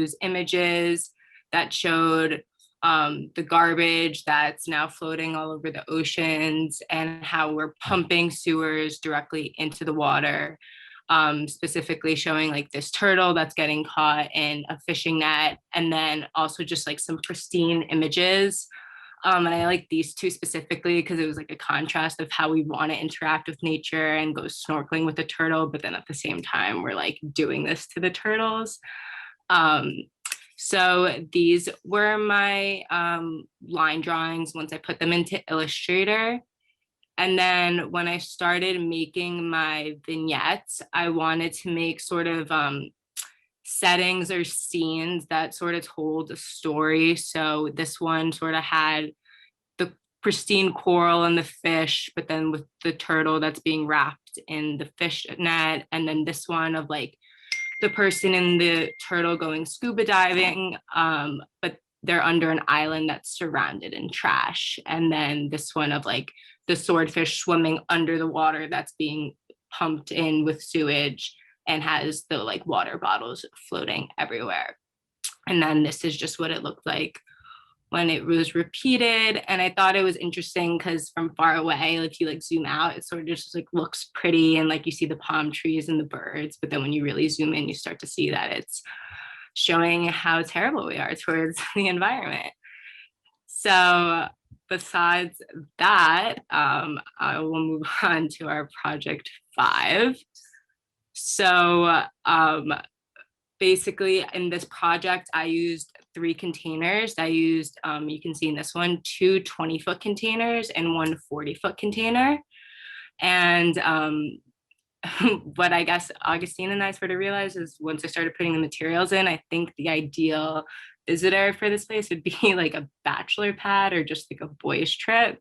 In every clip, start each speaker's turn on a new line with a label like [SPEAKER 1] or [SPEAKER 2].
[SPEAKER 1] use images that showed the garbage that's now floating all over the oceans and how we're pumping sewers directly into the water, specifically showing like this turtle that's getting caught in a fishing net, and then also just like some pristine images. And I like these two specifically because it was like a contrast of how we want to interact with nature and go snorkeling with the turtle, but then at the same time, we're like doing this to the turtles. Um, so these were my line drawings once I put them into Illustrator. And then when I started making my vignettes, I wanted to make sort of settings or scenes that sort of told a story. So this one sort of had the pristine coral and the fish, but then with the turtle that's being wrapped in the fish net. And then this one of like the person in the turtle going scuba diving, but they're under an island that's surrounded in trash. And then this one of like the swordfish swimming under the water that's being pumped in with sewage and has the like water bottles floating everywhere. And then this is just what it looked like when it was repeated. And I thought it was interesting because from far away, if you like zoom out, it sort of just like looks pretty and like you see the palm trees and the birds. But then when you really zoom in, you start to see that it's showing how terrible we are towards the environment. So besides that, I will move on to our project 5. So basically in this project, I used 3 containers. I used, you can see in this one, 2 20-foot containers and 1 40-foot container. And what I guess Augustine and I sort of realized is once I started putting the materials in, I think the ideal visitor for this place would be like a bachelor pad or just like a boys trip.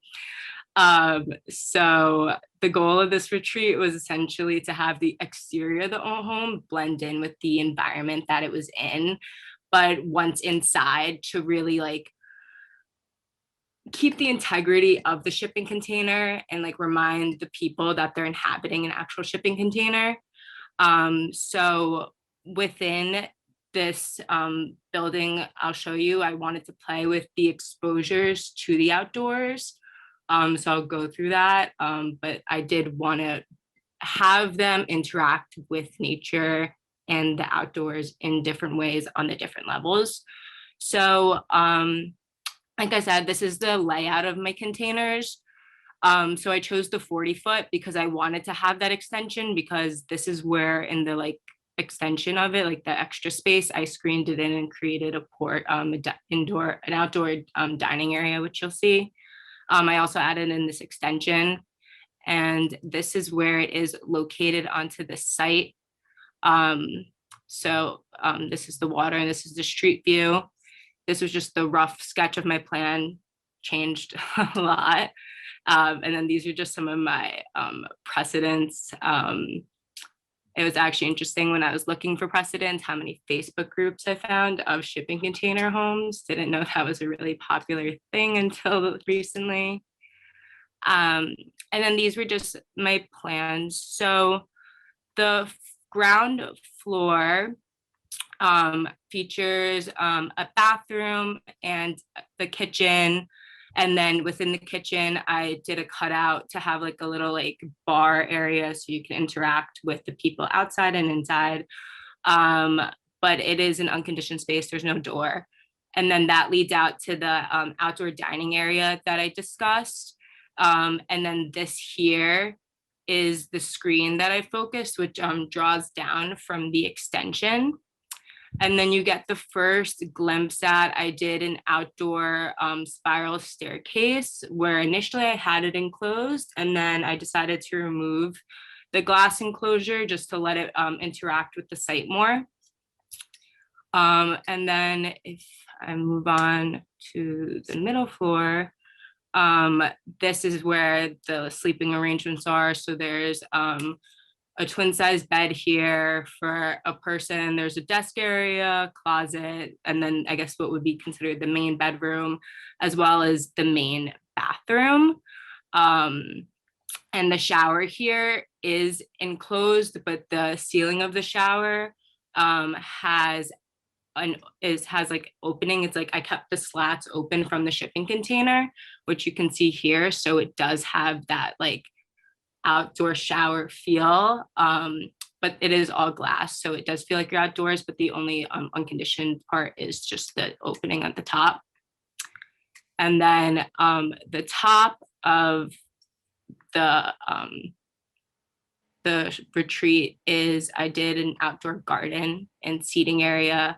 [SPEAKER 1] So the goal of this retreat was essentially to have the exterior of the home blend in with the environment that it was in, but once inside to really like keep the integrity of the shipping container and like remind the people that they're inhabiting an actual shipping container. So within this building, I'll show you, I wanted to play with the exposures to the outdoors. So I'll go through that, but I did want to have them interact with nature and the outdoors in different ways on the different levels. So like I said, this is the layout of my containers. So I chose the 40-foot because I wanted to have that extension, because this is where in the like extension of it, like the extra space, I screened it in and created a port, an outdoor dining area, which you'll see. I also added in this extension, and this is where it is located onto the site. This is the water and this is the street view. This was just the rough sketch of my plan, changed a lot. And then these are just some of my precedents. It was actually interesting when I was looking for precedents, how many Facebook groups I found of shipping container homes. Didn't know that was a really popular thing until recently. And then these were just my plans. So the ground floor features a bathroom and the kitchen. And then within the kitchen, I did a cutout to have like a little like bar area so you can interact with the people outside and inside. But it is an unconditioned space, there's no door. And then that leads out to the outdoor dining area that I discussed. And then this here is the screen that I focused, which draws down from the extension. And then you get the first glimpse at, I did an outdoor spiral staircase where initially I had it enclosed, and then I decided to remove the glass enclosure just to let it interact with the site more. And then if I move on to the middle floor, this is where the sleeping arrangements are. So there's a twin size bed here for a person. There's a desk area, closet, and then I guess what would be considered the main bedroom, as well as the main bathroom. And the shower here is enclosed, but the ceiling of the shower has has like opening. It's like I kept the slats open from the shipping container, which you can see here. So it does have that like outdoor shower feel. But it is all glass, so it does feel like you're outdoors, but the only unconditioned part is just the opening at the top. And then the top of the retreat is I did an outdoor garden and seating area.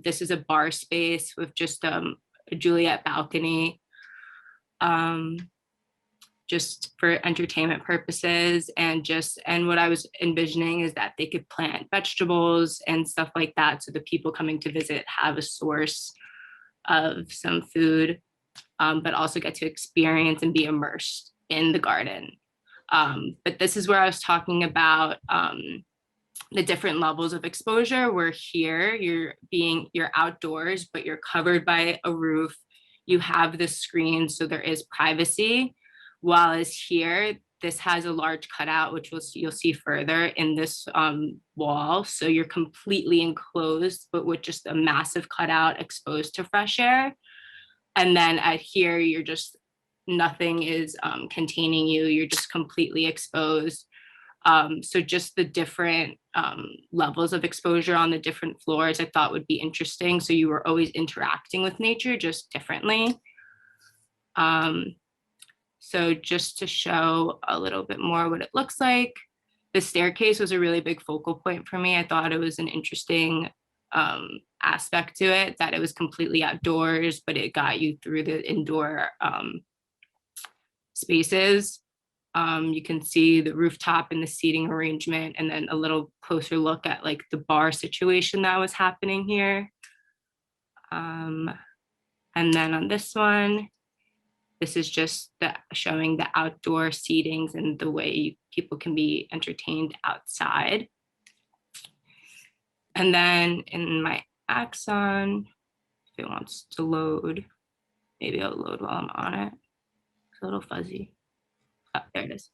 [SPEAKER 1] This is a bar space with just a Juliet balcony, just for entertainment purposes. And what I was envisioning is that they could plant vegetables and stuff like that, so the people coming to visit have a source of some food, but also get to experience and be immersed in the garden. But this is where I was talking about the different levels of exposure, where here you're outdoors, but you're covered by a roof. You have the screen, so there is privacy. While as here, this has a large cutout, which you'll see further in this wall. So you're completely enclosed, but with just a massive cutout exposed to fresh air. And then at here, you're just, nothing is containing you. You're just completely exposed. So just the different levels of exposure on the different floors I thought would be interesting. So you were always interacting with nature, just differently. So just to show a little bit more what it looks like, the staircase was a really big focal point for me. I thought it was an interesting aspect to it, that it was completely outdoors, but it got you through the indoor spaces. You can see the rooftop and the seating arrangement, and then a little closer look at like the bar situation that was happening here. And then on this one, this is just showing the outdoor seatings and the way people can be entertained outside. And then in my Axon, if it wants to load, maybe I'll load while I'm on it. It's a little fuzzy. Oh, there it is.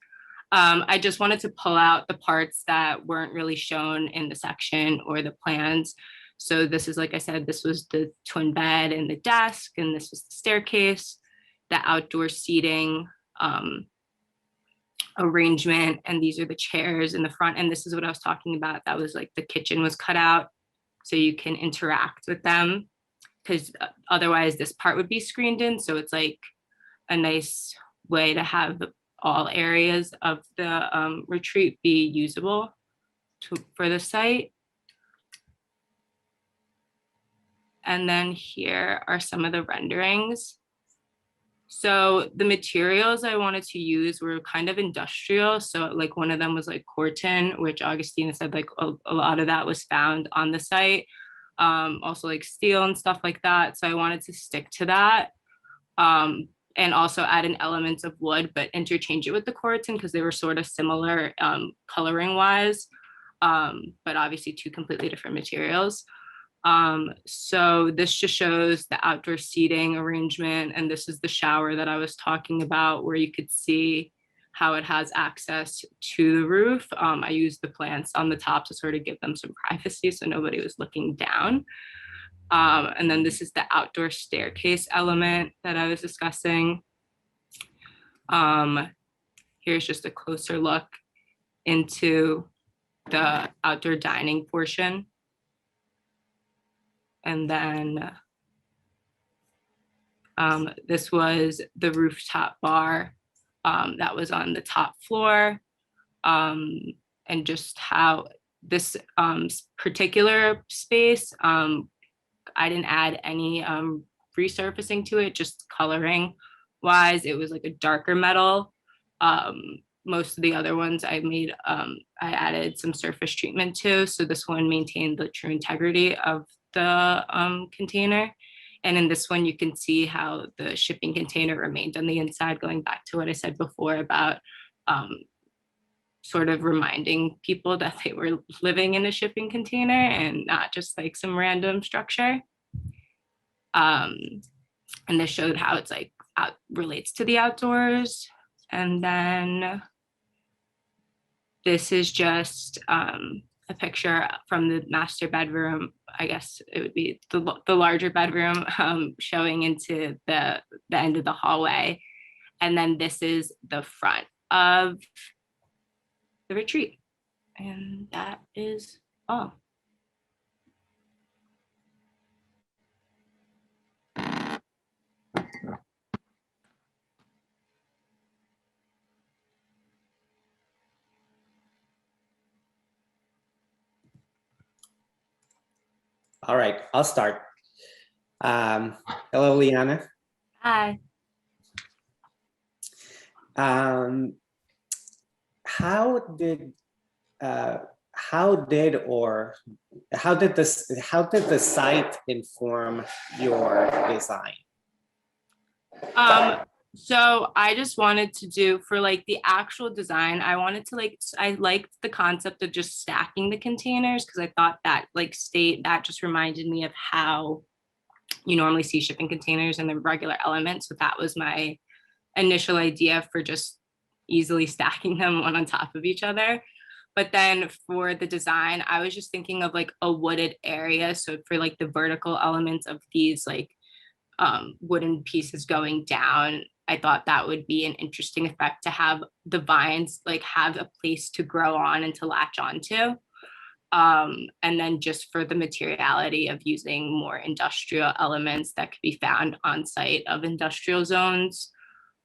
[SPEAKER 1] I just wanted to pull out the parts that weren't really shown in the section or the plans. So this is, like I said, this was the twin bed and the desk, and this was the staircase, the outdoor seating arrangement, and these are the chairs in the front. And this is what I was talking about. That was like the kitchen was cut out so you can interact with them, because otherwise this part would be screened in. So it's like a nice way to have all areas of the retreat be usable for the site. And then here are some of the renderings. So the materials I wanted to use were kind of industrial. So like one of them was like corten, which Augustina said like a lot of that was found on the site. Also like steel and stuff like that. So I wanted to stick to that. And also add an element of wood, but interchange it with the corten because they were sort of similar coloring wise, but obviously two completely different materials. So this just shows the outdoor seating arrangement, and this is the shower that I was talking about, where you could see how it has access to the roof. I used the plants on the top to sort of give them some privacy so nobody was looking down. And then this is the outdoor staircase element that I was discussing. Here's just a closer look into the outdoor dining portion. And then this was the rooftop bar that was on the top floor. And just how this particular space, I didn't add any resurfacing to it, just coloring wise. It was like a darker metal. Most of the other ones I made, I added some surface treatment to. So this one maintained the true integrity of the container. And in this one, you can see how the shipping container remained on the inside, going back to what I said before about sort of reminding people that they were living in a shipping container and not just like some random structure. And this showed how it's like relates to the outdoors. And then this is just a picture from the master bedroom. I guess it would be the larger bedroom, showing into the end of the hallway. And then this is the front of the retreat. And that is all.
[SPEAKER 2] All right, I'll start. Hello, Liana.
[SPEAKER 1] Hi.
[SPEAKER 2] How did the site inform your design?
[SPEAKER 1] So I just wanted to do, for like the actual design, I wanted to I liked the concept of just stacking the containers, because I thought that that just reminded me of how you normally see shipping containers and the regular elements. So that was my initial idea for just easily stacking them one on top of each other. But then for the design, I was just thinking of like a wooded area. So for like the vertical elements of these like wooden pieces going down, I thought that would be an interesting effect to have the vines like have a place to grow on and to latch onto. And then just for the materiality of using more industrial elements that could be found on site of industrial zones,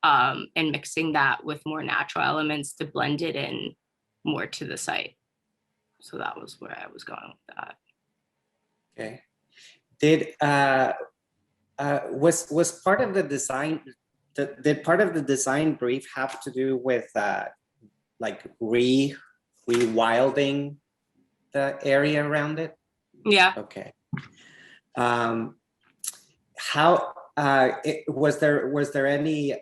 [SPEAKER 1] and mixing that with more natural elements to blend it in more to the site. So that was where I was going with that.
[SPEAKER 2] Okay. Did was part of the design, did part of the design brief have to do with like rewilding the area around it?
[SPEAKER 1] Yeah.
[SPEAKER 2] Okay. How was there any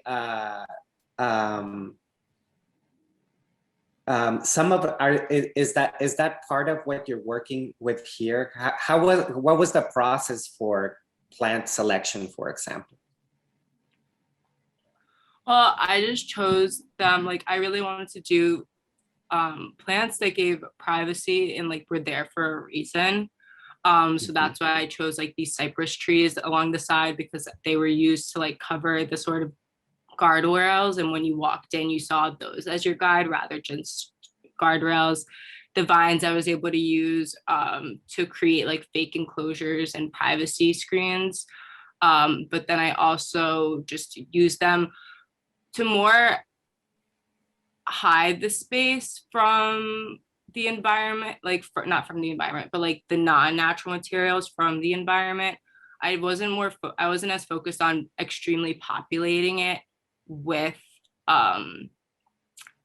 [SPEAKER 2] some of is that part of what you're working with here? What was the process for plant selection, for example?
[SPEAKER 1] Well, I just chose them. Like, I really wanted to do plants that gave privacy and like were there for a reason. So that's why I chose like these cypress trees along the side, because they were used to like cover the sort of guardrails. And when you walked in, you saw those as your guide rather than just guardrails. The vines I was able to use to create like fake enclosures and privacy screens. But then I also just used them to more hide the space from the environment, like not from the environment, but like the non-natural materials from the environment. I wasn't as focused on extremely populating it with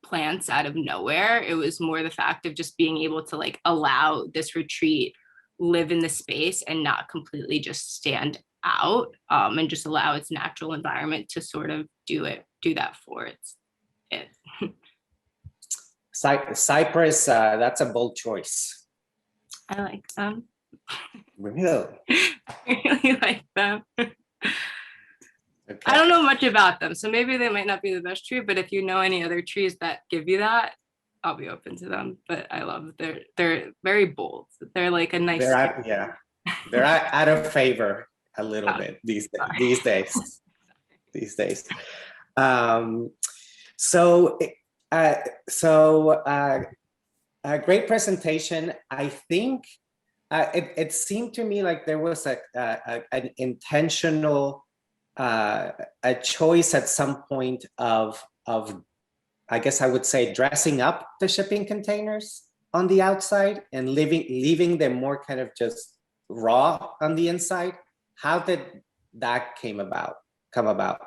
[SPEAKER 1] plants out of nowhere. It was more the fact of just being able to like allow this retreat live in the space and not completely just stand out, and just allow its natural environment to sort of do that for it.
[SPEAKER 2] Cypress, that's a bold choice.
[SPEAKER 1] I like them.
[SPEAKER 2] Really?
[SPEAKER 1] I really like them.
[SPEAKER 2] Okay.
[SPEAKER 1] I don't know much about them, so maybe they might not be the best tree, but if you know any other trees that give you that, I'll be open to them. But I love they're very bold. They're like a nice.
[SPEAKER 2] They're out of favor a little bit these days. These days. A great presentation. I think it seemed to me like there was an intentional a choice at some point of I guess I would say dressing up the shipping containers on the outside and leaving them more kind of just raw on the inside. How did that come about?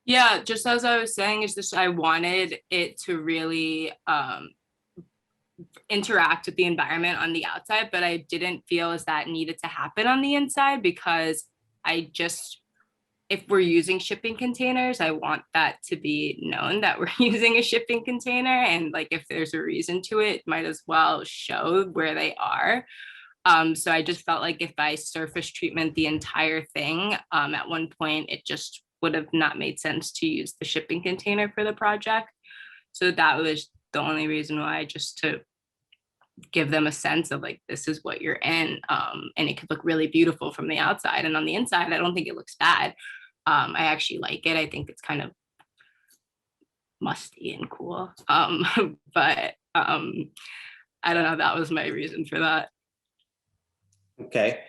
[SPEAKER 1] Yeah, just as I was saying, is this I wanted it to really interact with the environment on the outside, but I didn't feel as that needed to happen on the inside, because if we're using shipping containers, I want that to be known that we're using a shipping container, and like if there's a reason to it, might as well show where they are. So I just felt like if I surface treatment the entire thing, at one point it just would have not made sense to use the shipping container for the project. So that was the only reason why, just to give them a sense of like, this is what you're in. And it could look really beautiful from the outside, and on the inside, I don't think it looks bad. I actually like it. I think it's kind of musty and cool. But I don't know, that was my reason for that.
[SPEAKER 2] Okay.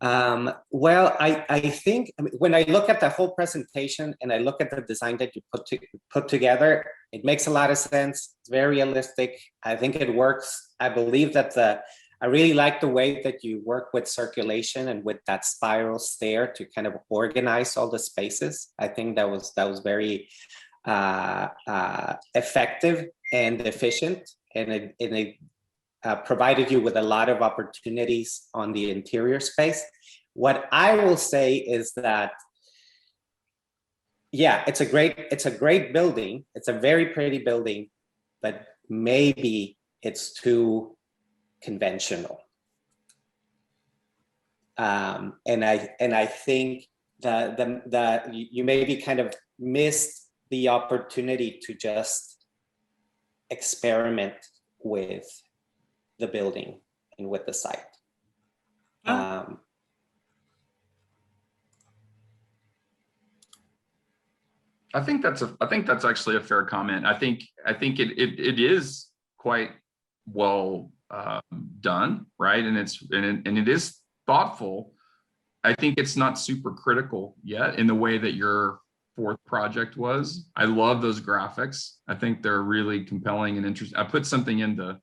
[SPEAKER 2] Well, I think, I mean, when I look at the whole presentation and I look at the design that you put together, it makes a lot of sense. It's very realistic. I think it works. I believe that I really like the way that you work with circulation and with that spiral stair to kind of organize all the spaces. I think that was very effective and efficient, and it provided you with a lot of opportunities on the interior space. What I will say is that, yeah, it's a great building. It's a very pretty building, but maybe it's too conventional. And I think that you maybe kind of missed the opportunity to just experiment with the building and with the site.
[SPEAKER 3] I think that's actually a fair comment. I think it is quite well done, right? And it is thoughtful. I think it's not super critical yet in the way that your fourth project was. I love those graphics. I think they're really compelling and interesting. I put something in the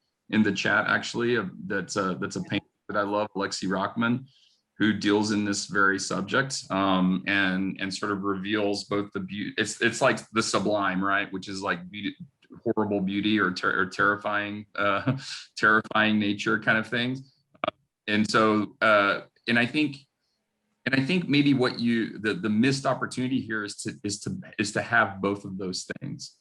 [SPEAKER 3] chat actually that's a painter that I love, Alexi Rockman, who deals in this very subject, and sort of reveals both the beauty. It's like the sublime, right? Which is like beauty, horrible beauty or terrifying, terrifying nature kind of things. And so, and I think maybe what the missed opportunity here is to have both of those things,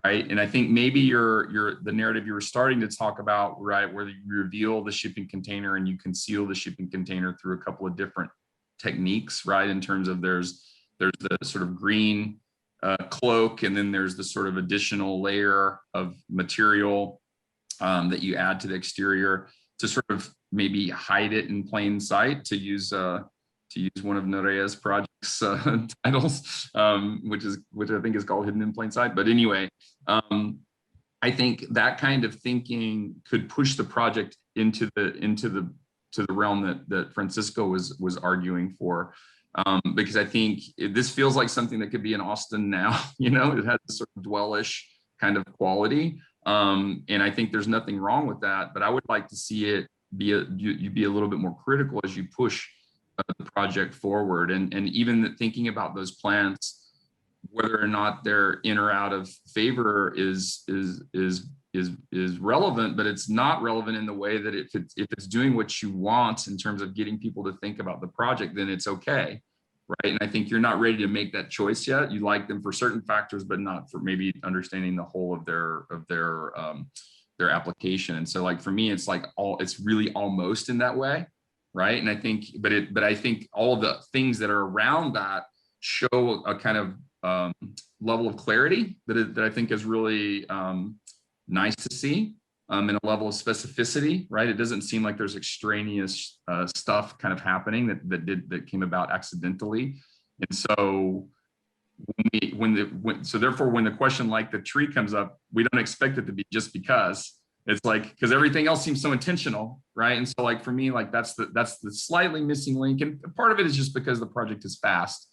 [SPEAKER 3] right? And I think maybe the narrative you were starting to talk about, right, where you reveal the shipping container and you conceal the shipping container through a couple of different techniques, right? In terms of there's the sort of green cloak, and then there's the sort of additional layer of material that you add to the exterior to sort of maybe hide it in plain sight, to use one of Norea's projects titles, which I think is called Hidden in Plain Sight. But anyway, I think that kind of thinking could push the project into the realm that Francisco was arguing for, because I think this feels like something that could be in Austin now. You know, it has a sort of dwellish kind of quality, and I think there's nothing wrong with that. But I would like to see it be a little bit more critical as you push the project forward, and even thinking about those plants, whether or not they're in or out of favor is relevant, but it's not relevant in the way that if it's doing what you want in terms of getting people to think about the project, then it's okay, right? And I think you're not ready to make that choice yet. You like them for certain factors, but not for maybe understanding the whole of their application. And so, like, for me, it's really almost in that way. Right. And I think, but I think all of the things that are around that show a kind of level of clarity that I think is really nice to see, and a level of specificity, right? It doesn't seem like there's extraneous stuff kind of happening that came about accidentally. And so therefore, when the question like the tree comes up, we don't expect it to be just because. It's like, because everything else seems so intentional, right? And so, like, for me, like, that's the slightly missing link, and part of it is just because the project is fast.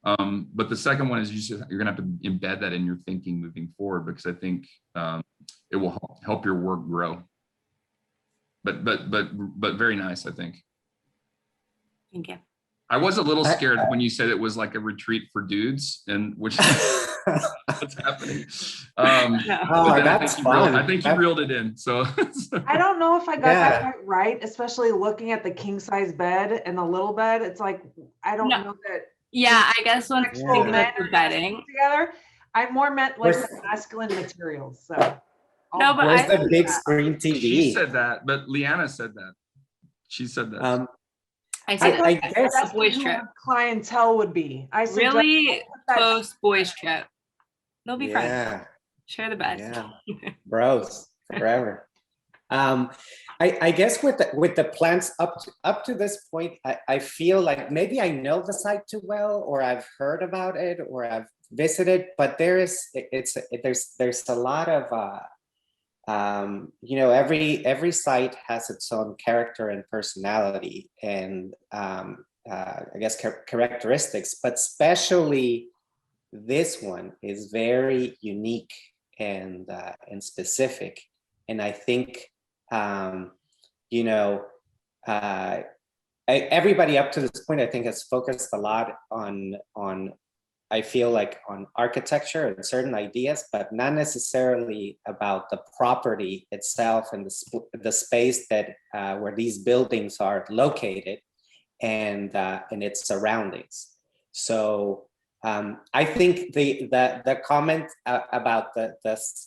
[SPEAKER 3] But the second one is you're gonna have to embed that in your thinking moving forward, because I think it will help your work grow. But very nice, I think.
[SPEAKER 1] Thank you.
[SPEAKER 3] I was a little scared when you said it was like a retreat for dudes, and which what's happening.
[SPEAKER 2] That's fun.
[SPEAKER 3] I think you reeled it in. So
[SPEAKER 4] I don't know if I got that quite right, especially looking at the king size bed and the little bed. It's like, I don't know that.
[SPEAKER 1] Yeah, I guess when thinking about the bedding
[SPEAKER 4] together, I more meant like the masculine materials. So
[SPEAKER 1] no, but
[SPEAKER 2] where's the big screen TV?
[SPEAKER 3] She said that, but Leanna said that. She said that.
[SPEAKER 1] I
[SPEAKER 4] guess that's boys trip. Clientele would be. I
[SPEAKER 1] really close boys trip. They'll be friends.
[SPEAKER 2] Yeah.
[SPEAKER 1] Share the bed.
[SPEAKER 2] Yeah. Bros forever. I guess with the plants up to this point, I feel like maybe I know the site too well, or I've heard about it, or I've visited, but there's a lot of every site has its own character and personality, and I guess characteristics, but especially this one is very unique and specific, and I think everybody up to this point, I think, has focused a lot on I feel like on architecture and certain ideas, but not necessarily about the property itself and the space that where these buildings are located and its surroundings. So I think the comment about the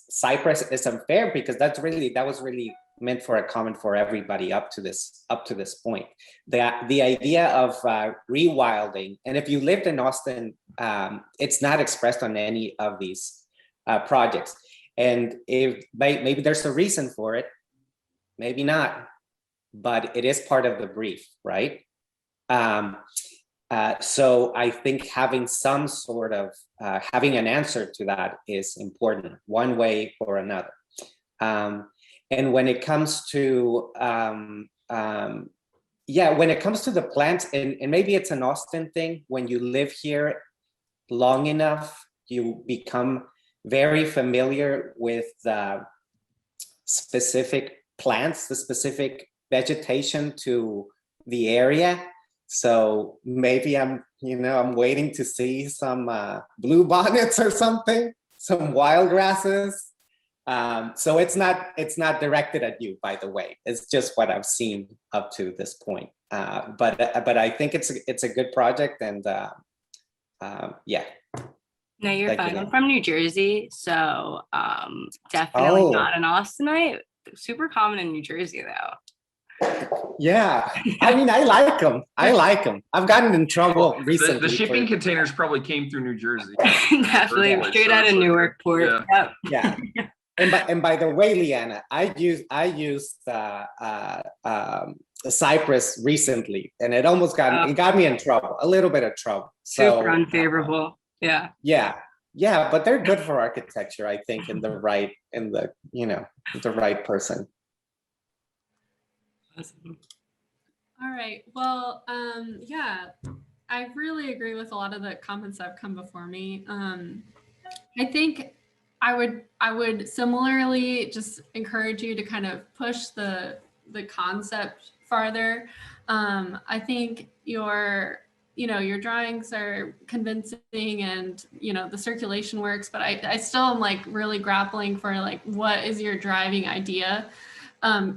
[SPEAKER 2] cypress is unfair, because that was really meant for a comment for everybody up to this point. The idea of rewilding, and if you lived in Austin, it's not expressed on any of these projects. And if maybe there's a reason for it, maybe not, but it is part of the brief, right? So I think having some sort of having an answer to that is important, one way or another. And when it comes to when it comes to the plants, and maybe it's an Austin thing, when you live here long enough, you become very familiar with the specific plants, the specific vegetation to the area. So maybe I'm waiting to see some blue bonnets or something, some wild grasses. So it's not directed at you, by the way. It's just what I've seen up to this point. But I think it's a good project, and yeah.
[SPEAKER 1] No, you're fine. I'm from New Jersey, so definitely not an Austinite. Super common in New Jersey, though.
[SPEAKER 2] Yeah, I mean, I like them. I've gotten in trouble recently.
[SPEAKER 3] The shipping containers probably came through New Jersey.
[SPEAKER 1] Definitely straight out of Newark port.
[SPEAKER 2] Yeah. And by the way, Leanna, I used Cypress recently, and it almost got me in trouble, a little bit of trouble.
[SPEAKER 1] Super unfavorable.
[SPEAKER 2] Yeah, but they're good for architecture, I think, in the right person.
[SPEAKER 5] Awesome. All right. Well, yeah, I really agree with a lot of the comments that have come before me. I think I would similarly just encourage you to kind of push the concept farther. I think your drawings are convincing, and the circulation works, but I still am like really grappling for like, what is your driving idea?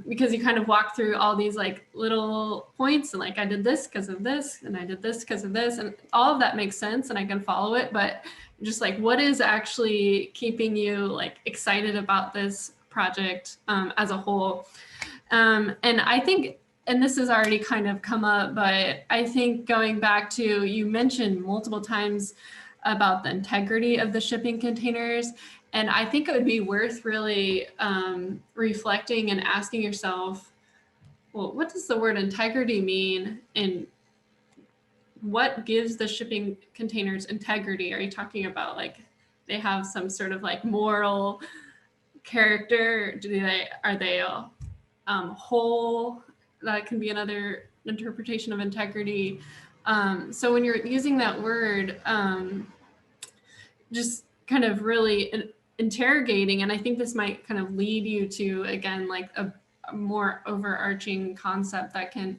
[SPEAKER 5] Because you kind of walk through all these like little points, and like, I did this because of this, and I did this because of this, and all of that makes sense and I can follow it, but just like, what is actually keeping you like excited about this project as a whole? And I think, and this has already kind of come up, but I think going back to, you mentioned multiple times about the integrity of the shipping containers. And I think it would be worth really reflecting and asking yourself, well, what does the word integrity mean? And what gives the shipping containers integrity? Are you talking about like they have some sort of like moral character? Are they whole? That can be another interpretation of integrity. So when you're using that word, just kind of really interrogating, and I think this might kind of lead you to, again, like a more overarching concept that can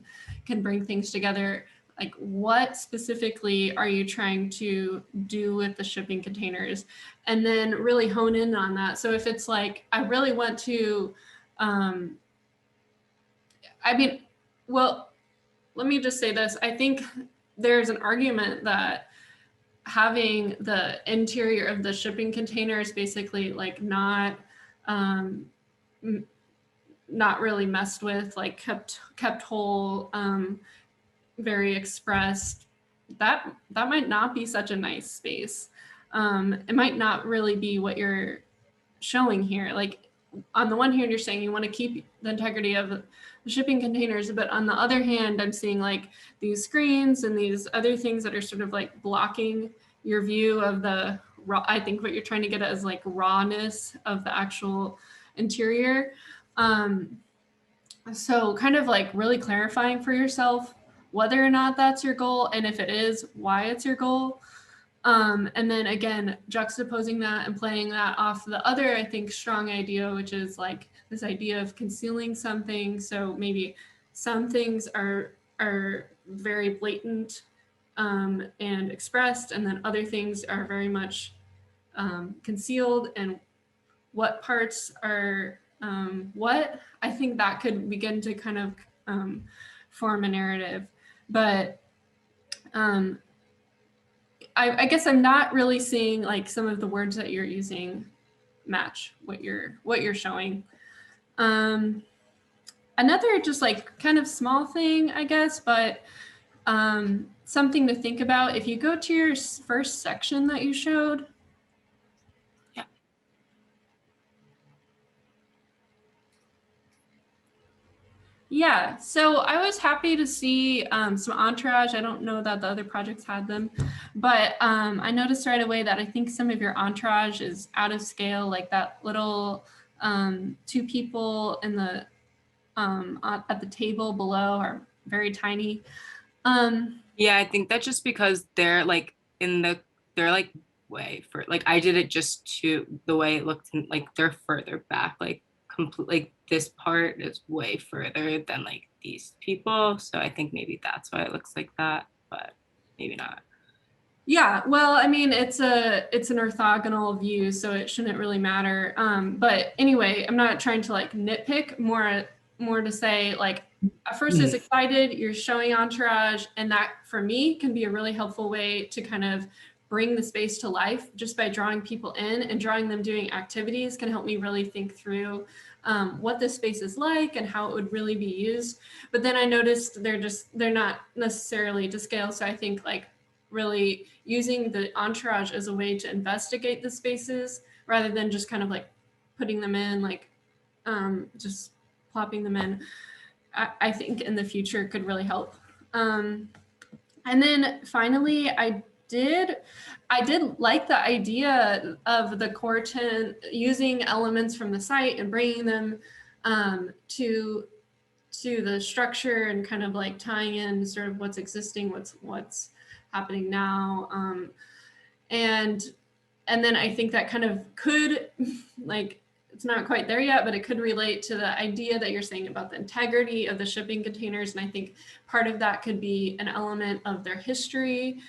[SPEAKER 5] bring things together. Like, what specifically are you trying to do with the shipping containers? And then really hone in on that. So if it's like, I really want to, well, let me just say this. I think there's an argument that having the interior of the shipping containers basically like not really messed with, like kept whole, very expressed, that might not be such a nice space. It might not really be what you're showing here. Like, on the one hand, you're saying you want to keep the integrity of the shipping containers, but on the other hand, I'm seeing like these screens and these other things that are sort of like blocking your view of the raw. I think what you're trying to get at is like rawness of the actual interior. So kind of like really clarifying for yourself whether or not that's your goal, and if it is, why it's your goal. And then again, juxtaposing that and playing that off the other, I think, strong idea, which is like this idea of concealing something. So maybe some things are very blatant and expressed, and then other things are very much concealed, and what parts are what. I think that could begin to kind of form a narrative. But I guess I'm not really seeing like some of the words that you're using match what you're showing. Another just like kind of small thing, I guess, but something to think about. If you go to your first section that you showed. Yeah, so I was happy to see some Entourage. I don't know that the other projects had them, but I noticed right away that I think some of your Entourage is out of scale, like that little 2 people in the at the table below are very tiny.
[SPEAKER 1] Yeah, I think that's just because they're like they're like way for like I did it just to the way it looked, like they're further back, like like this part is way further than like these people, so I think maybe that's why it looks like that, but maybe not.
[SPEAKER 5] Yeah, well, I mean, it's an orthogonal view, so it shouldn't really matter. But anyway, I'm not trying to like nitpick, more to say like at first is excited, you're showing Entourage, and that for me can be a really helpful way to kind of bring the space to life just by drawing people in, and drawing them doing activities can help me really think through what this space is like and how it would really be used. But then I noticed they're not necessarily to scale. So I think like really using the Entourage as a way to investigate the spaces rather than just kind of like putting them in, like just plopping them in, I think in the future could really help. And then finally, I did like the idea of the Corten using elements from the site and bringing them to the structure, and kind of like tying in sort of what's existing, what's happening now. And then I think that kind of could like, it's not quite there yet, but it could relate to the idea that you're saying about the integrity of the shipping containers. And I think part of that could be an element of their history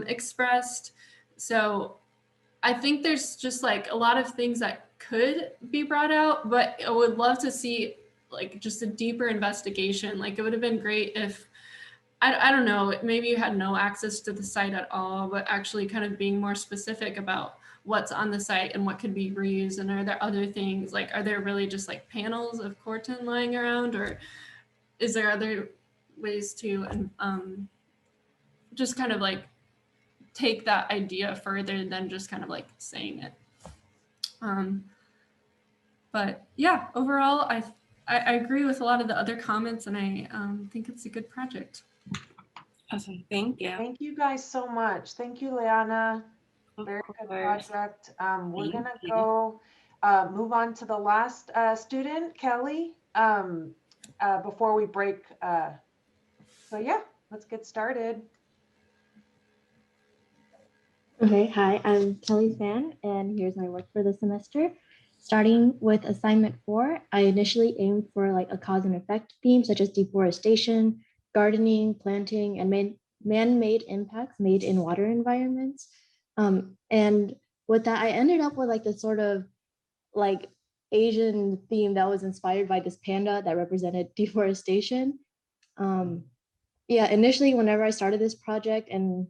[SPEAKER 5] expressed. So I think there's just like a lot of things that could be brought out, but I would love to see like just a deeper investigation. Like it would have been great if, I don't know, maybe you had no access to the site at all, but actually kind of being more specific about what's on the site and what could be reused. And are there other things, like are there really just like panels of Corten lying around, or is there other ways to just kind of like take that idea further than just kind of like saying it. But yeah, overall, I agree with a lot of the other comments, and I think it's a good project.
[SPEAKER 1] Awesome, thank you.
[SPEAKER 4] Thank you guys so much. Thank you, Leanna. Very good project. We're gonna go move on to the last student, Kelly, before we break. So yeah, let's get started.
[SPEAKER 6] Okay, hi, I'm Kelly Fan, and here's my work for the semester. Starting with assignment 4, I initially aimed for like a cause and effect theme, such as deforestation, gardening, planting, and man-made impacts made in water environments. And with that, I ended up with like this sort of like Asian theme that was inspired by this panda that represented deforestation. Yeah, initially, whenever I started this project and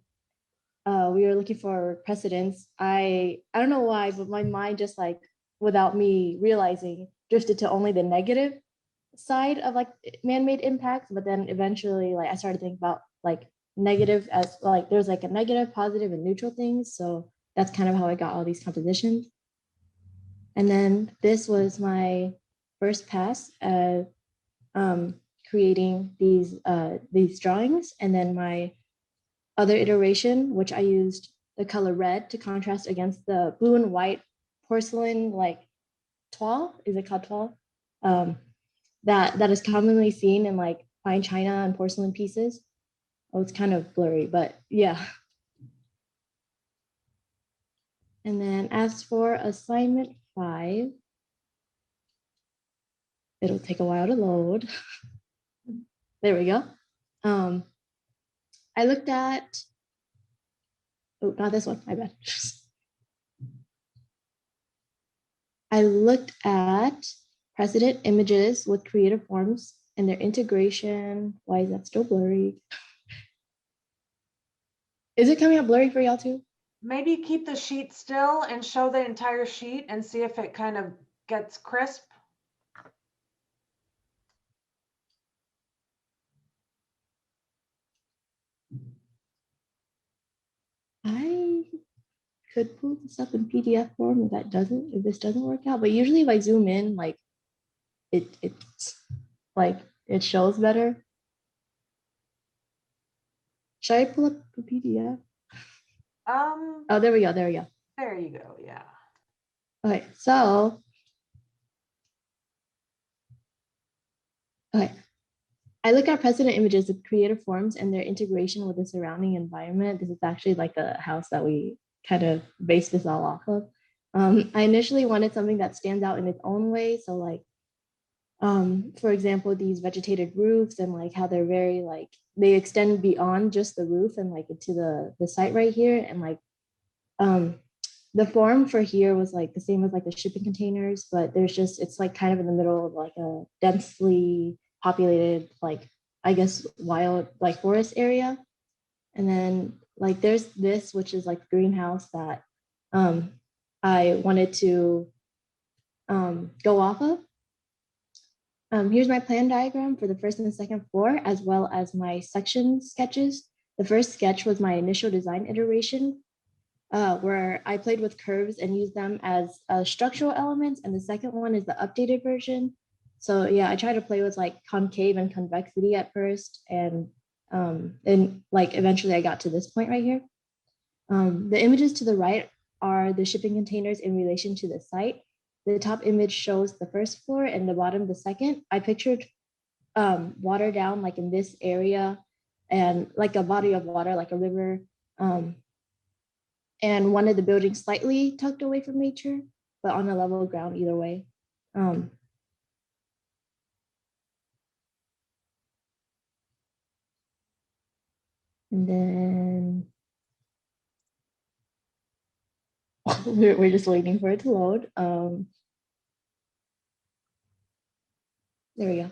[SPEAKER 6] we were looking for precedents, I don't know why, but my mind just like, without me realizing, drifted to only the negative side of like man-made impacts. But then eventually, like I started thinking about like negative as like there's like a negative, positive, and neutral things. So that's kind of how I got all these compositions. And then this was my first pass at creating these drawings. And then my other iteration, which I used the color red to contrast against the blue and white porcelain, like toile, is it called toile? That is commonly seen in like fine china and porcelain pieces. Oh, it's kind of blurry, but yeah. And then as for assignment 5, it'll take a while to load. There we go. I looked at, oh, not this one, my bad. I looked at precedent images with creative forms and their integration. Why is that still blurry? Is it coming up blurry for y'all too?
[SPEAKER 4] Maybe keep the sheet still and show the entire sheet and see if it kind of gets crisp.
[SPEAKER 6] I could pull this up in PDF form if this doesn't work out, but usually if I zoom in, like it's like it shows better. Should I pull up the PDF? Oh, there we go. There we go.
[SPEAKER 4] There you go. Yeah.
[SPEAKER 6] Okay, so okay. I look at precedent images of creative forms and their integration with the surrounding environment. This is actually like a house that we kind of based this all off of. I initially wanted something that stands out in its own way. So like, for example, these vegetated roofs and like how they're very like, they extend beyond just the roof and like into the site right here. And like, the form for here was like the same as like the shipping containers, but there's just, it's like kind of in the middle of like a densely populated, like, I guess, wild, like forest area. And then like there's this, which is like greenhouse that I wanted to go off of. Here's my plan diagram for the first and the second floor, as well as my section sketches. The first sketch was my initial design iteration, where I played with curves and used them as structural elements. And the second one is the updated version. So yeah, I try to play with like concave and convexity at first. And like eventually I got to this point right here. The images to the right are the shipping containers in relation to the site. The top image shows the first floor and the bottom the second. I pictured water down like in this area and like a body of water, like a river. And wanted the building slightly tucked away from nature, but on a level ground either way. And then we're just waiting for it to load. There we go.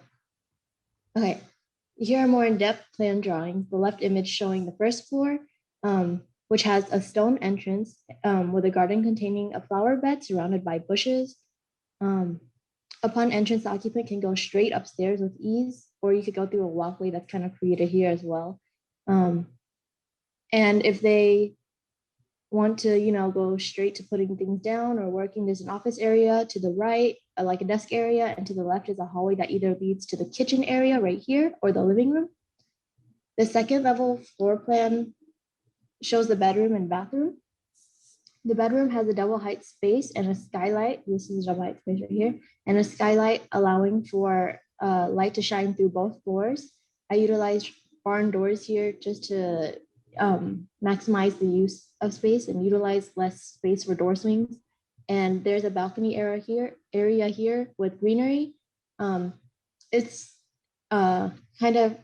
[SPEAKER 6] Okay, here are more in-depth plan drawings. The left image showing the first floor, which has a stone entrance with a garden containing a flower bed surrounded by bushes. Upon entrance, the occupant can go straight upstairs with ease, or you could go through a walkway that's kind of created here as well. And if they want to, you know, go straight to putting things down or working, there's an office area to the right, like a desk area, and to the left is a hallway that either leads to the kitchen area right here or the living room. The second level floor plan shows the bedroom and bathroom. The bedroom has a double height space and a skylight. This is a double height space right here, and a skylight allowing for light to shine through both floors. I utilized barn doors here just to maximize the use of space and utilize less space for door swings. And there's a balcony area here with greenery. It's kind of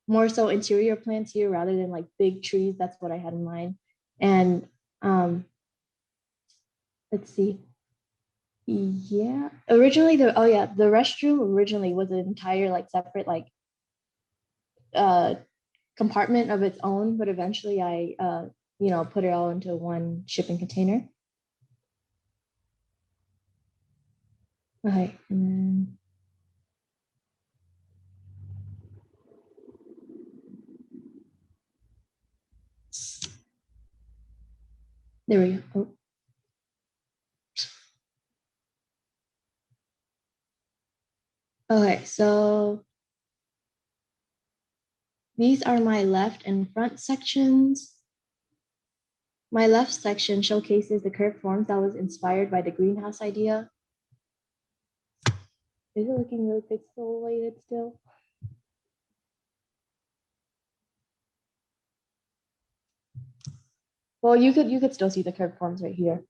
[SPEAKER 6] more so interior plants here rather than like big trees. That's what I had in mind. And let's see. Yeah, originally the restroom originally was an entire like separate like compartment of its own, but eventually I you know, put it all into one shipping container. Okay, and then there we go. Oh. Okay, so these are my left and front sections. My left section showcases the curved forms that was inspired by the greenhouse idea. Is it looking really pixelated still? Well, you could still see the curved forms right here.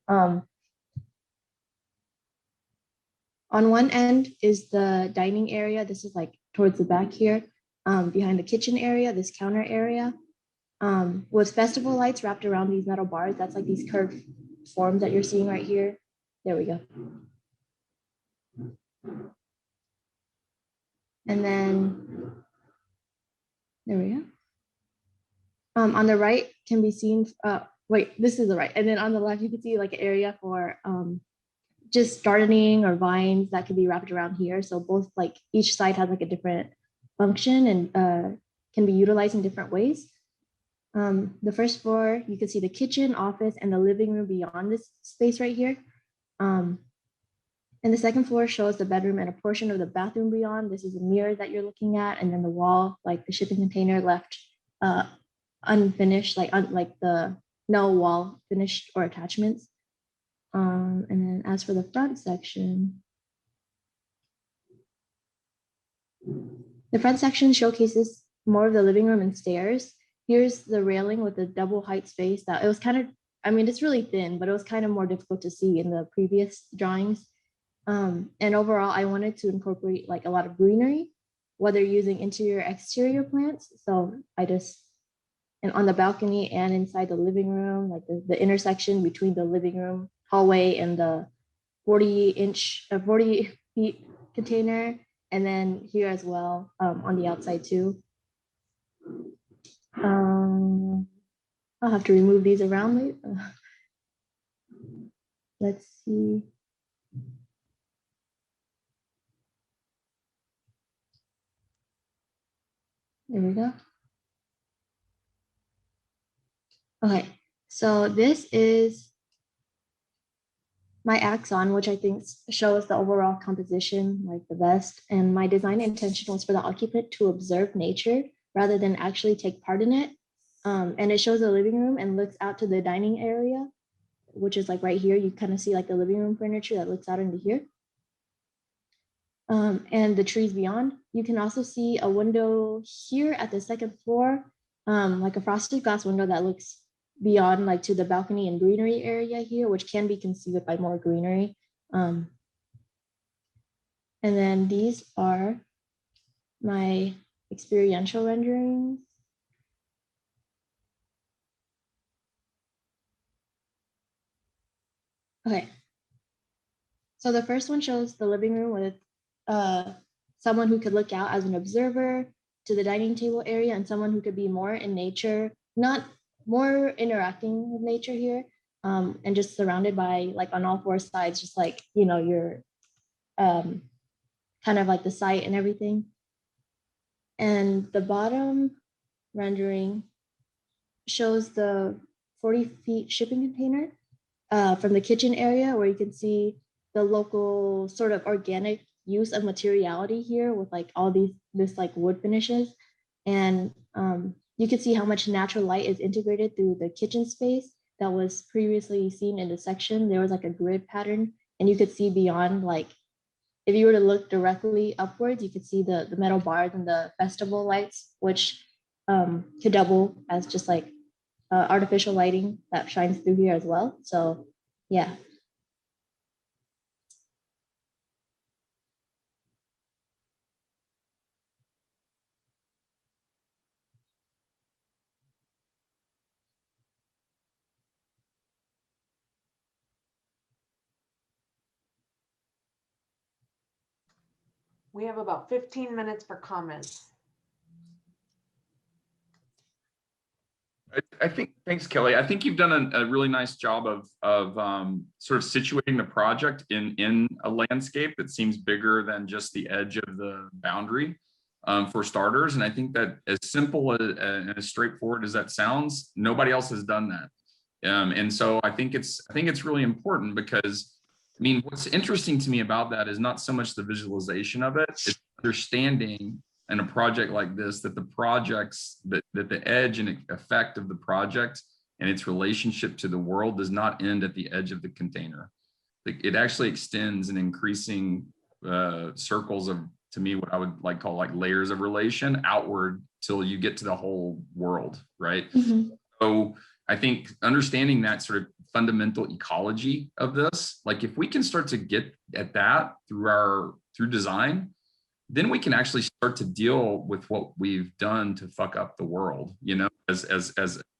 [SPEAKER 6] On one end is the dining area. This is like towards the back here, behind the kitchen area, this counter area, with festival lights wrapped around these metal bars. That's like these curved forms that you're seeing right here. There we go. And then, there we go. On the right can be seen, wait, this is the right. And then on the left, you can see like an area for just gardening or vines that could be wrapped around here. So both like each side has like a different function and can be utilized in different ways. The first floor, you can see the kitchen, office, and the living room beyond this space right here. And the second floor shows the bedroom and a portion of the bathroom beyond. This is a mirror that you're looking at, and then the wall, like the shipping container left unfinished, like the no wall finished or attachments. And then as for the front section, the front section showcases more of the living room and stairs. Here's the railing with the double height space that it was kind of, I mean, it's really thin, but it was kind of more difficult to see in the previous drawings. And overall, I wanted to incorporate like a lot of greenery, whether using interior, exterior plants. So and on the balcony and inside the living room, like the intersection between the living room hallway and the 40 feet container, and then here as well on the outside too. I'll have to remove these around later. Let's see. There we go. Okay, so this is my axon, which I think shows the overall composition like the best. And my design intention was for the occupant to observe nature rather than actually take part in it. And it shows the living room and looks out to the dining area, which is like right here. You kind of see like the living room furniture that looks out into here. And the trees beyond. You can also see a window here at the second floor, like a frosted glass window that looks beyond like to the balcony and greenery area here, which can be concealed by more greenery. And then these are my experiential renderings. Okay. So the first one shows the living room with someone who could look out as an observer to the dining table area, and someone who could be more in nature, not more interacting with nature here, and just surrounded by like on all four sides, just like, you know, your kind of like the site and everything. And the bottom rendering shows the 40 feet shipping container from the kitchen area, where you can see the local sort of organic use of materiality here with like all this like wood finishes. And you can see how much natural light is integrated through the kitchen space that was previously seen in the section. There was like a grid pattern, and you could see beyond, like if you were to look directly upwards, you could see the metal bars and the festival lights, which could double as just like artificial lighting that shines through here as well. So yeah.
[SPEAKER 4] We have about 15 minutes for comments.
[SPEAKER 3] I think, thanks, Kelly. I think you've done a really nice job of sort of situating the project in a landscape that seems bigger than just the edge of the boundary, for starters. And I think that as simple and as straightforward as that sounds, nobody else has done that. And so I think it's really important, because I mean, what's interesting to me about that is not so much the visualization of it, it's understanding in a project like this that the projects, that the edge and effect of the project and its relationship to the world does not end at the edge of the container. It actually extends in increasing circles of, to me, what I would like call like layers of relation outward till you get to the whole world, right? So I think understanding that sort of fundamental ecology of this, like if we can start to get at that through design, then we can actually start to deal with what we've done to fuck up the world, you know, as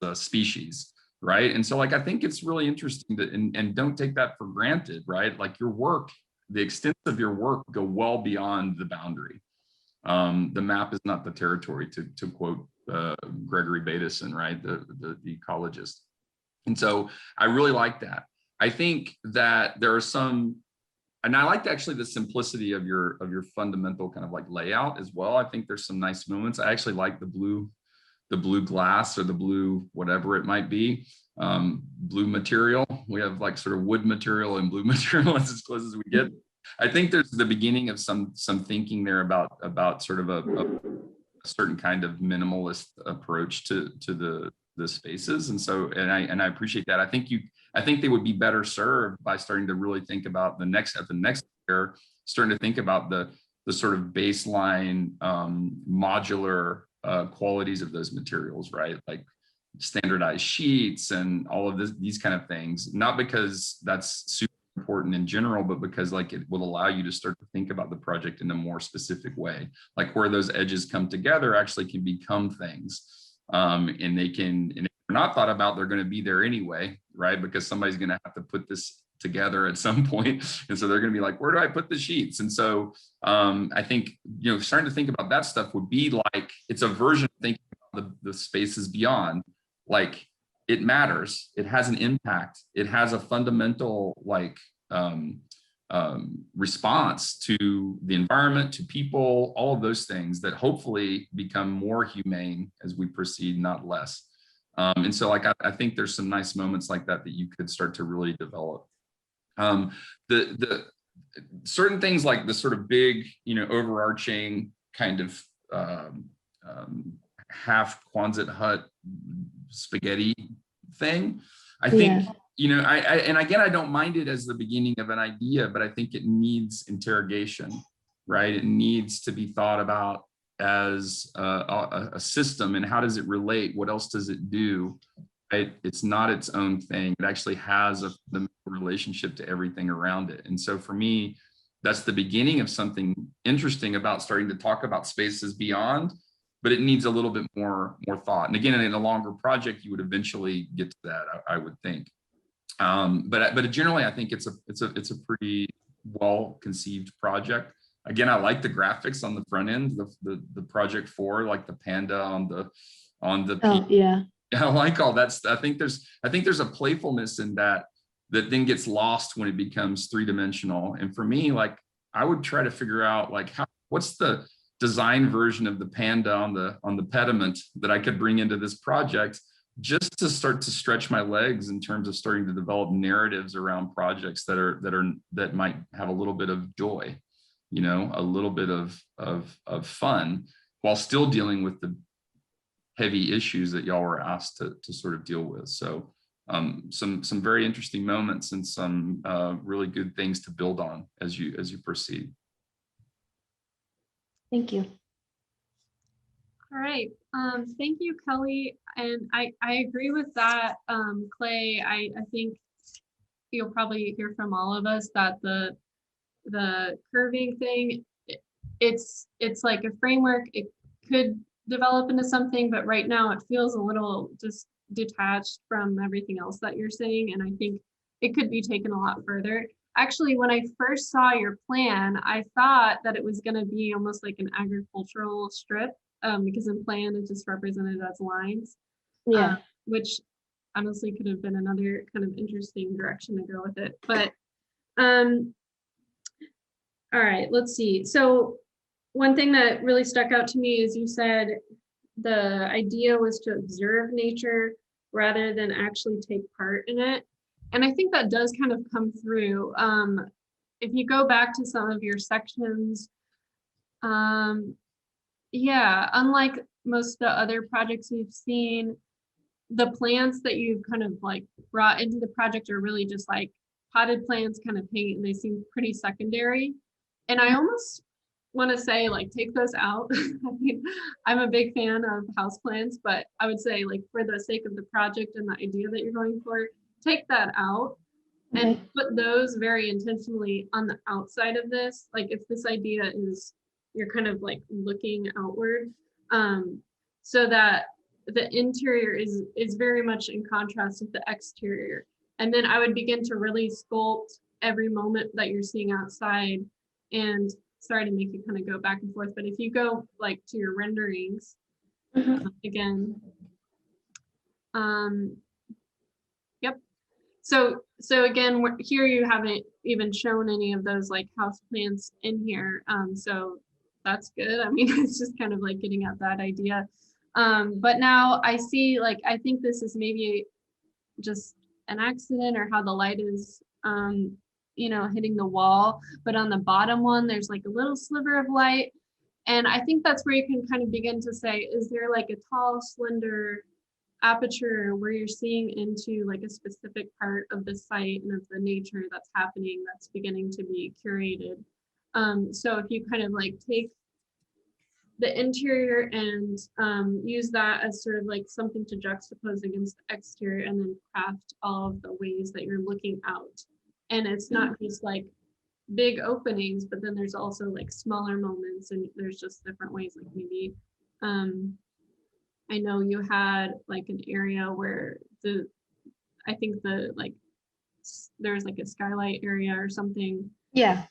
[SPEAKER 3] a species, right? And so like I think it's really interesting that, and don't take that for granted, right? Like your work, the extent of your work go well beyond the boundary. The map is not the territory, to quote Gregory Bateson, right? The ecologist. And so I really like that. I think that there are some, and I liked actually the simplicity of your fundamental kind of like layout as well. I think there's some nice moments. I actually like the blue glass or the blue, whatever it might be, blue material. We have like sort of wood material and blue material. That's as close as we get. I think there's the beginning of some thinking there about sort of a certain kind of minimalist approach to the spaces. And so, and I appreciate that. I think they would be better served by starting to really think about the next layer, starting to think about the sort of baseline modular qualities of those materials, right? Like standardized sheets and all of these kind of things, not because that's super important in general, but because like it will allow you to start to think about the project in a more specific way, like where those edges come together actually can become things. And they can, and if they're not thought about, they're going to be there anyway, right? Because somebody's going to have to put this together at some point. And so they're going to be like, where do I put the sheets? And so I think, you know, starting to think about that stuff would be like, it's a version of thinking about the spaces beyond. Like it matters, it has an impact, it has a fundamental like response to the environment, to people, all of those things that hopefully become more humane as we proceed, not less. And so like I think there's some nice moments like that you could start to really develop. The certain things like the sort of big, you know, overarching kind of half Quonset hut spaghetti thing. I think, you know, and again, I don't mind it as the beginning of an idea, but I think it needs interrogation, right? It needs to be thought about as a system, and how does it relate? What else does it do? Right? It's not its own thing. It actually has the relationship to everything around it. And so for me, that's the beginning of something interesting about starting to talk about spaces beyond, but it needs a little bit more thought. And again, in a longer project, you would eventually get to that, I would think. But generally, I think it's a pretty well conceived project. Again, I like the graphics on the front end, the project 4, like the panda on the
[SPEAKER 6] Oh, yeah.
[SPEAKER 3] I like all that stuff. I think there's a playfulness in that then gets lost when it becomes 3-dimensional. And for me, like I would try to figure out like what's the design version of the panda on the pediment that I could bring into this project, just to start to stretch my legs in terms of starting to develop narratives around projects that might have a little bit of joy, you know, a little bit of fun, while still dealing with the heavy issues that y'all were asked to sort of deal with. So some very interesting moments and some really good things to build on as you proceed.
[SPEAKER 6] Thank you.
[SPEAKER 5] All right. Thank you, Kelly. And I agree with that, Clay. I think you'll probably hear from all of us that the curving thing, it's like a framework. It could develop into something, but right now it feels a little just detached from everything else that you're saying. And I think it could be taken a lot further. Actually, when I first saw your plan, I thought that it was going to be almost like an agricultural strip, because in plan it's just represented as lines, which honestly could have been another kind of interesting direction to go with it. But all right, let's see. So one thing that really stuck out to me is you said the idea was to observe nature rather than actually take part in it. And I think that does kind of come through. If you go back to some of your sections, Yeah, unlike most of the other projects we've seen, the plants that you've kind of like brought into the project are really just like potted plants, kind of paint, and they seem pretty secondary. And I almost want to say like take those out. I mean, I'm a big fan of houseplants, but I would say like for the sake of the project and the idea that you're going for, take that out and put those very intentionally on the outside of this. Like if this idea is you're kind of like looking outward, so that the interior is very much in contrast with the exterior. And then I would begin to really sculpt every moment that you're seeing outside. And sorry to make you kind of go back and forth, but if you go like to your renderings again, yep. So again, here you haven't even shown any of those like house plants in here. So that's good. I mean, it's just kind of like getting at that idea. But now I see, like, I think this is maybe just an accident or how the light is, you know, hitting the wall. But on the bottom one, there's like a little sliver of light. And I think that's where you can kind of begin to say, is there like a tall, slender aperture where you're seeing into like a specific part of the site and of the nature that's happening, that's beginning to be curated. So if you kind of like take the interior and use that as sort of like something to juxtapose against the exterior, and then craft all of the ways that you're looking out. And it's not just like big openings, but then there's also like smaller moments, and there's just different ways, like maybe I know you had like an area where I think like there's like a skylight area or something.
[SPEAKER 6] Yeah.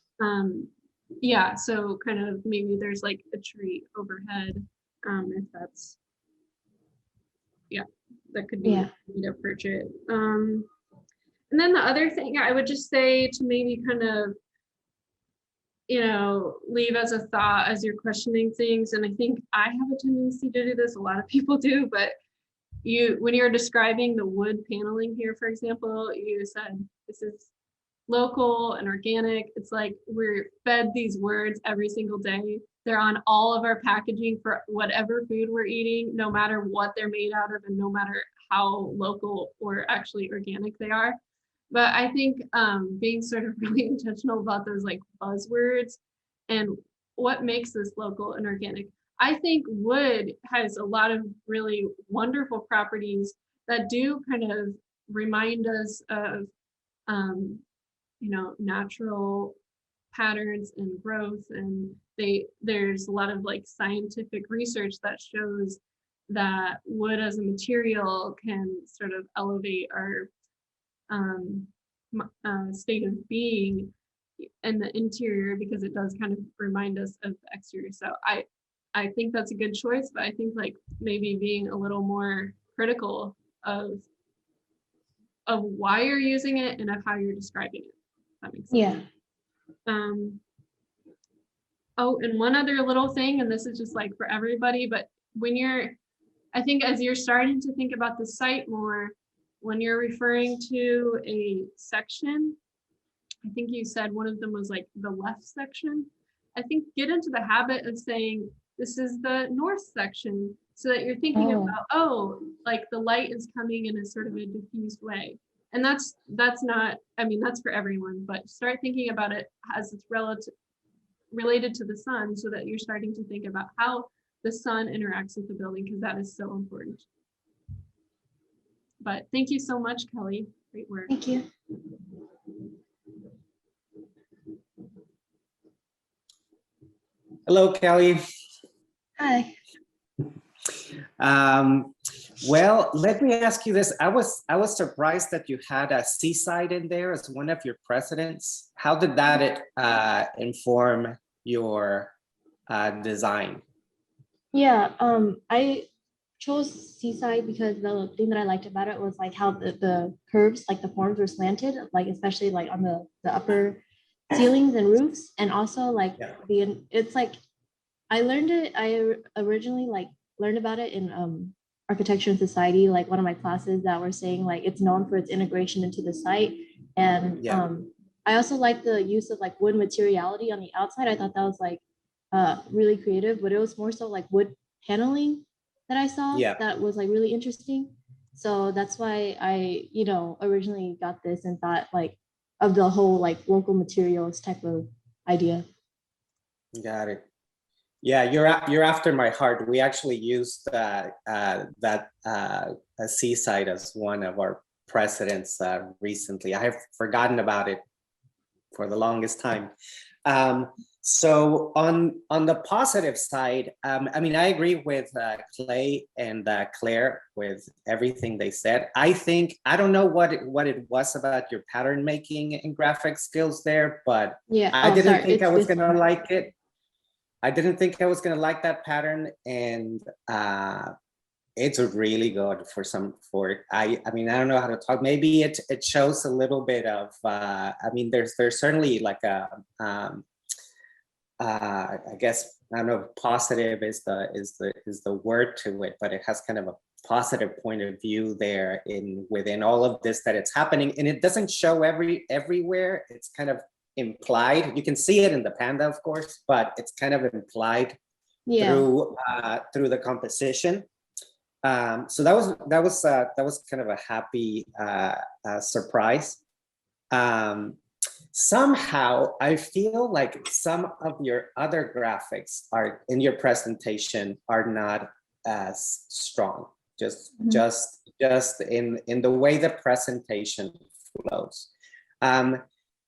[SPEAKER 5] Yeah, so kind of maybe there's like a tree overhead, if that's, yeah, that could be a way to approach it. And then the other thing I would just say to maybe kind of, you know, leave as a thought as you're questioning things, and I think I have a tendency to do this, a lot of people do, but when you're describing the wood paneling here, for example, you said this is local and organic. It's like we're fed these words every single day. They're on all of our packaging for whatever food we're eating, no matter what they're made out of and no matter how local or actually organic they are. But I think being sort of really intentional about those like buzzwords and what makes this local and organic. I think wood has a lot of really wonderful properties that do kind of remind us of you know, natural patterns and growth, and there's a lot of like scientific research that shows that wood as a material can sort of elevate our state of being in the interior, because it does kind of remind us of the exterior. So I think that's a good choice, but I think like maybe being a little more critical of why you're using it and of how you're describing it. That makes sense.
[SPEAKER 6] Yeah.
[SPEAKER 5] Oh, and one other little thing, and this is just like for everybody, but when I think as you're starting to think about the site more, when you're referring to a section, I think you said one of them was like the left section. I think get into the habit of saying, this is the north section, so that you're thinking about, oh, like the light is coming in a sort of a diffused way. And that's not, I mean, that's for everyone, but start thinking about it as it's related to the sun, so that you're starting to think about how the sun interacts with the building, because that is so important. But thank you so much, Kelly. Great work.
[SPEAKER 6] Thank you.
[SPEAKER 2] Hello, Kelly.
[SPEAKER 6] Hi.
[SPEAKER 2] Well, let me ask you this. I was surprised that you had a seaside in there as one of your precedents. How did that inform your design?
[SPEAKER 6] Yeah, I chose seaside because the thing that I liked about it was like how the curves, like the forms were slanted, like especially like on the upper ceilings and roofs, and also like it's like I originally like learned about it in architecture and society, like one of my classes that were saying like it's known for its integration into the site. And I also like the use of like wood materiality on the outside. I thought that was like really creative, but it was more so like wood paneling that I saw
[SPEAKER 2] Yeah.
[SPEAKER 6] that was like really interesting. So that's why I, originally got this and thought like of the whole like local materials type of idea.
[SPEAKER 2] Got it. Yeah, you're after my heart. We actually used that seaside as one of our precedents recently. I have forgotten about it for the longest time. So on the positive side, I mean, I agree with Clay and Claire with everything they said. I think, I don't know what it was about your pattern making and graphic skills there, but
[SPEAKER 6] Yeah.
[SPEAKER 2] I didn't think I was
[SPEAKER 6] this
[SPEAKER 2] gonna
[SPEAKER 6] one.
[SPEAKER 2] like it. I didn't think I was gonna like that pattern, and it's really good I mean, I don't know how to talk. Maybe it shows a little bit of I mean, there's certainly like a I guess, I don't know if positive is the word to it, but it has kind of a positive point of view there within all of this that it's happening, and it doesn't show everywhere. It's kind of implied. You can see it in the panda, of course, but it's kind of implied through the composition. So that was kind of a happy surprise. Somehow I feel like some of your other graphics are in your presentation are not as strong. Just in the way the presentation flows.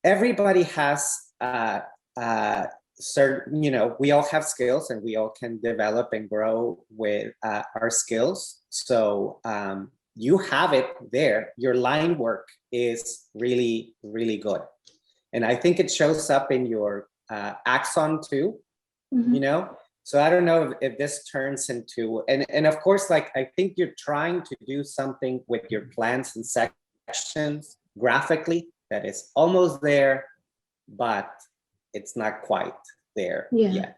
[SPEAKER 2] Everybody has certain, we all have skills and we all can develop and grow with our skills. So you have it there. Your line work is really, really good. And I think it shows up in your axon too, So I don't know if this turns into, and of course, like, I think you're trying to do something with your plants and sections graphically that is almost there, but it's not quite there yet.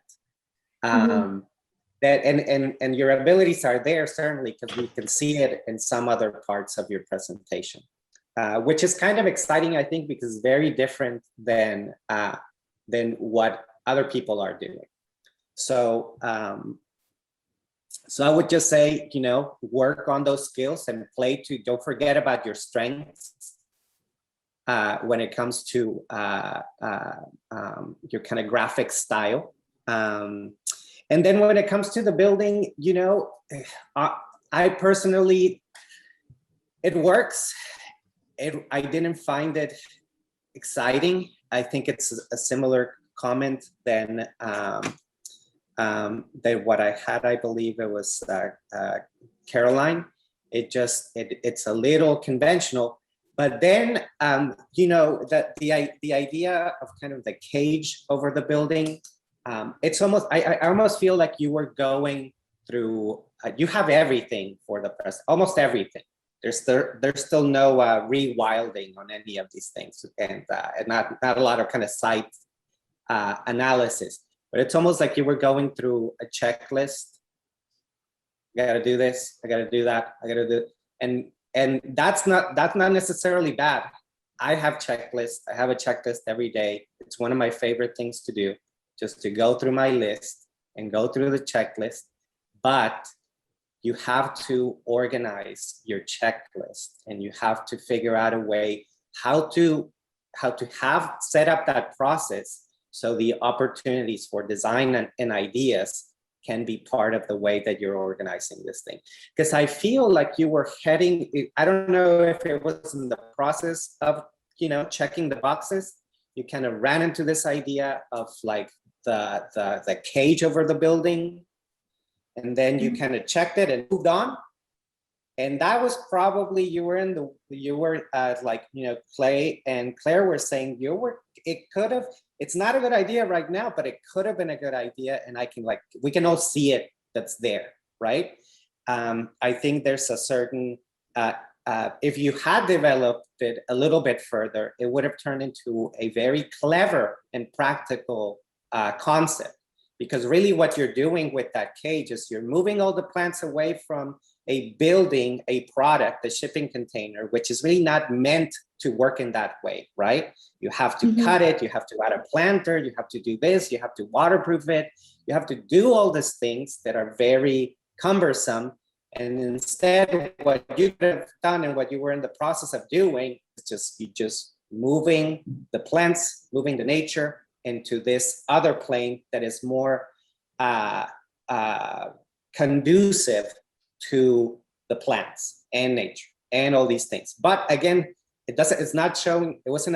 [SPEAKER 2] That and your abilities are there certainly, because we can see it in some other parts of your presentation, which is kind of exciting, I think, because it's very different than what other people are doing. So so I would just say, work on those skills and don't forget about your strengths when it comes to your kind of graphic style. And then when it comes to the building, I personally, it works. I didn't find it exciting. I think it's a similar comment than what I had. I believe it was Caroline. It's a little conventional. But then, the idea of kind of the cage over the building, it's almost, I almost feel like you were going through, you have everything for the press, almost everything. There's still no rewilding on any of these things, and not a lot of kind of site analysis. But it's almost like you were going through a checklist. I got to do this. I got to do that. I got to do, and that's not necessarily bad. I have checklists. I have a checklist every day. It's one of my favorite things to do, just to go through my list and go through the checklist. But you have to organize your checklist, and you have to figure out a way how to have set up that process so the opportunities for design and ideas can be part of the way that you're organizing this thing. Because I feel like you were heading, I don't know if it was in the process of, checking the boxes, you kind of ran into this idea of like the cage over the building, and then you kind of checked it and moved on. And that was probably, Clay and Claire were saying it's not a good idea right now, but it could have been a good idea. And we can all see it, that's there, right? I think there's a certain, if you had developed it a little bit further, it would have turned into a very clever and practical concept. Because really what you're doing with that cage is you're moving all the plants away from a building, a product, a shipping container, which is really not meant to work in that way, right? You have to cut it, you have to add a planter, you have to do this, you have to waterproof it, you have to do all these things that are very cumbersome. And instead, what you could have done and what you were in the process of doing is just moving the plants, moving the nature into this other plane that is more conducive to the plants and nature and all these things. But again, it's not showing, it wasn't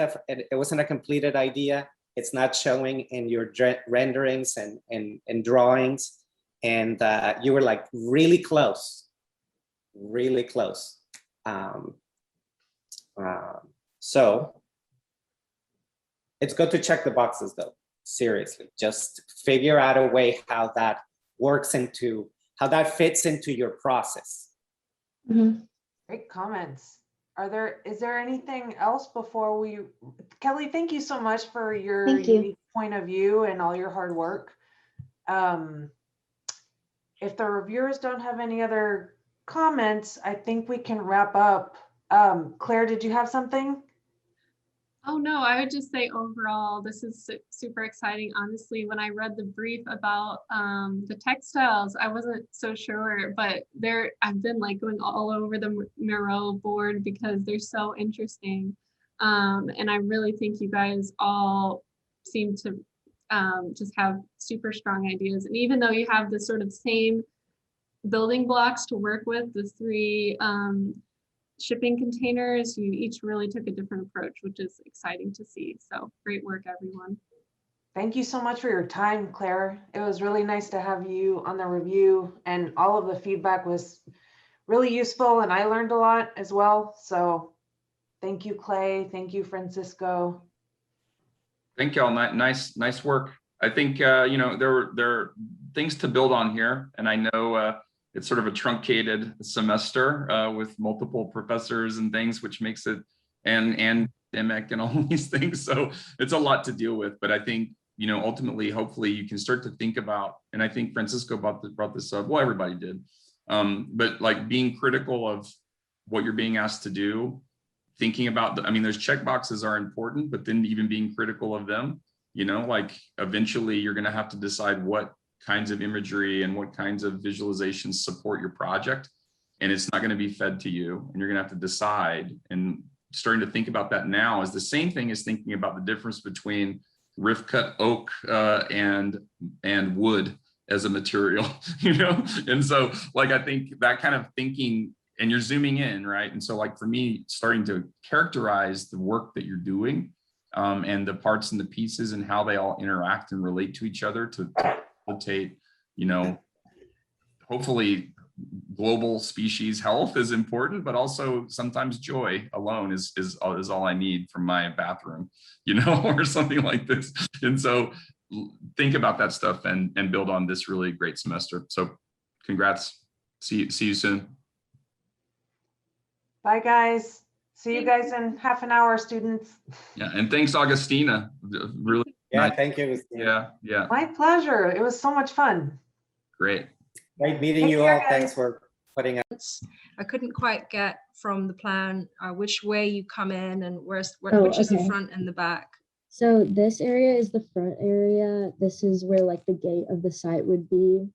[SPEAKER 2] a completed idea. It's not showing in your renderings and drawings. And you were like really close. So it's good to check the boxes though, seriously. Just figure out a way how that works how that fits into your process.
[SPEAKER 4] Great comments. Is there anything else before Kelly, thank you so much for your unique point of view and all your hard work. If the reviewers don't have any other comments, I think we can wrap up. Claire, did you have something?
[SPEAKER 5] Oh no, I would just say overall, this is super exciting. Honestly, when I read the brief about the textiles, I wasn't so sure, but I've been like going all over the Miro board because they're so interesting. And I really think you guys all seem to just have super strong ideas. And even though you have the sort of same building blocks to work with, the three shipping containers, you each really took a different approach, which is exciting to see. So great work, everyone.
[SPEAKER 4] Thank you so much for your time, Claire. It was really nice to have you on the review, and all of the feedback was really useful, and I learned a lot as well. So thank you, Clay. Thank you, Francisco.
[SPEAKER 3] Thank y'all. Nice work. I think there are things to build on here, and I know it's sort of a truncated semester with multiple professors and things, which makes it and pandemic and all these things. So it's a lot to deal with. But I think ultimately, hopefully, you can start to think about. And I think Francisco brought this up. Well, everybody did. But like being critical of what you're being asked to do. Thinking about those check boxes are important, but then even being critical of them, like eventually you're going to have to decide what kinds of imagery and what kinds of visualizations support your project. And it's not going to be fed to you, and you're going to have to decide. And starting to think about that now is the same thing as thinking about the difference between rift cut oak and wood as a material, And so like, I think that kind of thinking, and you're zooming in, right? And so like for me, starting to characterize the work that you're doing and the parts and the pieces and how they all interact and relate to each other to facilitate, hopefully global species health is important, but also sometimes joy alone is all I need from my bathroom, or something like this. And so think about that stuff and build on this really great semester. So congrats. See you soon.
[SPEAKER 4] Bye, guys. See you guys in half an hour, students.
[SPEAKER 3] Yeah, and thanks, Augustina. Really.
[SPEAKER 2] Yeah,
[SPEAKER 3] nice.
[SPEAKER 2] thank you.
[SPEAKER 3] Yeah.
[SPEAKER 4] My pleasure. It was so much fun.
[SPEAKER 3] Great.
[SPEAKER 2] Great meeting you all. Thanks for putting up.
[SPEAKER 7] I couldn't quite get from the plan which way you come in and which is the front and the back.
[SPEAKER 6] So this area is the front area. This is where like the gate of the site would be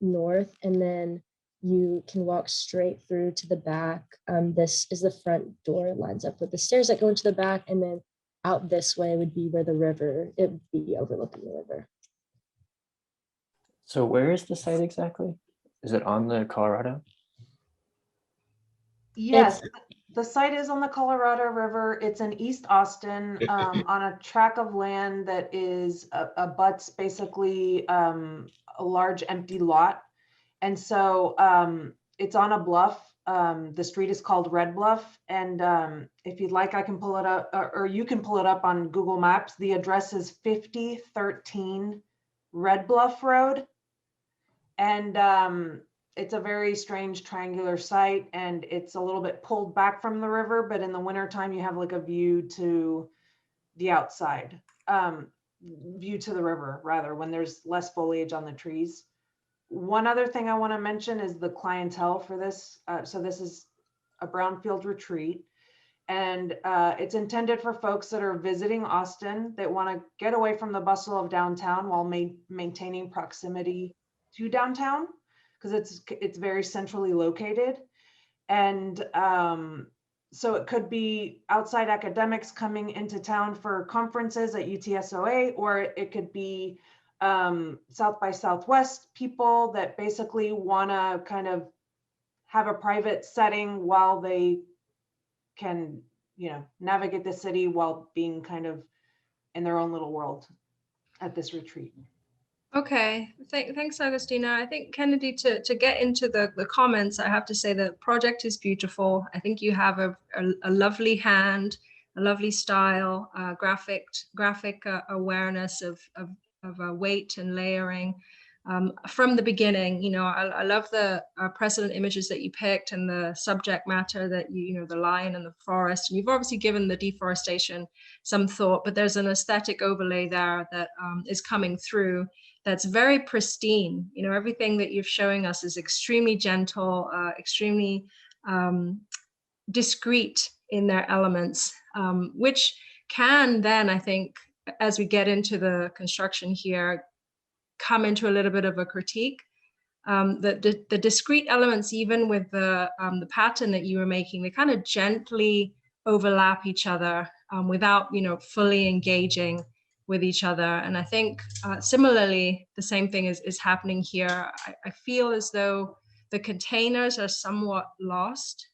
[SPEAKER 6] north, and then you can walk straight through to the back. This is the front door. It lines up with the stairs that go into the back, and then out this way would be where it would be overlooking the river.
[SPEAKER 8] So where is the site exactly? Is it on the Colorado?
[SPEAKER 4] Yes, the site is on the Colorado River. It's in East Austin on a tract of land that is abuts basically a large empty lot. And so it's on a bluff. The street is called Red Bluff. And if you'd like, I can pull it up, or you can pull it up on Google Maps. The address is 5013 Red Bluff Road. And it's a very strange triangular site, and it's a little bit pulled back from the river, but in the wintertime, you have like a view to the outside, view to the river rather, when there's less foliage on the trees. One other thing I want to mention is the clientele for this. So this is a brownfield retreat, and it's intended for folks that are visiting Austin that want to get away from the bustle of downtown while maintaining proximity to downtown, because it's very centrally located. And so it could be outside academics coming into town for conferences at UTSOA, or it could be South by Southwest people that basically want to kind of have a private setting while they can, navigate the city while being kind of in their own little world at this retreat.
[SPEAKER 7] Okay, thanks, Augustina. I think, Kennedy, to get into the comments, I have to say the project is beautiful. I think you have a lovely hand, a lovely style, graphic awareness of weight and layering. From the beginning, I love the precedent images that you picked and the subject matter that the lion and the forest. And you've obviously given the deforestation some thought, but there's an aesthetic overlay there that is coming through that's very pristine. Everything that you're showing us is extremely gentle, extremely discreet in their elements, which can then, I think, as we get into the construction here, come into a little bit of a critique. The discrete elements, even with the pattern that you were making, they kind of gently overlap each other without, fully engaging with each other. And I think similarly, the same thing is happening here. I feel as though the containers are somewhat lost.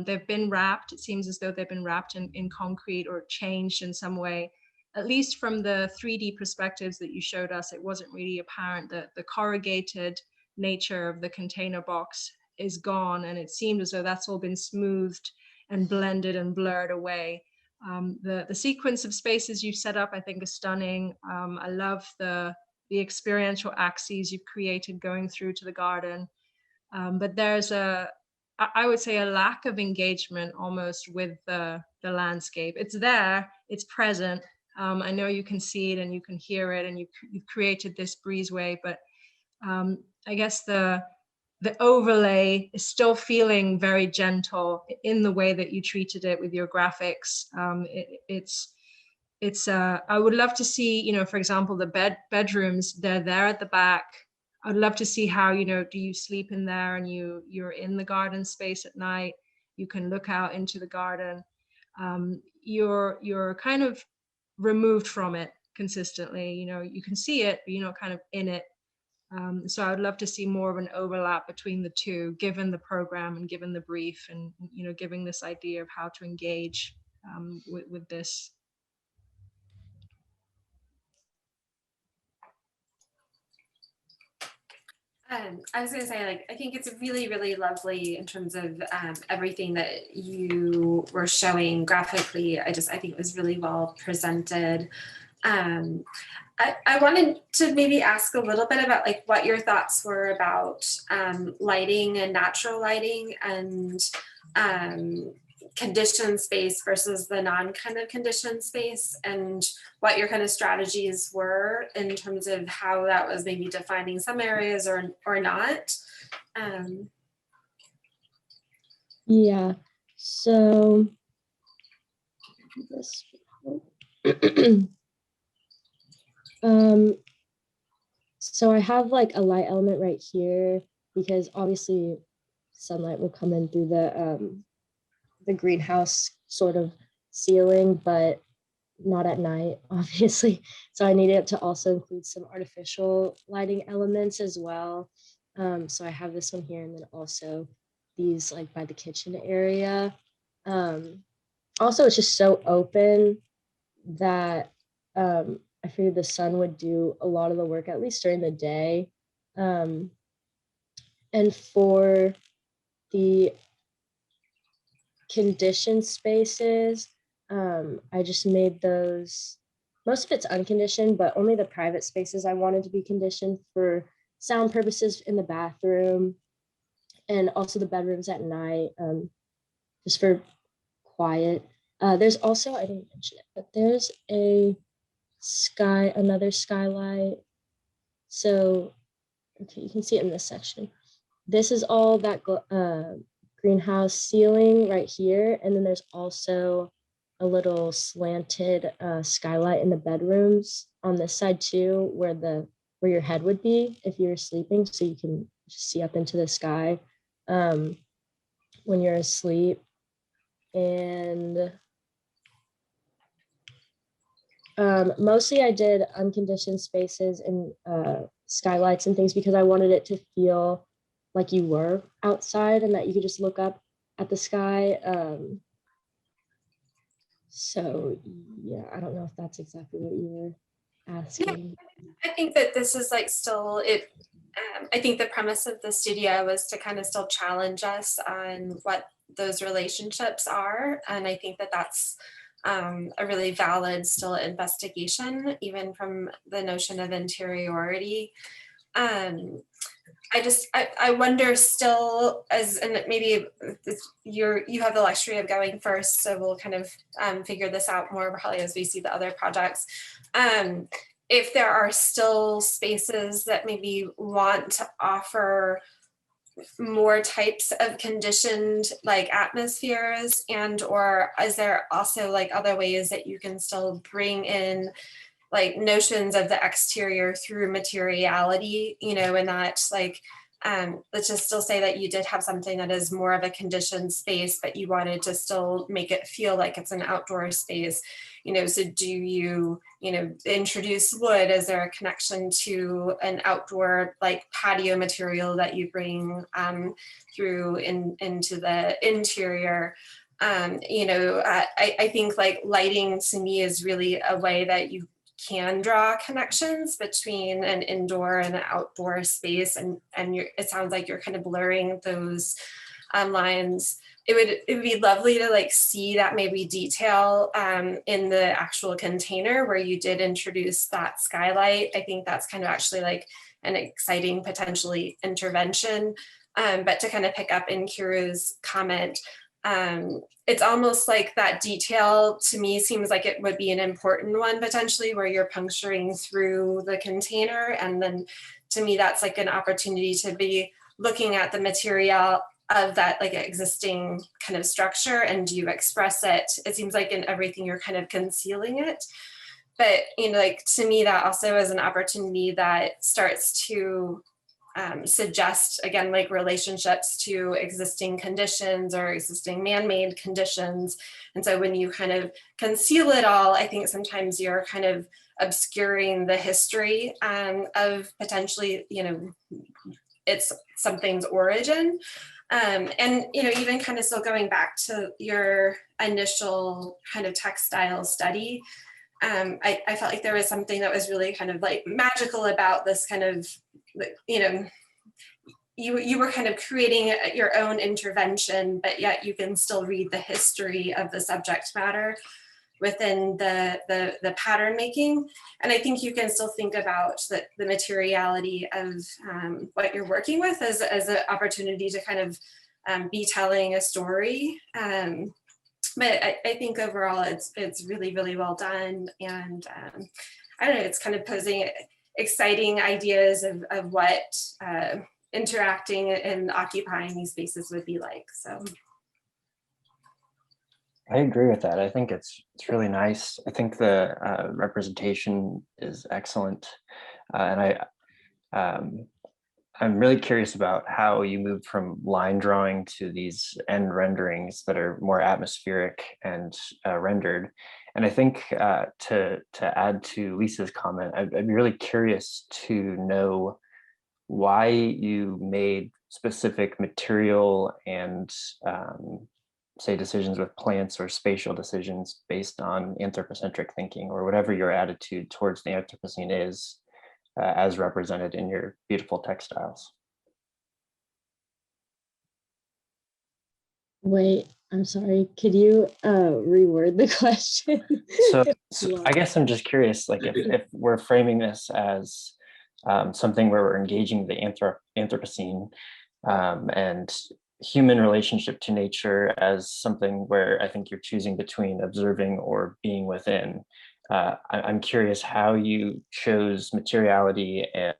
[SPEAKER 7] They've been wrapped. It seems as though they've been wrapped in concrete or changed in some way. At least from the 3D perspectives that you showed us, it wasn't really apparent that the corrugated nature of the container box is gone. And it seemed as though that's all been smoothed and blended and blurred away. The sequence of spaces you've set up, I think, is stunning. I love the experiential axes you've created going through to the garden. But there's I would say, a lack of engagement almost with the landscape. It's there, it's present. I know you can see it and you can hear it, and you've created this breezeway, but I guess the overlay is still feeling very gentle in the way that you treated it with your graphics. I would love to see, for example, the bedrooms, they're there at the back. I'd love to see how, do you sleep in there and you're in the garden space at night, you can look out into the garden. You're kind of removed from it consistently, you can see it, but you're not kind of in it. So I would love to see more of an overlap between the two, given the program and given the brief, and giving this idea of how to engage with this.
[SPEAKER 9] I was going to say, I think it's really, really lovely in terms of everything that you were showing graphically. I think it was really well presented. I wanted to maybe ask a little bit about what your thoughts were about lighting and natural lighting and conditioned space versus the non-kind of conditioned space, and what your kind of strategies were in terms of how that was maybe defining some areas or not.
[SPEAKER 6] Yeah, so this so I have a light element right here, because obviously sunlight will come in through the greenhouse sort of ceiling, but not at night, obviously. So I needed to also include some artificial lighting elements as well. So I have this one here, and then also these by the kitchen area. Also, it's just so open that I figured the sun would do a lot of the work, at least during the day. And for the conditioned spaces, I just made those, most of it's unconditioned, but only the private spaces I wanted to be conditioned for sound purposes in the bathroom, and also the bedrooms at night, just for quiet. There's also, I didn't mention it, but there's another skylight. So okay, you can see it in this section. This is all that greenhouse ceiling right here. And then there's also a little slanted skylight in the bedrooms on this side too, where your head would be if you were sleeping. So you can just see up into the sky when you're asleep. And mostly I did unconditioned spaces and skylights and things because I wanted it to feel like you were outside and that you could just look up at the sky. So yeah, I don't know if that's exactly what you were asking.
[SPEAKER 9] I think that this is like still it. I think the premise of the studio was to kind of still challenge us on what those relationships are, and I think that that's a really valid still investigation, even from the notion of interiority. I wonder still, as, and maybe you have the luxury of going first, so we'll kind of figure this out more probably as we see the other projects. If there are still spaces that maybe want to offer more types of conditioned like atmospheres, and or is there also like other ways that you can still bring in like notions of the exterior through materiality, you know, and that like, let's just still say that you did have something that is more of a conditioned space, but you wanted to still make it feel like it's an outdoor space, you know, so do you, you know, introduce wood? Is there a connection to an outdoor like patio material that you bring through into the interior? You know, I think like lighting to me is really a way that you can draw connections between an indoor and an outdoor space, and it sounds like you're kind of blurring those lines. It would be lovely to like see that maybe detail in the actual container where you did introduce that skylight. I think that's kind of actually like an exciting potentially intervention. But to kind of pick up in Kiru's comment, it's almost like that detail to me seems like it would be an important one potentially, where you're puncturing through the container. And then to me, that's like an opportunity to be looking at the material of that like existing kind of structure, and do you express it? It seems like in everything you're kind of concealing it. But, you know, like to me, that also is an opportunity that starts to suggest, again, like relationships to existing conditions or existing man-made conditions. And so when you kind of conceal it all, I think sometimes you're kind of obscuring the history of potentially, you know, it's something's origin. And, you know, even kind of still going back to your initial kind of textile study, I felt like there was something that was really kind of like magical about this kind of, you know, you were kind of creating your own intervention, but yet you can still read the history of the subject matter within the pattern making. And I think you can still think about the materiality of what you're working with as an opportunity to kind of be telling a story. But I think overall it's really, really well done. And I don't know, it's kind of posing exciting ideas of what interacting and occupying these spaces would be like. So
[SPEAKER 8] I agree with that. I think it's really nice. I think the representation is excellent, and I'm really curious about how you moved from line drawing to these end renderings that are more atmospheric and rendered. And I think to add to Lisa's comment, I'd be really curious to know why you made specific material and say decisions with plants or spatial decisions based on anthropocentric thinking, or whatever your attitude towards the Anthropocene is, as represented in your beautiful textiles.
[SPEAKER 6] Wait, I'm sorry. Could you reword the question?
[SPEAKER 8] So I guess I'm just curious, like if we're framing this as something where we're engaging the Anthropocene and human relationship to nature as something where I think you're choosing between observing or being within. I'm curious how you chose materiality and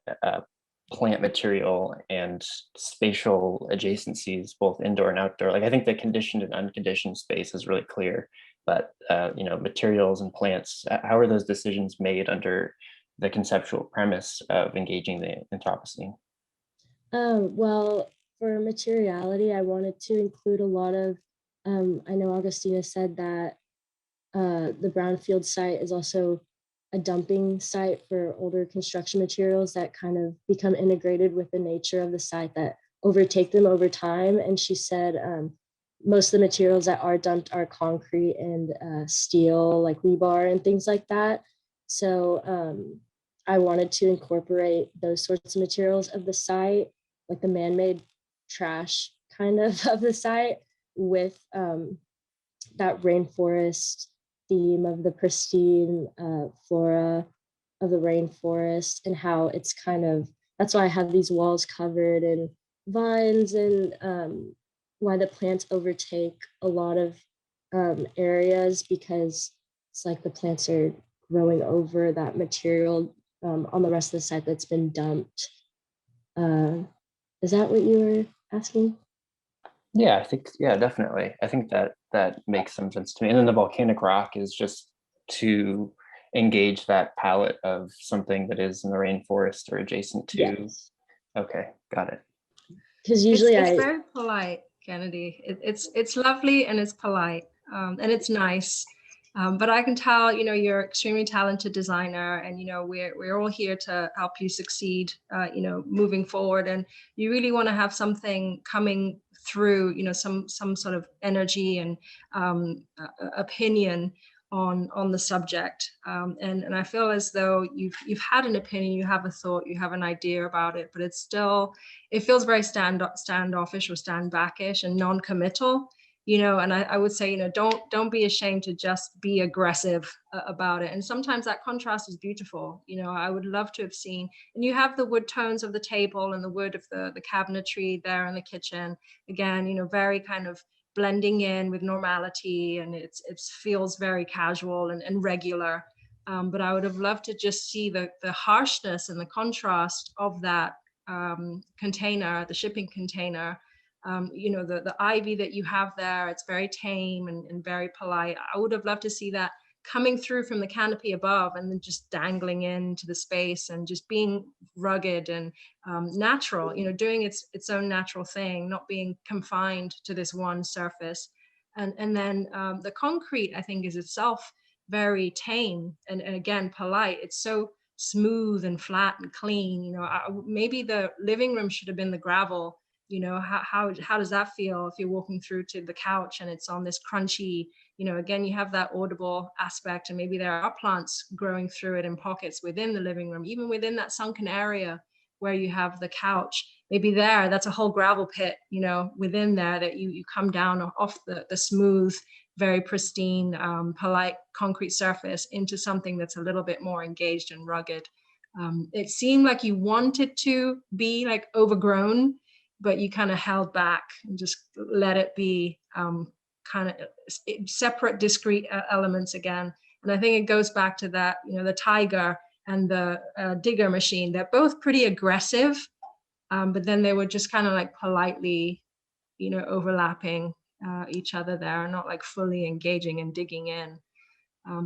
[SPEAKER 8] plant material and spatial adjacencies, both indoor and outdoor. Like I think the conditioned and unconditioned space is really clear, but you know, materials and plants, how are those decisions made under the conceptual premise of engaging the Anthropocene?
[SPEAKER 6] Well, for materiality, I wanted to include a lot of, I know Augustina said that the brownfield site is also a dumping site for older construction materials that kind of become integrated with the nature of the site that overtake them over time. And she said most of the materials that are dumped are concrete and steel, like rebar and things like that. So I wanted to incorporate those sorts of materials of the site, like the man-made trash kind of the site, with that rainforest theme of the pristine flora of the rainforest, and how it's kind of, that's why I have these walls covered in vines, and why the plants overtake a lot of areas, because it's like the plants are growing over that material on the rest of the site that's been dumped. Is that what you were asking?
[SPEAKER 8] Yeah, I think, yeah, definitely. I think that that makes some sense to me. And then the volcanic rock is just to engage that palette of something that is in the rainforest or adjacent to.
[SPEAKER 6] Yes.
[SPEAKER 8] Okay, got it.
[SPEAKER 6] Because usually
[SPEAKER 7] it's very polite, Kennedy. It's lovely and it's polite and it's nice. But I can tell, you know, you're an extremely talented designer, and, you know, we're all here to help you succeed, you know, moving forward. And you really want to have something coming through, you know, some sort of energy and opinion on the subject. And I feel as though you've had an opinion, you have a thought, you have an idea about it, but it's still, it feels very standoffish or standbackish and non-committal. You know, and I would say, you know, don't be ashamed to just be aggressive about it. And sometimes that contrast is beautiful. You know, I would love to have seen, and you have the wood tones of the table and the wood of the cabinetry there in the kitchen. Again, you know, very kind of blending in with normality, and it feels very casual and regular. But I would have loved to just see the harshness and the contrast of that container, the shipping container. You know, the ivy that you have there, it's very tame and very polite. I would have loved to see that coming through from the canopy above and then just dangling into the space and just being rugged and natural, you know, doing its own natural thing, not being confined to this one surface. And then the concrete, I think, is itself very tame and again, polite. It's so smooth and flat and clean. You know, maybe the living room should have been the gravel. You know, how does that feel if you're walking through to the couch and it's on this crunchy, you know, again, you have that audible aspect, and maybe there are plants growing through it in pockets within the living room, even within that sunken area where you have the couch. Maybe that's a whole gravel pit, you know, within there that you come down off the smooth, very pristine, polite concrete surface into something that's a little bit more engaged and rugged. It seemed like you wanted to be like overgrown, but you kind of held back and just let it be kind of separate, discrete elements again. And I think it goes back to that, you know, the tiger and the digger machine. They're both pretty aggressive, but then they were just kind of like politely, you know, overlapping each other there, not like fully engaging and digging in.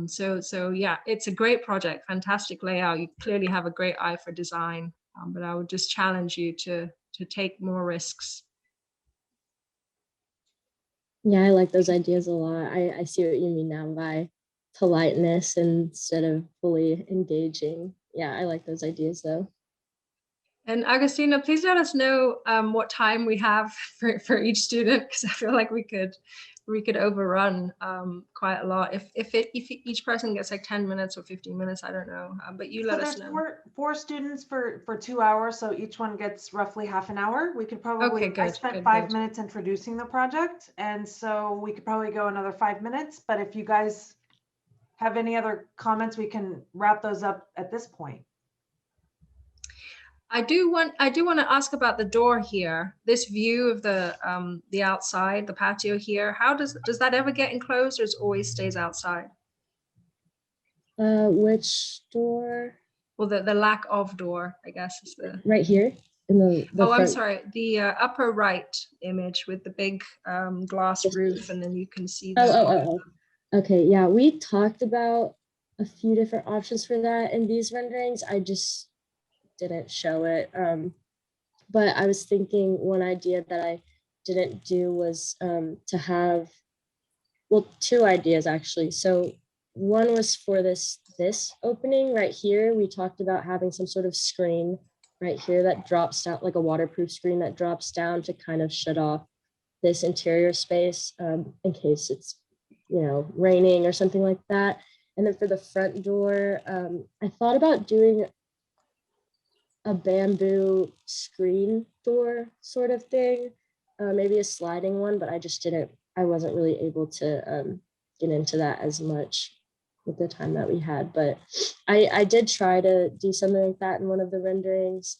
[SPEAKER 7] So yeah, it's a great project, fantastic layout. You clearly have a great eye for design, but I would just challenge you to take more risks.
[SPEAKER 6] Yeah, I like those ideas a lot. I see what you mean now by politeness instead of fully engaging. Yeah, I like those ideas though.
[SPEAKER 7] And Agustina, please let us know what time we have for each student, because I feel like we could overrun quite a lot. If each person gets like 10 minutes or 15 minutes, I don't know, but you let us know.
[SPEAKER 4] Four students for 2 hours, so each one gets roughly half an hour. We could probably,
[SPEAKER 7] okay, good,
[SPEAKER 4] I spent
[SPEAKER 7] good,
[SPEAKER 4] 5
[SPEAKER 7] good.
[SPEAKER 4] minutes introducing the project, and so we could probably go another 5 minutes, but if you guys have any other comments, we can wrap those up at this point.
[SPEAKER 7] I do want to ask about the door here. This view of the outside, the patio here. How does that ever get enclosed, or it always stays outside?
[SPEAKER 6] Which door?
[SPEAKER 7] or the lack of door, I guess is the.
[SPEAKER 6] Right here in the
[SPEAKER 7] Oh, I'm
[SPEAKER 6] front.
[SPEAKER 7] sorry, the upper right image with the big glass roof, and then you can see
[SPEAKER 6] Oh,
[SPEAKER 7] the.
[SPEAKER 6] Okay, yeah, we talked about a few different options for that in these renderings. I just didn't show it. But I was thinking one idea that I didn't do was to have, well, two ideas actually. So one was for this opening right here. We talked about having some sort of screen right here that drops down, like a waterproof screen that drops down to kind of shut off this interior space in case it's, raining or something like that. And then for the front door, I thought about doing a bamboo screen door sort of thing, maybe a sliding one, but I wasn't really able to get into that as much with the time that we had. But I did try to do something like that in one of the renderings,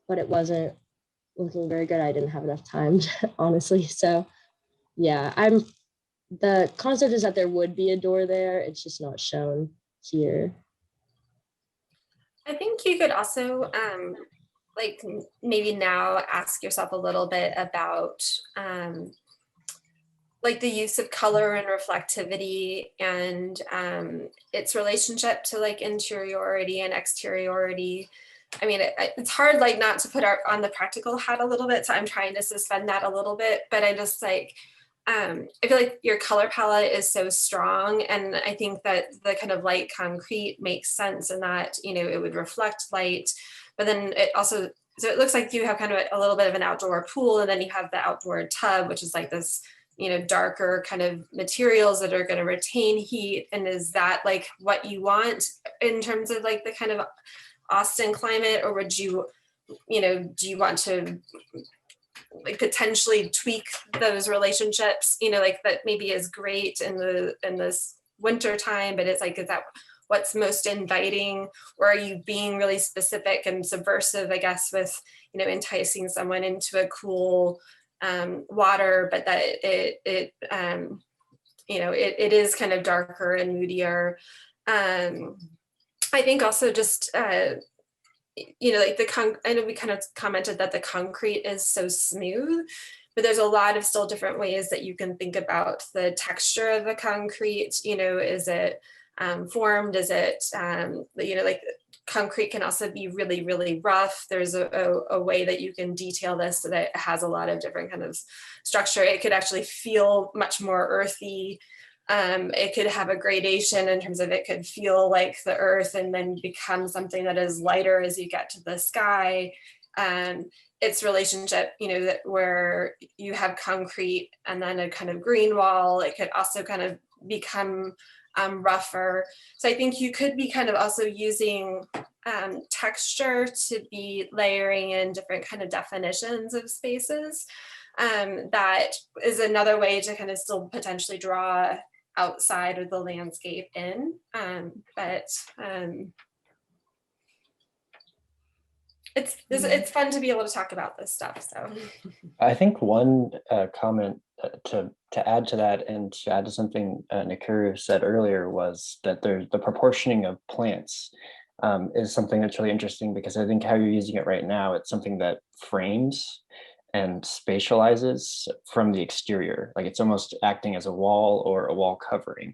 [SPEAKER 6] but it wasn't looking very good. I didn't have enough time, honestly. So yeah, the concept is that there would be a door there. It's just not shown here.
[SPEAKER 9] I think you could also like maybe now ask yourself a little bit about like the use of color and reflectivity and its relationship to like interiority and exteriority. I mean, it's hard like not to put on the practical hat a little bit, so I'm trying to suspend that a little bit, but I just like I feel like your color palette is so strong, and I think that the kind of light concrete makes sense in that, it would reflect light, but then it also, so it looks like you have kind of a little bit of an outdoor pool, and then you have the outdoor tub, which is like this, darker kind of materials that are going to retain heat. And is that like what you want in terms of like the kind of Austin climate, or would you, do you want to like potentially tweak those relationships, like that maybe is great in this winter time, but it's like, is that what's most inviting, or are you being really specific and subversive, I guess, with, enticing someone into a cool water, but that it is kind of darker and moodier. I think also just like I know we kind of commented that the concrete is so smooth, but there's a lot of still different ways that you can think about the texture of the concrete. Is it formed? Is it, like concrete can also be really, really rough. There's a way that you can detail this so that it has a lot of different kind of structure. It could actually feel much more earthy. It could have a gradation in terms of it could feel like the earth and then become something that is lighter as you get to the sky. Its relationship, that where you have concrete and then a kind of green wall, it could also kind of become rougher. So I think you could be kind of also using texture to be layering in different kind of definitions of spaces. That is another way to kind of still potentially draw outside of the landscape in, it's fun to be able to talk about this stuff. So
[SPEAKER 8] I think one comment to add to that, and to add to something Nakuru said earlier, was that the proportioning of plants is something that's really interesting, because I think how you're using it right now, it's something that frames and spatializes from the exterior. Like it's almost acting as a wall or a wall covering.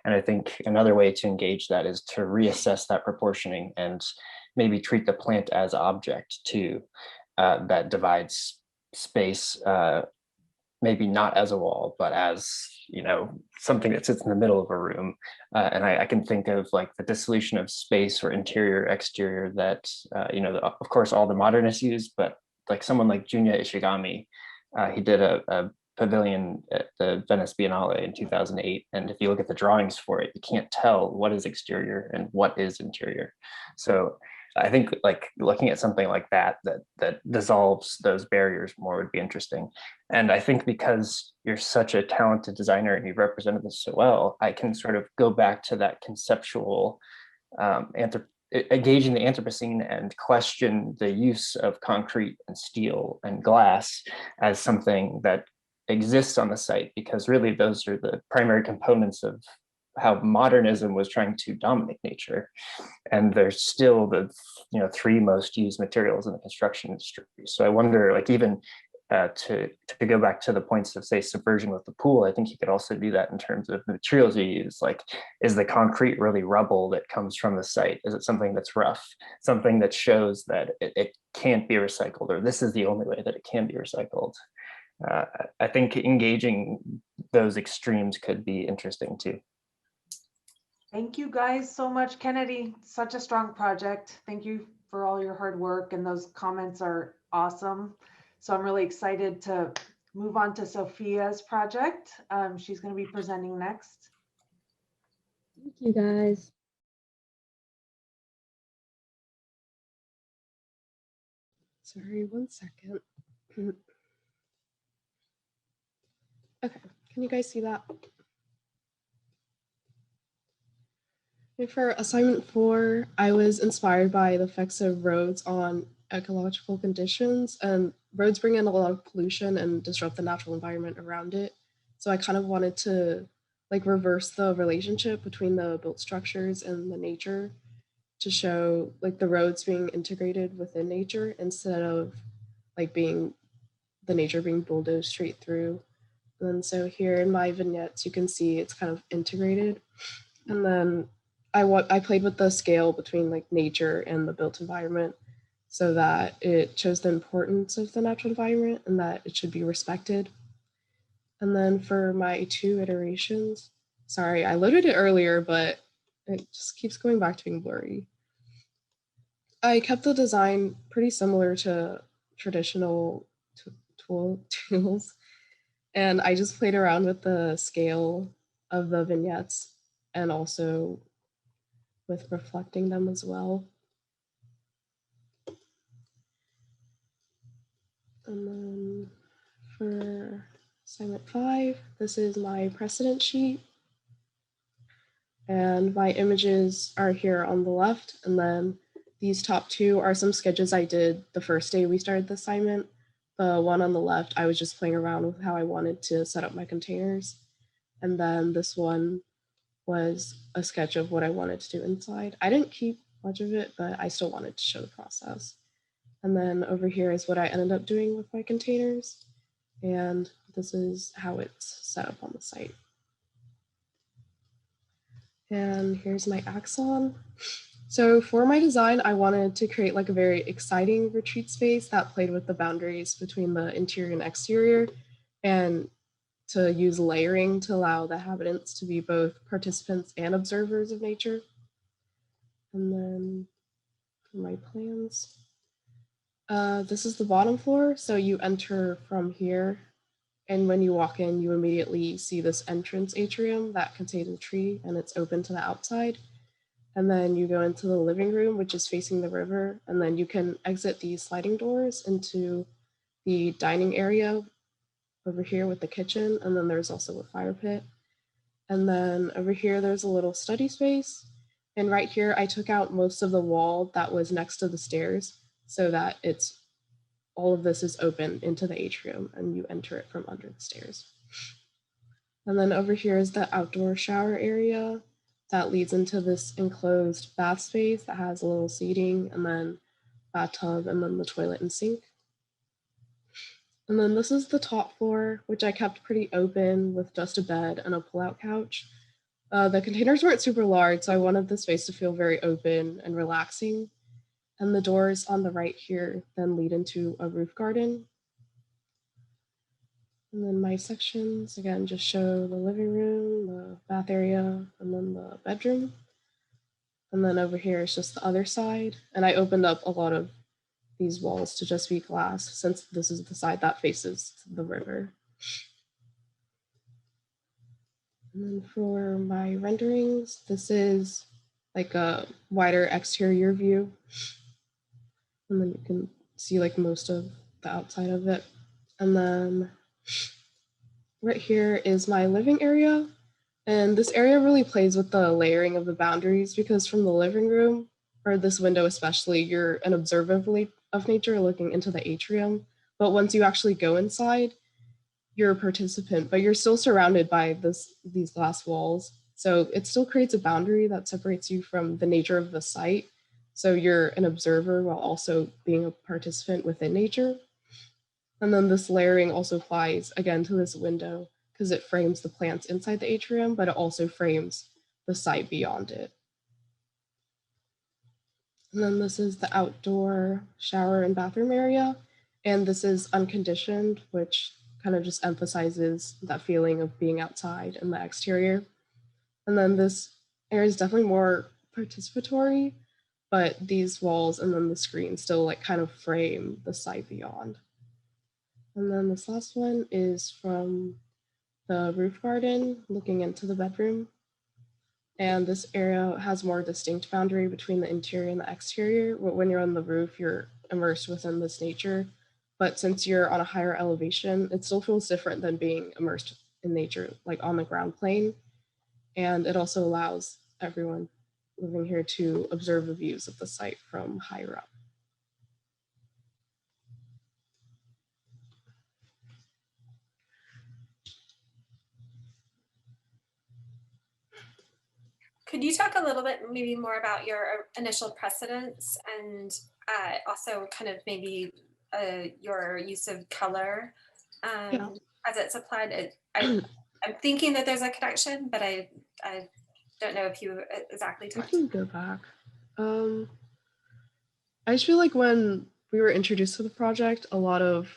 [SPEAKER 8] And I think another way to engage that is to reassess that proportioning and maybe treat the plant as object too, that divides space, maybe not as a wall, but as, something that sits in the middle of a room. And I can think of like the dissolution of space or interior, exterior that, of course, all the modernists use, but like someone like Junya Ishigami, he did a pavilion at the Venice Biennale in 2008. And if you look at the drawings for it, you can't tell what is exterior and what is interior. So I think like looking at something like that dissolves those barriers more would be interesting. And I think because you're such a talented designer and you've represented this so well, I can sort of go back to that conceptual engaging the Anthropocene and question the use of concrete and steel and glass as something that exists on the site, because really those are the primary components of how modernism was trying to dominate nature. And they're still the, you know, 3 most used materials in the construction industry. So I wonder, like, even to go back to the points of, say, subversion with the pool, I think you could also do that in terms of the materials you use. Like, is the concrete really rubble that comes from the site? Is it something that's rough, something that shows that it can't be recycled, or this is the only way that it can be recycled? I think engaging those extremes could be interesting too.
[SPEAKER 4] Thank you guys so much, Kennedy. Such a strong project. Thank you for all your hard work, and those comments are awesome. So I'm really excited to move on to Sophia's project. She's going to be presenting next.
[SPEAKER 6] Thank you guys.
[SPEAKER 10] Sorry, one second. Okay, can you guys see that? And for assignment 4, I was inspired by the effects of roads on ecological conditions, and roads bring in a lot of pollution and disrupt the natural environment around it. So I kind of wanted to like reverse the relationship between the built structures and the nature, to show like the roads being integrated within nature instead of like being the nature being bulldozed straight through. And so here in my vignettes, you can see it's kind of integrated. And then I played with the scale between like nature and the built environment, so that it shows the importance of the natural environment and that it should be respected. And then for my 2 iterations, sorry, I loaded it earlier, but it just keeps going back to being blurry. I kept the design pretty similar to traditional tools, and I just played around with the scale of the vignettes and also with reflecting them as well. And then for assignment 5, this is my precedent sheet. And my images are here on the left. And then these top 2 are some sketches I did the first day we started the assignment. The one on the left, I was just playing around with how I wanted to set up my containers. And then this one was a sketch of what I wanted to do inside. I didn't keep much of it, but I still wanted to show the process. And then over here is what I ended up doing with my containers. And this is how it's set up on the site. And here's my axon. So for my design, I wanted to create like a very exciting retreat space that played with the boundaries between the interior and exterior, and to use layering to allow the inhabitants to be both participants and observers of nature. And then for my plans, this is the bottom floor. So you enter from here, and when you walk in, you immediately see this entrance atrium that contains a tree, and it's open to the outside. And then you go into the living room, which is facing the river, and then you can exit these sliding doors into the dining area over here with the kitchen, and then there's also a fire pit. And then over here, there's a little study space. And right here, I took out most of the wall that was next to the stairs so that all of this is open into the atrium and you enter it from under the stairs. And then over here is the outdoor shower area that leads into this enclosed bath space that has a little seating, and then bathtub, and then the toilet and sink. And then this is the top floor, which I kept pretty open with just a bed and a pull-out couch. The containers weren't super large, so I wanted the space to feel very open and relaxing. And the doors on the right here then lead into a roof garden. And then my sections, again, just show the living room, the bath area, and then the bedroom. And then over here is just the other side. And I opened up a lot of these walls to just be glass, since this is the side that faces the river. And then for my renderings, this is like a wider exterior view. And then you can see like most of the outside of it. And then right here is my living area. And this area really plays with the layering of the boundaries, because from the living room, or this window especially, you're an observer of nature looking into the atrium. But once you actually go inside, you're a participant, but you're still surrounded by these glass walls. So it still creates a boundary that separates you from the nature of the site. So you're an observer while also being a participant within nature. And then this layering also applies again to this window because it frames the plants inside the atrium, but it also frames the site beyond it. And then this is the outdoor shower and bathroom area. And this is unconditioned, which kind of just emphasizes that feeling of being outside in the exterior. And then this area is definitely more participatory, but these walls and then the screen still like kind of frame the site beyond. And then this last one is from the roof garden looking into the bedroom. And this area has more distinct boundary between the interior and the exterior. When you're on the roof, you're immersed within this nature. But since you're on a higher elevation, it still feels different than being immersed in nature, like on the ground plane. And it also allows everyone living here to observe the views of the site from higher up.
[SPEAKER 9] Could you talk a little bit maybe more about your initial precedents and also kind of maybe your use of color as it's applied? I'm thinking that there's a connection, but I don't know if you exactly
[SPEAKER 10] I
[SPEAKER 9] talked.
[SPEAKER 10] can go back. I just feel like when we were introduced to the project, a lot of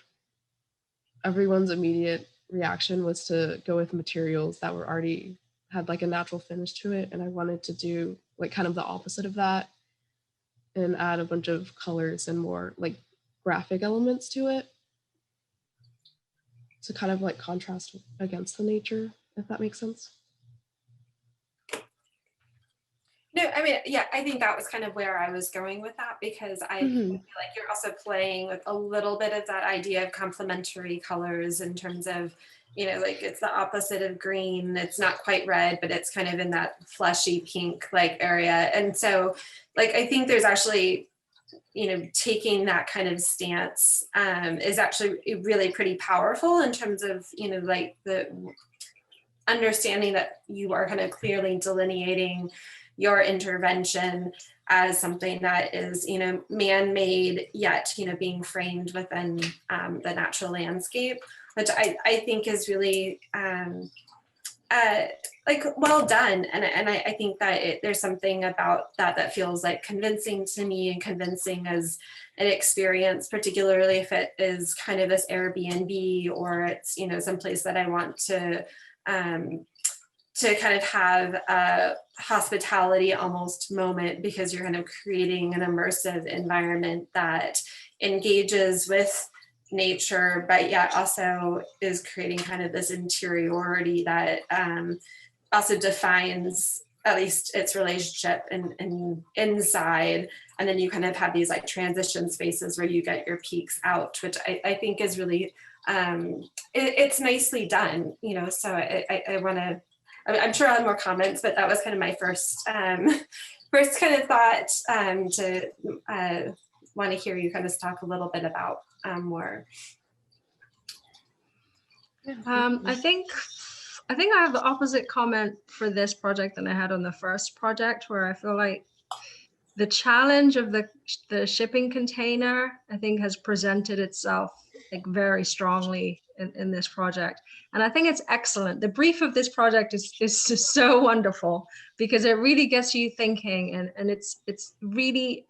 [SPEAKER 10] everyone's immediate reaction was to go with materials that were already had like a natural finish to it. And I wanted to do like kind of the opposite of that and add a bunch of colors and more like graphic elements to it to kind of like contrast against the nature, if that makes sense.
[SPEAKER 9] No, I mean, yeah, I think that was kind of where I was going with that, because I feel like you're also playing with a little bit of that idea of complementary colors in terms of, you know, like it's the opposite of green. It's not quite red, but it's kind of in that fleshy pink like area. And so like, I think there's actually, you know, taking that kind of stance is actually really pretty powerful in terms of, you know, like the understanding that you are kind of clearly delineating your intervention as something that is, you know, man-made, yet, you know, being framed within the natural landscape, which I think is really like well done. And I think that there's something about that feels like convincing to me, and convincing as an experience, particularly if it is kind of this Airbnb or it's, you know, someplace that I want to kind of have a hospitality almost moment, because you're kind of creating an immersive environment that engages with nature, but yet also is creating kind of this interiority that also defines at least its relationship and inside. And then you kind of have these like transition spaces where you get your peaks out, which I think is really, it's nicely done, you know, so I want to, I'm sure I'll have more comments, but that was kind of my first kind of thought to want to hear you kind of talk a little bit about more.
[SPEAKER 7] I think I have the opposite comment for this project than I had on the first project, where I feel like the challenge of the shipping container, I think, has presented itself like very strongly in this project. And I think it's excellent. The brief of this project is just so wonderful, because it really gets you thinking, and it's really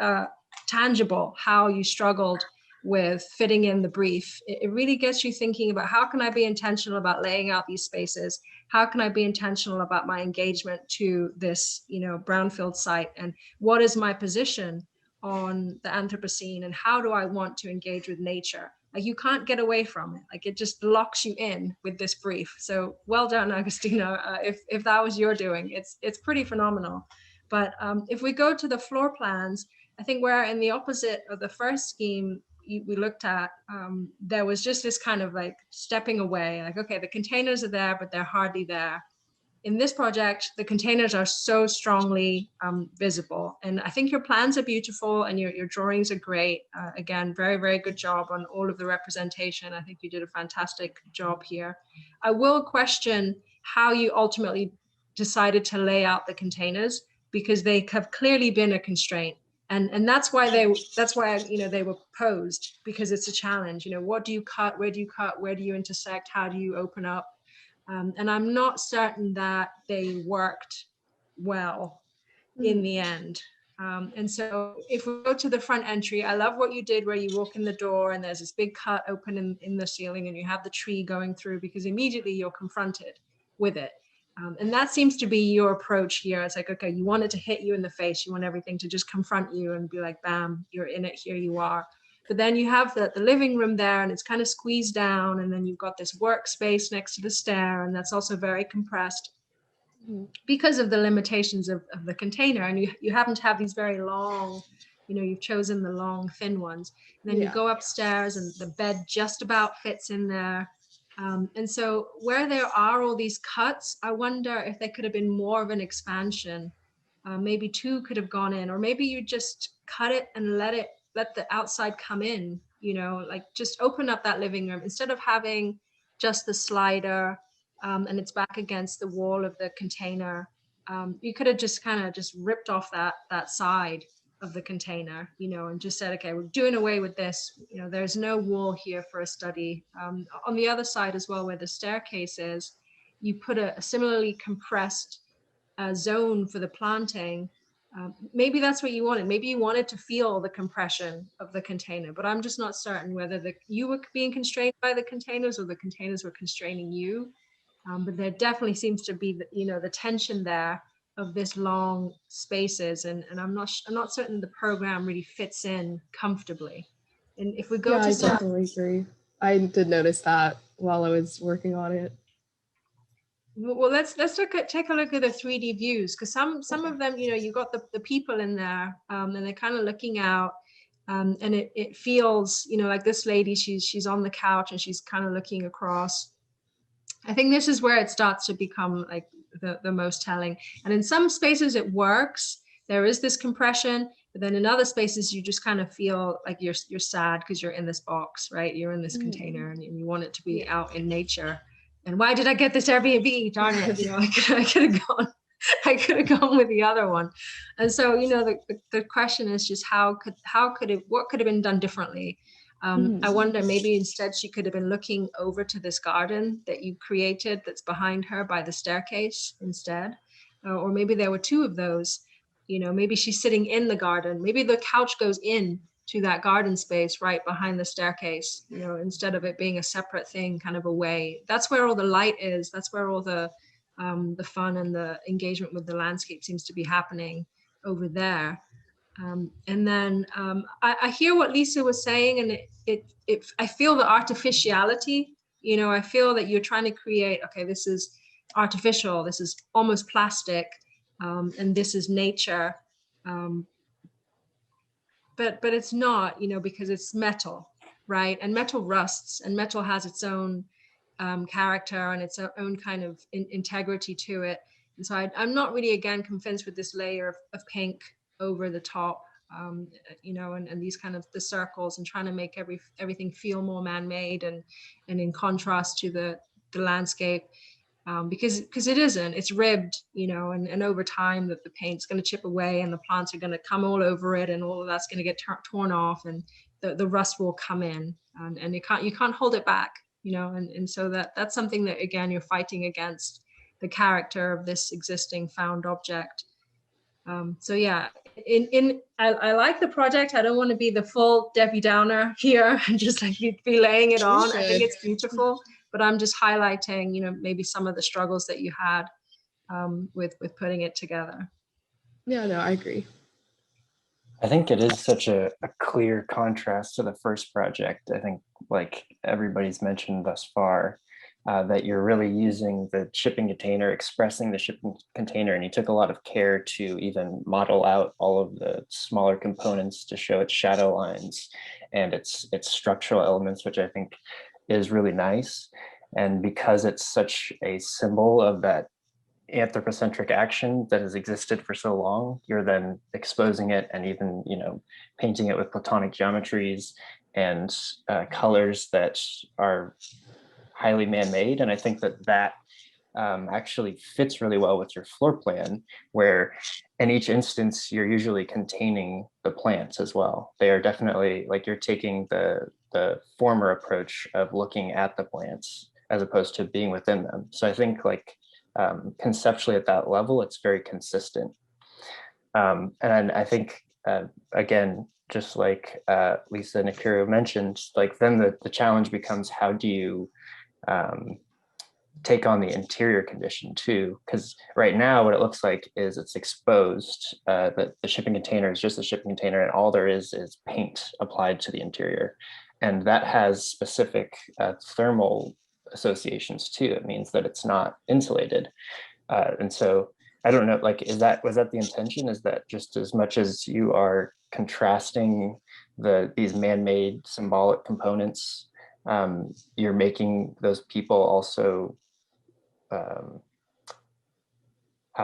[SPEAKER 7] tangible how you struggled with fitting in the brief. It really gets you thinking about, how can I be intentional about laying out these spaces? How can I be intentional about my engagement to this, you know, brownfield site? And what is my position on the Anthropocene? And how do I want to engage with nature? Like, you can't get away from it. Like, it just locks you in with this brief. So well done, Agostina. If that was your doing, it's pretty phenomenal. But if we go to the floor plans, I think we're in the opposite of the first scheme we looked at. There was just this kind of like stepping away, like, okay, the containers are there, but they're hardly there. In this project, the containers are so strongly visible. And I think your plans are beautiful, and your drawings are great. Again, very, very good job on all of the representation. I think you did a fantastic job here. I will question how you ultimately decided to lay out the containers because they have clearly been a constraint. And that's why they were posed, because it's a challenge. What do you cut? Where do you cut? Where do you intersect? How do you open up? And I'm not certain that they worked well in the end. And so if we go to the front entry, I love what you did where you walk in the door and there's this big cut open in the ceiling and you have the tree going through, because immediately you're confronted with it. And that seems to be your approach here. It's like, okay, you want it to hit you in the face. You want everything to just confront you and be like, bam, you're in it, here you are. But then you have the living room there and it's kind of squeezed down. And then you've got this workspace next to the stair, and that's also very compressed because of the limitations of the container. And you happen to have these very long, you've chosen the long, thin ones. And then you go upstairs and the bed just about fits in there. And so where there are all these cuts, I wonder if there could have been more of an expansion. Maybe two could have gone in, or maybe you just cut it and let the outside come in, like just open up that living room instead of having just the slider and it's back against the wall of the container. You could have just kind of just ripped off that side of the container, and just said, okay, we're doing away with this. There's no wall here for a study. On the other side as well, where the staircase is, you put a similarly compressed zone for the planting. Maybe that's what you wanted. Maybe you wanted to feel the compression of the container, but I'm just not certain whether you were being constrained by the containers or the containers were constraining you. But there definitely seems to be the tension there of this long spaces, and I'm not certain the program really fits in comfortably. And if we go
[SPEAKER 10] I definitely agree. I did notice that while I was working on it.
[SPEAKER 7] Well, let's take a look at the 3D views, because some of them, you got the people in there, and they're kind of looking out, and it feels, like this lady, she's on the couch and she's kind of looking across. I think this is where it starts to become like the most telling. And in some spaces it works. There is this compression, but then in other spaces you just kind of feel like you're sad because you're in this box, right? You're in this container and you want it to be out in nature. And why did I get this Airbnb? Darn it! I could have gone with the other one. And so the question is just what could have been done differently? I wonder, maybe instead she could have been looking over to this garden that you created that's behind her by the staircase instead. Or maybe there were two of those. Maybe she's sitting in the garden. Maybe the couch goes in to that garden space right behind the staircase, instead of it being a separate thing kind of away. That's where all the light is. That's where all the fun and the engagement with the landscape seems to be happening over there. And then I hear what Lisa was saying, and I feel the artificiality. I feel that you're trying to create, okay, this is artificial, this is almost plastic, and this is nature. But it's not, because it's metal, right? And metal rusts, and metal has its own character and its own kind of integrity to it. And so I'm not really, again, convinced with this layer of pink over the top, and these kind of the circles, and trying to make everything feel more man-made and in contrast to the landscape, because it isn't. It's ribbed, and over time that the paint's going to chip away and the plants are going to come all over it, and all of that's going to get torn off, and the rust will come in, and you can't hold it back, and so that's something that, again, you're fighting against the character of this existing found object. So yeah, I like the project. I don't want to be the full Debbie Downer here and just like you'd be laying it on. I think it's beautiful, but I'm just highlighting, maybe some of the struggles that you had with putting it together.
[SPEAKER 10] Yeah, no, I agree.
[SPEAKER 8] I think it is such a clear contrast to the first project. I think, like everybody's mentioned thus far, that you're really using the shipping container, expressing the shipping container, and you took a lot of care to even model out all of the smaller components to show its shadow lines and its structural elements, which I think is really nice. And because it's such a symbol of that anthropocentric action that has existed for so long, you're then exposing it and even, painting it with platonic geometries and colors that are highly man-made. And I think that actually fits really well with your floor plan, where in each instance, you're usually containing the plants as well. They are definitely like you're taking the former approach of looking at the plants as opposed to being within them. So I think like conceptually at that level, it's very consistent. And I think, again, just like Lisa and Akira mentioned, like then the challenge becomes how do you take on the interior condition too? Because right now what it looks like is it's exposed, the shipping container is just a shipping container and all there is paint applied to the interior. And that has specific thermal associations too. It means that it's not insulated. And so I don't know, like, was that the intention? Is that just as much as you are contrasting these man-made symbolic components, you're making those people also have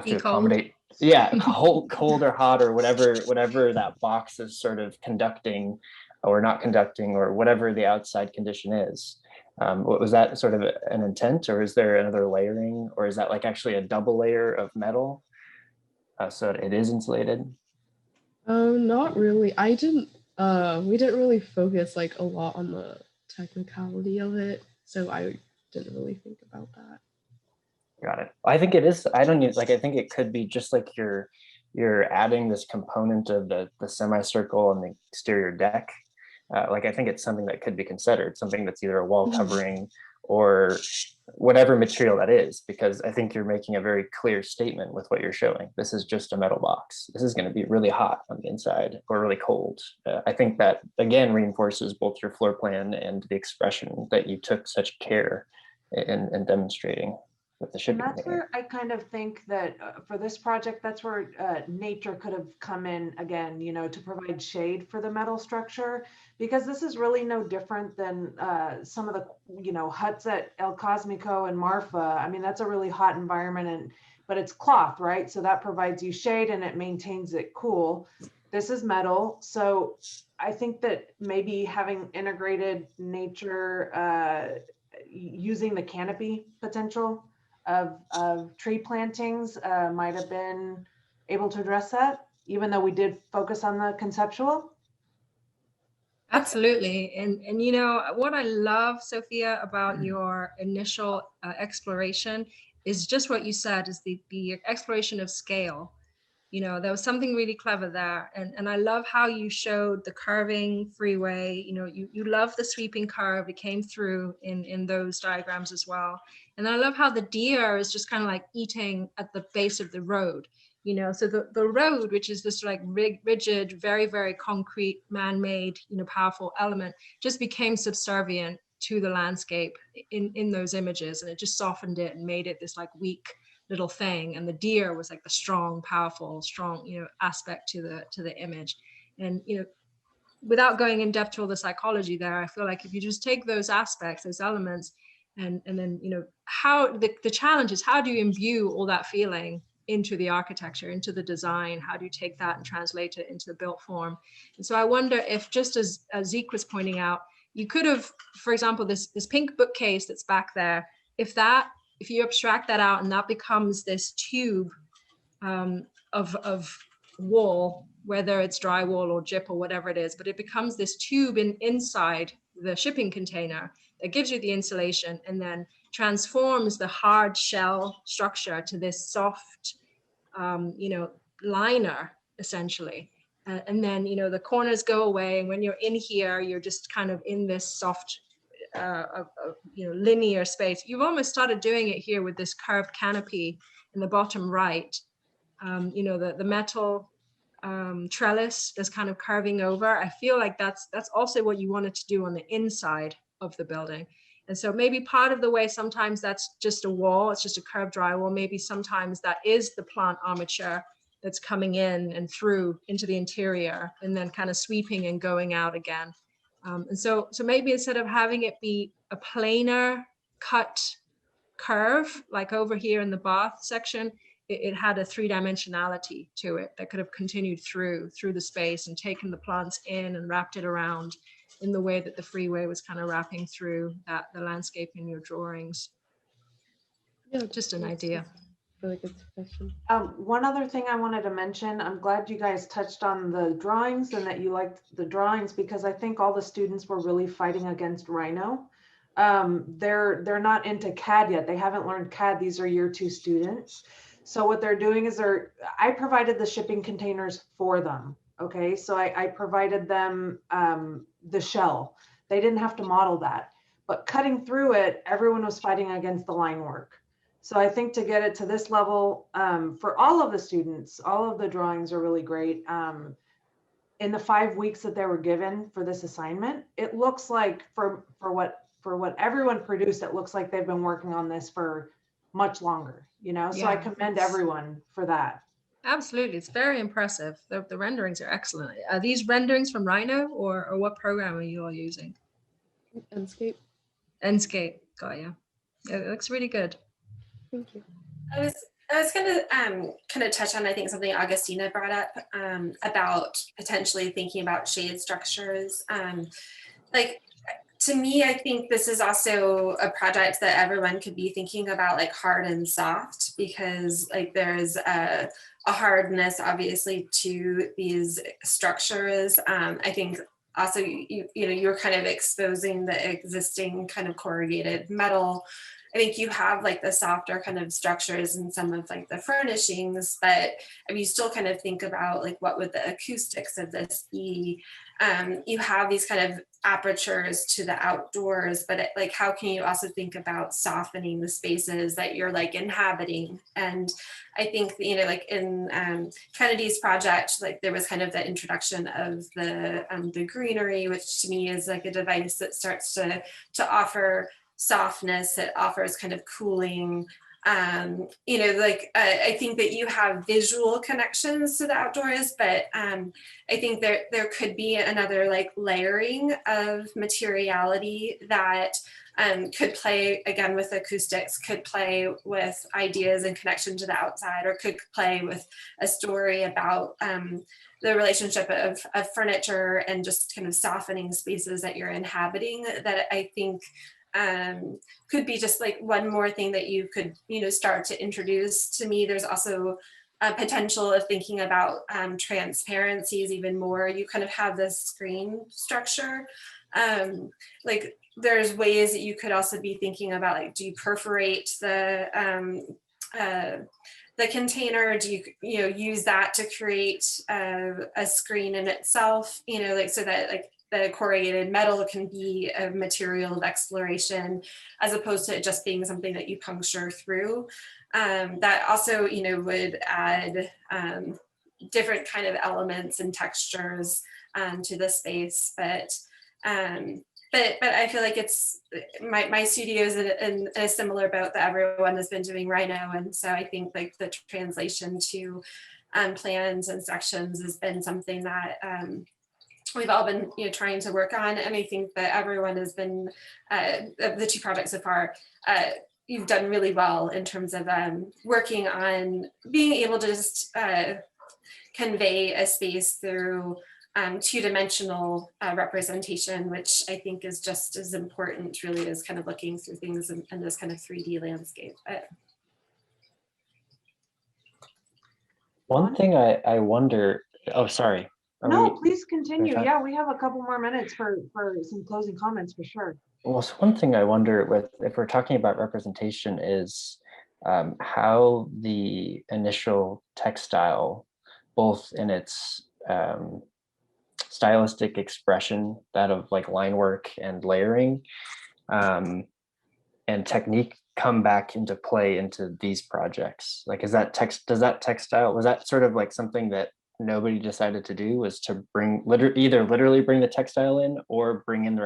[SPEAKER 8] to accommodate, yeah, cold or hot or whatever that box is sort of conducting or not conducting or whatever the outside condition is. Was that sort of an intent, or is there another layering, or is that like actually a double layer of metal so it is insulated?
[SPEAKER 10] Not really. We didn't really focus like a lot on the technicality of it, so I didn't really think about that.
[SPEAKER 8] Got it. I think it is. I don't need like. I think it could be just like you're adding this component of the semicircle and the exterior deck. Like I think it's something that could be considered, something that's either a wall covering or whatever material that is, because I think you're making a very clear statement with what you're showing. This is just a metal box. This is going to be really hot on the inside or really cold. I think that again reinforces both your floor plan and the expression that you took such care in demonstrating with the shipping.
[SPEAKER 4] And that's where I kind of think that for this project, that's where nature could have come in again, to provide shade for the metal structure, because this is really no different than some of the, huts at El Cosmico and Marfa. I mean, that's a really hot environment, but it's cloth, right? So that provides you shade and it maintains it cool. This is metal. So I think that maybe having integrated nature, using the canopy potential of tree plantings might have been able to address that, even though we did focus on the conceptual.
[SPEAKER 7] Absolutely. And what I love, Sophia, about your initial exploration is just what you said, is the exploration of scale. There was something really clever there. And I love how you showed the curving freeway. You love the sweeping curve. It came through in those diagrams as well. And I love how the deer is just kind of like eating at the base of the road. So the road, which is this like rigid, very, very concrete, man-made, powerful element, just became subservient to the landscape in those images. And it just softened it and made it this like weak little thing. And the deer was like the strong, powerful, strong, aspect to the image. And, without going in depth to all the psychology there, I feel like if you just take those aspects, those elements, and then, how the challenge is, how do you imbue all that feeling into the architecture, into the design? How do you take that and translate it into the built form? And so I wonder if, just as Zeke was pointing out, you could have, for example, this pink bookcase that's back there, if you abstract that out and that becomes this tube of wall, whether it's drywall or gyp or whatever it is, but it becomes this tube inside the shipping container that gives you the insulation and then transforms the hard shell structure to this soft, liner, essentially. And then, the corners go away. And when you're in here, you're just kind of in this soft, linear space. You've almost started doing it here with this curved canopy in the bottom right. The metal trellis that's kind of curving over. I feel like that's also what you wanted to do on the inside of the building. And so maybe part of the way, sometimes that's just a wall, it's just a curved drywall. Maybe sometimes that is the plant armature that's coming in and through into the interior and then kind of sweeping and going out again. And so maybe instead of having it be a planar cut curve, like over here in the bath section, it had a three-dimensionality to it that could have continued through the space and taken the plants in and wrapped it around in the way that the freeway was kind of wrapping through the landscape in your drawings.
[SPEAKER 10] Yeah,
[SPEAKER 7] Just an
[SPEAKER 10] that's
[SPEAKER 7] idea.
[SPEAKER 10] really good suggestion.
[SPEAKER 4] One other thing I wanted to mention, I'm glad you guys touched on the drawings and that you liked the drawings, because I think all the students were really fighting against Rhino. They're not into CAD yet. They haven't learned CAD. These are year 2 students. So what they're doing is I provided the shipping containers for them. Okay, so I provided them the shell. They didn't have to model that, but cutting through it, everyone was fighting against the line work. So I think to get it to this level, for all of the students, all of the drawings are really great. In the 5 weeks that they were given for this assignment, it looks like for what everyone produced, it looks like they've been working on this for much longer, you know? So I
[SPEAKER 7] Yeah,
[SPEAKER 4] commend
[SPEAKER 7] it's-
[SPEAKER 4] everyone for that.
[SPEAKER 7] Absolutely, it's very impressive. The renderings are excellent. Are these renderings from Rhino, or what program are you all using?
[SPEAKER 10] Enscape.
[SPEAKER 7] Enscape, got you. It looks really good.
[SPEAKER 10] Thank you.
[SPEAKER 9] I was going to kind of touch on, I think, something Augustina brought up about potentially thinking about shade structures. Like, to me, I think this is also a project that everyone could be thinking about, like hard and soft, because like there's a hardness obviously to these structures. I think also you're kind of exposing the existing kind of corrugated metal. I think you have like the softer kind of structures in some of like the furnishings, but I mean, you still kind of think about like what would the acoustics of this be? You have these kind of apertures to the outdoors, but like how can you also think about softening the spaces that you're like inhabiting? And I think, like in Kennedy's project, like there was kind of the introduction of the greenery, which to me is like a device that starts to offer softness. It offers kind of cooling. I think that you have visual connections to the outdoors, but I think there could be another like layering of materiality that could play again with acoustics, could play with ideas and connection to the outside, or could play with a story about the relationship of furniture and just kind of softening spaces that you're inhabiting, that I think could be just like one more thing that you could start to introduce. To me, there's also a potential of thinking about transparencies even more. You kind of have this screen structure, like there's ways that you could also be thinking about, like, do you perforate the container? Do you use that to create a screen in itself, like so that like the corrugated metal can be a material of exploration as opposed to it just being something that you puncture through. That also, would add different kind of elements and textures to the space. But I feel like it's my studio is in a similar boat that everyone has been doing Rhino, and so I think like the translation to plans and sections has been something that we've all been trying to work on. And I think that everyone has been, the 2 projects so far, you've done really well in terms of working on being able to just convey a space through 2-dimensional representation, which I think is just as important really as kind of looking through things in this kind of 3D landscape.
[SPEAKER 8] One thing I wonder, oh, sorry.
[SPEAKER 4] No, please continue. Yeah, we have a couple more minutes for some closing comments for sure.
[SPEAKER 8] Well, so one thing I wonder if we're talking about representation is how the initial textile, both in its stylistic expression, that of like line work and layering, and technique, come back into play into these projects. Like, does that textile, was that sort of like something that nobody decided to do, was to bring either literally bring the textile in or bring in the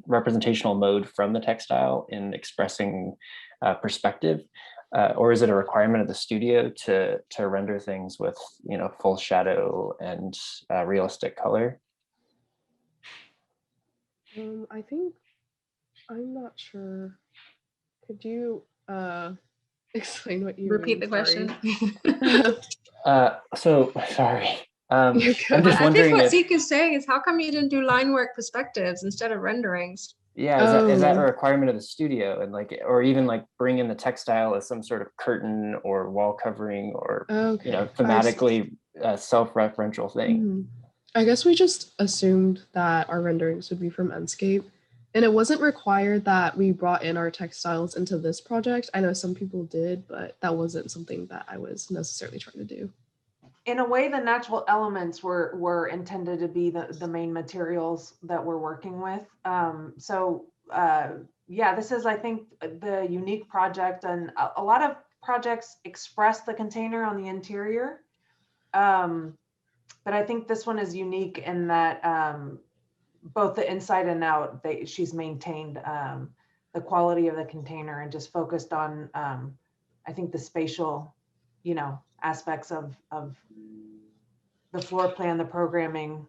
[SPEAKER 8] representational mode from the textile in expressing perspective, or is it a requirement of the studio to render things with full shadow and realistic color?
[SPEAKER 10] I think, I'm not sure. Could you explain what you
[SPEAKER 7] Repeat
[SPEAKER 10] mean?
[SPEAKER 7] the question.
[SPEAKER 8] So sorry.
[SPEAKER 10] You're
[SPEAKER 8] I'm
[SPEAKER 10] good.
[SPEAKER 8] just
[SPEAKER 7] I
[SPEAKER 8] wondering
[SPEAKER 7] think what
[SPEAKER 8] if,
[SPEAKER 7] Zeke is saying is, how come you didn't do line work perspectives instead of renderings?
[SPEAKER 8] Yeah, is that a
[SPEAKER 10] Oh,
[SPEAKER 8] requirement of the studio, and like, or even like bring in the textile as some sort of curtain or wall covering, or
[SPEAKER 10] okay.
[SPEAKER 8] thematically self-referential thing?
[SPEAKER 10] Mhm. I guess we just assumed that our renderings would be from Enscape, and it wasn't required that we brought in our textiles into this project. I know some people did, but that wasn't something that I was necessarily trying to do.
[SPEAKER 4] In a way, the natural elements were intended to be the main materials that we're working with. Yeah, this is, I think, the unique project, and a lot of projects express the container on the interior. But I think this one is unique in that both the inside and out, she's maintained the quality of the container and just focused on, I think, the spatial, aspects of the floor plan, the programming.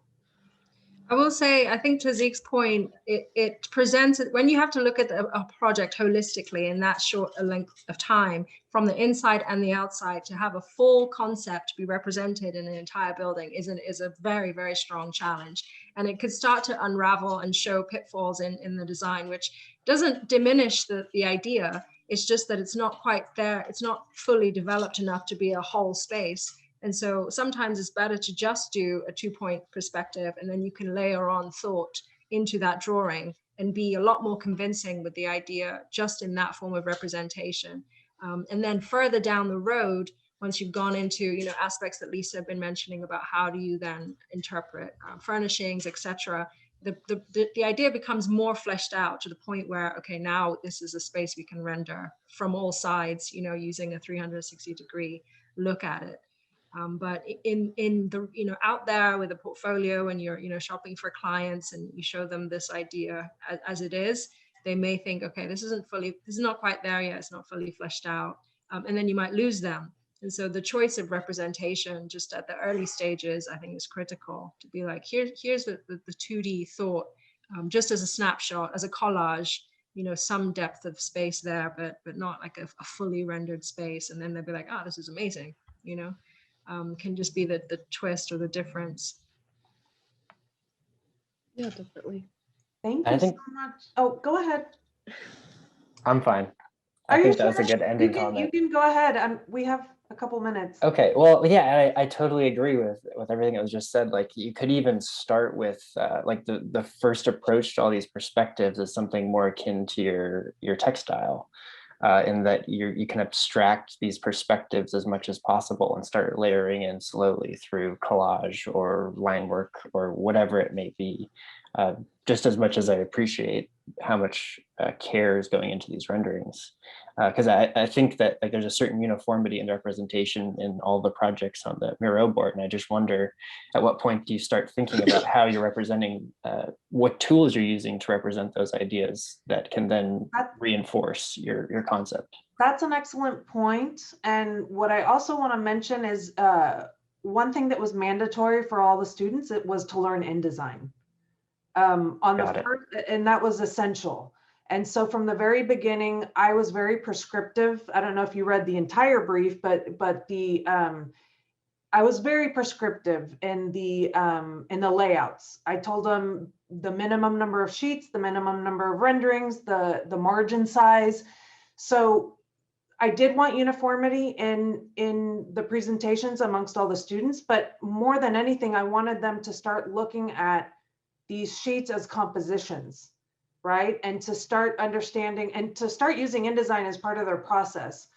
[SPEAKER 7] I will say, I think to Zeke's point, it presents it when you have to look at a project holistically in that short a length of time, from the inside and the outside, to have a full concept be represented in an entire building is a very, very strong challenge. And it could start to unravel and show pitfalls in the design, which doesn't diminish the idea. It's just that it's not quite there. It's not fully developed enough to be a whole space. And so sometimes it's better to just do a 2-point perspective, and then you can layer on thought into that drawing and be a lot more convincing with the idea just in that form of representation. And then further down the road, once you've gone into aspects that Lisa had been mentioning about how do you then interpret furnishings, etc., the idea becomes more fleshed out to the point where, okay, now this is a space we can render from all sides, using a 360-degree look at it. But in the out there with a portfolio, and you're shopping for clients and you show them this idea as it is, they may think, okay, this is not quite there yet, it's not fully fleshed out, and then you might lose them. And so the choice of representation just at the early stages, I think, is critical, to be like, here's the 2D thought, just as a snapshot, as a collage, some depth of space there, but not like a fully rendered space. And then they'll be like, oh, this is amazing, can just be the twist or the difference.
[SPEAKER 10] Yeah, definitely.
[SPEAKER 4] Thank
[SPEAKER 8] I
[SPEAKER 4] you so
[SPEAKER 8] think
[SPEAKER 4] much. Oh, go ahead.
[SPEAKER 8] I'm fine.
[SPEAKER 4] Are
[SPEAKER 8] I
[SPEAKER 4] you
[SPEAKER 8] think that was a
[SPEAKER 4] sure?
[SPEAKER 8] good ending
[SPEAKER 4] You
[SPEAKER 8] comment.
[SPEAKER 4] can go ahead. We have a couple minutes.
[SPEAKER 8] Okay, well, yeah, I totally agree with everything that was just said. Like, you could even start with like the first approach to all these perspectives is something more akin to your textile, in that you can abstract these perspectives as much as possible and start layering in slowly through collage or line work or whatever it may be. Just as much as I appreciate how much care is going into these renderings, because I think that like there's a certain uniformity and representation in all the projects on the Miro board, and I just wonder at what point do you start thinking about how you're representing, what tools you're using to represent those ideas that can then reinforce your concept.
[SPEAKER 4] That's an excellent point. And what I also want to mention is one thing that was mandatory for all the students, it was to learn InDesign. And that was essential. And so from the very beginning, I was very prescriptive. I don't know if you read the entire brief, but I was very prescriptive in the layouts. I told them the minimum number of sheets, the minimum number of renderings, the margin size. So I did want uniformity in the presentations amongst all the students, but more than anything, I wanted them to start looking at these sheets as compositions, right? And to start understanding and to start using InDesign as part of their process.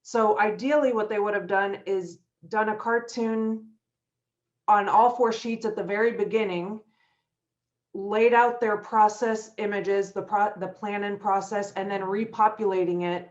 [SPEAKER 4] So ideally what they would have done is done a cartoon on all 4 sheets at the very beginning, laid out their process images, the plan and process, and then repopulating it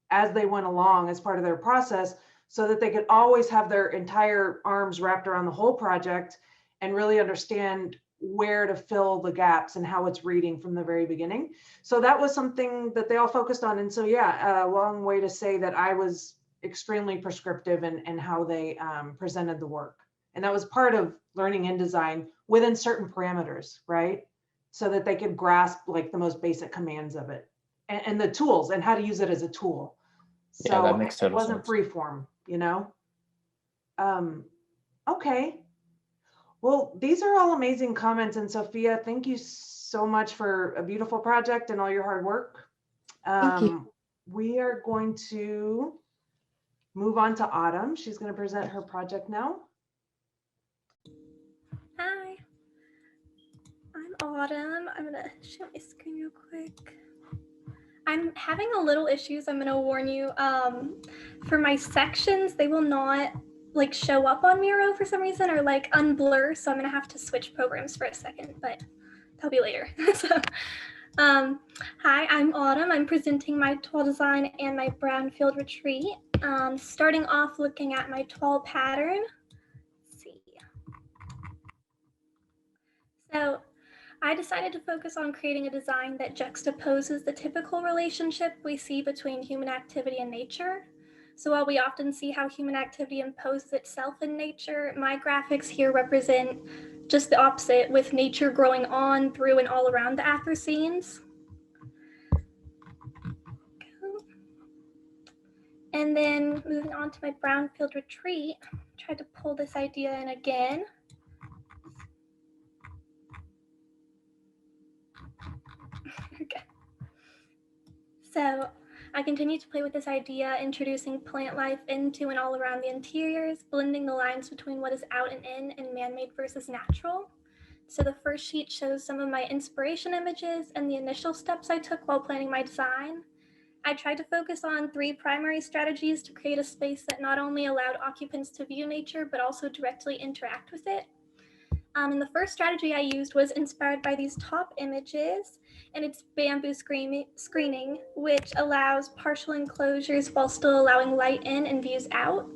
[SPEAKER 4] as they went along as part of their process, so that they could always have their entire arms wrapped around the whole project and really understand where to fill the gaps and how it's reading from the very beginning. So that was something that they all focused on. And so, yeah, a long way to say that I was extremely prescriptive in how they presented the work. And that was part of learning InDesign within certain parameters, right? So that they could grasp like the most basic commands of it and the tools and how to use it as a tool. So
[SPEAKER 8] yeah, that makes total
[SPEAKER 4] it wasn't
[SPEAKER 8] sense.
[SPEAKER 4] free form, Okay. Well, these are all amazing comments. And Sophia, thank you so much for a beautiful project and all your hard work.
[SPEAKER 6] Thank you.
[SPEAKER 4] We are going to move on to Autumn. She's going to present her project now.
[SPEAKER 11] Hi, I'm Autumn. I'm gonna share my screen real quick. I'm having a little issues, I'm gonna warn you. For my sections, they will not like show up on Miro for some reason or like unblur, so I'm gonna have to switch programs for a second, but that'll be later. So, hi, I'm Autumn. I'm presenting my toile design and my brownfield retreat. Starting off looking at my toile pattern. Let's see. So I decided to focus on creating a design that juxtaposes the typical relationship we see between human activity and nature. So while we often see how human activity imposes itself in nature, my graphics here represent just the opposite, with nature growing on, through, and all around the Athercenes. And then moving on to my brownfield retreat, tried to pull this idea in again. Okay. So I continue to play with this idea, introducing plant life into and all around the interiors, blending the lines between what is out and in and man-made versus natural. So the first sheet shows some of my inspiration images and the initial steps I took while planning my design. I tried to focus on 3 primary strategies to create a space that not only allowed occupants to view nature, but also directly interact with it. And the first strategy I used was inspired by these top images, and it's bamboo screening, which allows partial enclosures while still allowing light in and views out.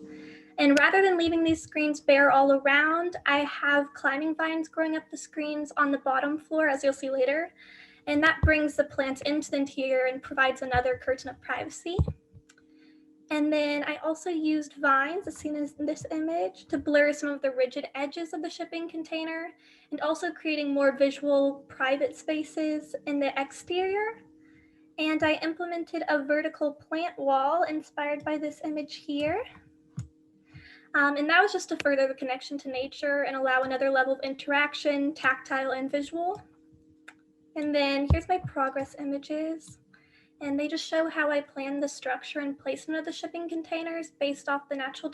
[SPEAKER 11] And rather than leaving these screens bare all around, I have climbing vines growing up the screens on the bottom floor, as you'll see later. And that brings the plants into the interior and provides another curtain of privacy. And then I also used vines, as seen in this image, to blur some of the rigid edges of the shipping container, and also creating more visual private spaces in the exterior. And I implemented a vertical plant wall inspired by this image here. And that was just to further the connection to nature and allow another level of interaction, tactile and visual. And then here's my progress images. And they just show how I planned the structure and placement of the shipping containers based off the natural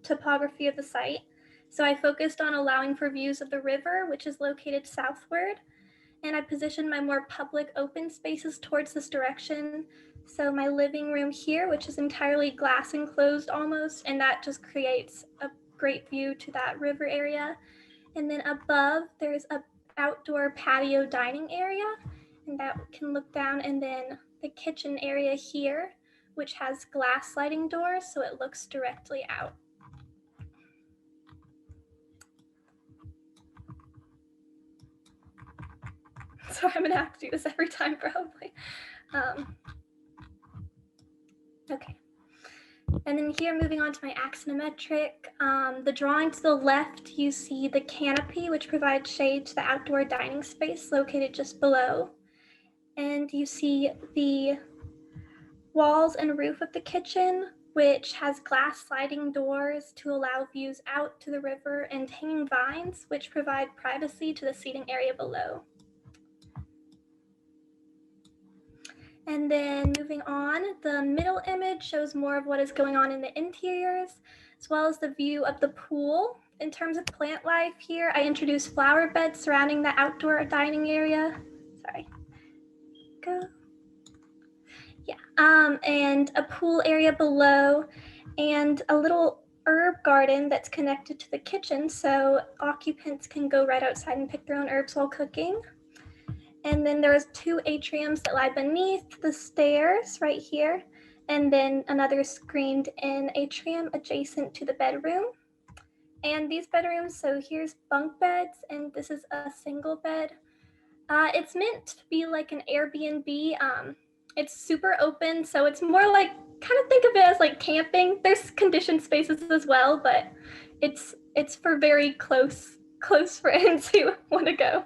[SPEAKER 11] topography of the site. So I focused on allowing for views of the river, which is located southward. And I positioned my more public open spaces towards this direction. So my living room here, which is entirely glass enclosed almost, and that just creates a great view to that river area. And then above, there's a outdoor patio dining area, and that can look down, and then the kitchen area here, which has glass sliding doors, so it looks directly out. So I'm gonna have to do this every time probably. Okay. And then here, moving on to my axonometric, the drawing to the left, you see the canopy, which provides shade to the outdoor dining space located just below. And you see the walls and roof of the kitchen, which has glass sliding doors to allow views out to the river, and hanging vines, which provide privacy to the seating area below. And then moving on, the middle image shows more of what is going on in the interiors, as well as the view of the pool. In terms of plant life here, I introduced flower beds surrounding the outdoor dining area. Sorry. Go. Yeah, and a pool area below, and a little herb garden that's connected to the kitchen, so occupants can go right outside and pick their own herbs while cooking. And then there's 2 atriums that lie beneath the stairs right here, and then another screened in atrium adjacent to the bedroom. And these bedrooms, so here's bunk beds, and this is a single bed. It's meant to be like an Airbnb. It's super open, so it's more like, kind of think of it as like camping. There's conditioned spaces as well, but it's for very close friends who want to go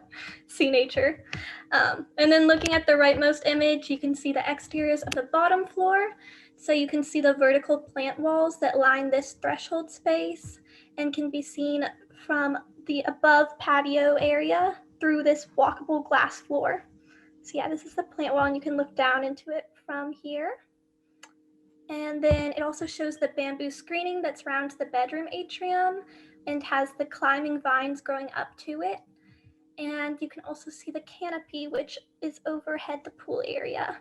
[SPEAKER 11] see nature. And then looking at the rightmost image, you can see the exteriors of the bottom floor. So you can see the vertical plant walls that line this threshold space and can be seen from the above patio area through this walkable glass floor. So yeah, this is the plant wall and you can look down into it from here. And then it also shows the bamboo screening that surrounds the bedroom atrium and has the climbing vines growing up to it. And you can also see the canopy, which is overhead the pool area.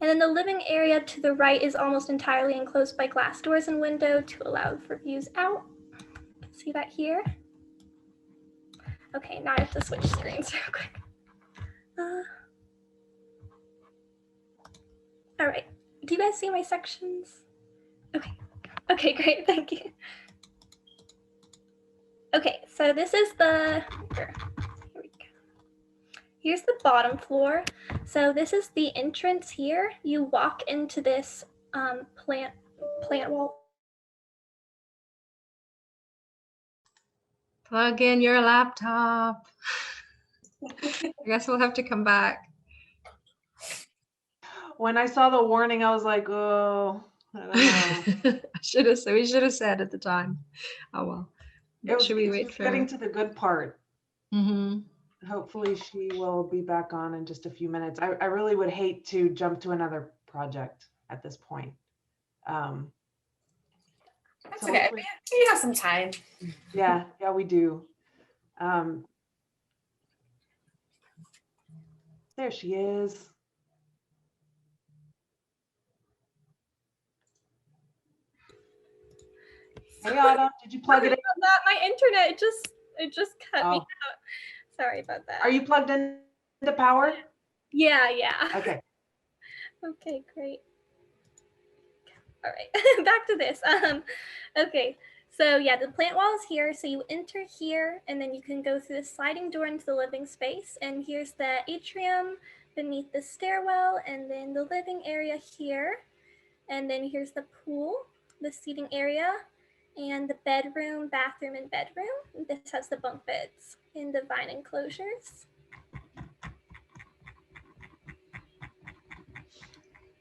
[SPEAKER 11] And then the living area to the right is almost entirely enclosed by glass doors and window to allow for views out. You can see that here. Okay, now I have to switch screens real quick. All right, do you guys see my sections? Okay, great, thank you. Okay, so this is here we go. Here's the bottom floor. So this is the entrance here. You walk into this plant wall.
[SPEAKER 7] Plug in your laptop. I guess we'll have to come back.
[SPEAKER 4] When I saw the warning, I was like, oh, I don't know.
[SPEAKER 7] We should have said at the time. Oh well. Should we wait
[SPEAKER 4] just
[SPEAKER 7] for
[SPEAKER 4] getting to the good part?
[SPEAKER 7] Mm-hmm.
[SPEAKER 4] Hopefully she will be back on in just a few minutes. I really would hate to jump to another project at this point.
[SPEAKER 9] That's
[SPEAKER 4] So
[SPEAKER 9] okay.
[SPEAKER 4] hopefully-
[SPEAKER 9] We have some time.
[SPEAKER 4] Yeah, we do. There she is. Hey Autumn, did you plug it in?
[SPEAKER 11] My internet, it just cut me out. Sorry about that.
[SPEAKER 4] Are you plugged in to power?
[SPEAKER 11] Yeah.
[SPEAKER 4] Okay.
[SPEAKER 11] Okay, great. All right, back to this. Okay, so yeah, the plant wall is here. So you enter here, and then you can go through the sliding door into the living space. And here's the atrium beneath the stairwell, and then the living area here. And then here's the pool, the seating area, and the bedroom, bathroom, and bedroom. This has the bunk beds and the vine enclosures.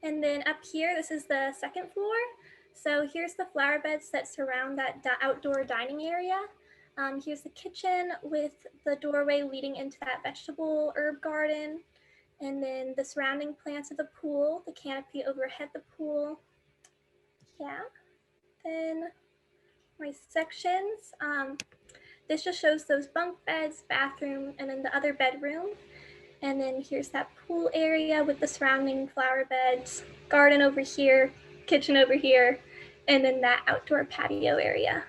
[SPEAKER 11] And then up here, this is the second floor. So here's the flower beds that surround that outdoor dining area. Here's the kitchen with the doorway leading into that vegetable herb garden. And then the surrounding plants of the pool, the canopy overhead the pool. Yeah. Then my sections. This just shows those bunk beds, bathroom, and then the other bedroom. And then here's that pool area with the surrounding flower beds, garden over here, kitchen over here, and then that outdoor patio area.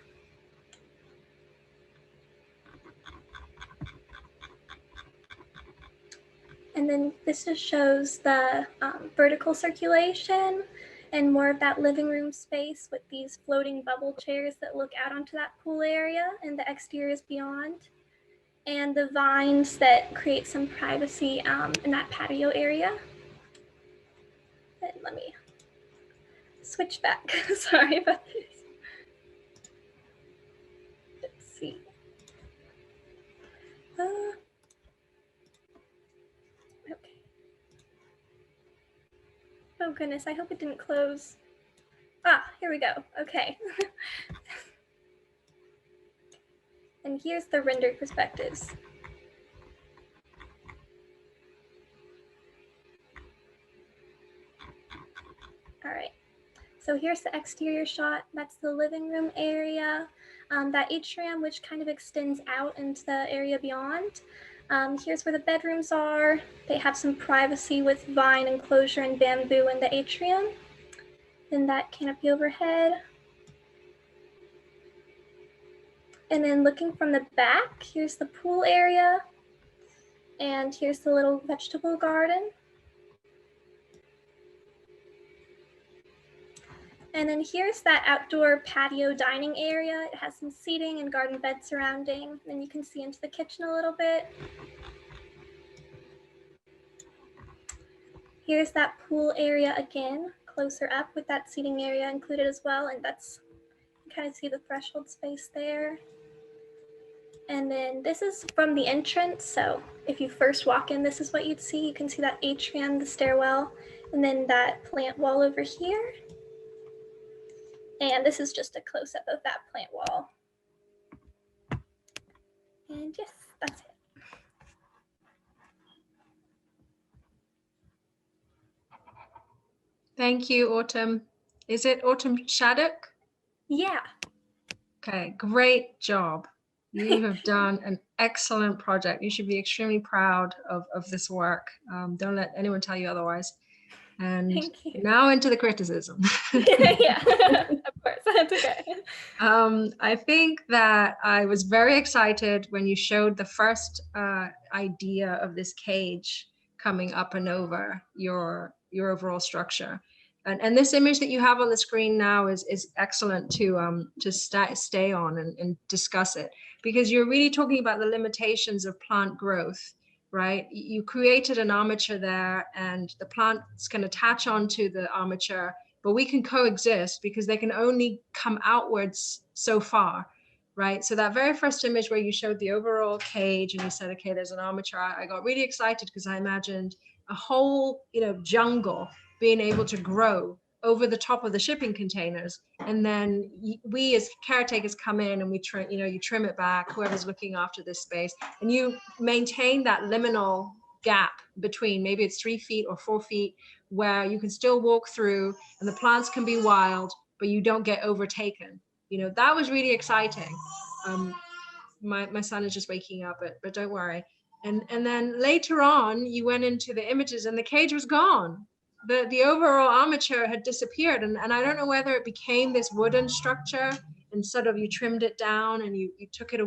[SPEAKER 11] And then this just shows the vertical circulation and more of that living room space with these floating bubble chairs that look out onto that pool area and the exteriors beyond. And the vines that create some privacy in that patio area. And let me switch back. Sorry about this. Let's see. Okay. Oh goodness, I hope it didn't close. Ah, here we go. Okay. And here's the rendered perspectives. All right. So here's the exterior shot. That's the living room area. That atrium, which kind of extends out into the area beyond. Here's where the bedrooms are. They have some privacy with vine enclosure and bamboo in the atrium. Then that canopy overhead. And then looking from the back, here's the pool area. And here's the little vegetable garden. And then here's that outdoor patio dining area. It has some seating and garden bed surrounding. Then you can see into the kitchen a little bit. Here's that pool area again, closer up with that seating area included as well. And that's, you kind of see the threshold space there. And then this is from the entrance. So if you first walk in, this is what you'd see. You can see that atrium, the stairwell, and then that plant wall over here. And this is just a close-up of that plant wall. And yes, that's it.
[SPEAKER 7] Thank you, Autumn. Is it Autumn Shattuck?
[SPEAKER 11] Yeah.
[SPEAKER 7] Okay, great job. You have done an excellent project. You should be extremely proud of this work. Don't let anyone tell you otherwise. And
[SPEAKER 11] Thank you.
[SPEAKER 7] now into the criticism.
[SPEAKER 11] Yeah, of course, that's okay.
[SPEAKER 7] I think that I was very excited when you showed the first idea of this cage coming up and over your overall structure. And this image that you have on the screen now is excellent to stay on and discuss it, because you're really talking about the limitations of plant growth, right? You created an armature there, and the plants can attach onto the armature, but we can coexist because they can only come outwards so far, right? So that very first image where you showed the overall cage and you said, okay, there's an armature, I got really excited because I imagined a whole, jungle being able to grow over the top of the shipping containers. And then we as caretakers come in and we trim, you trim it back, whoever's looking after this space, and you maintain that liminal gap between, maybe it's 3 feet or 4 feet, where you can still walk through and the plants can be wild, but you don't get overtaken. That was really exciting. My son is just waking up, but don't worry. And then later on, you went into the images and the cage was gone. The overall armature had disappeared. And I don't know whether it became this wooden structure and sort of you trimmed it down and you took it,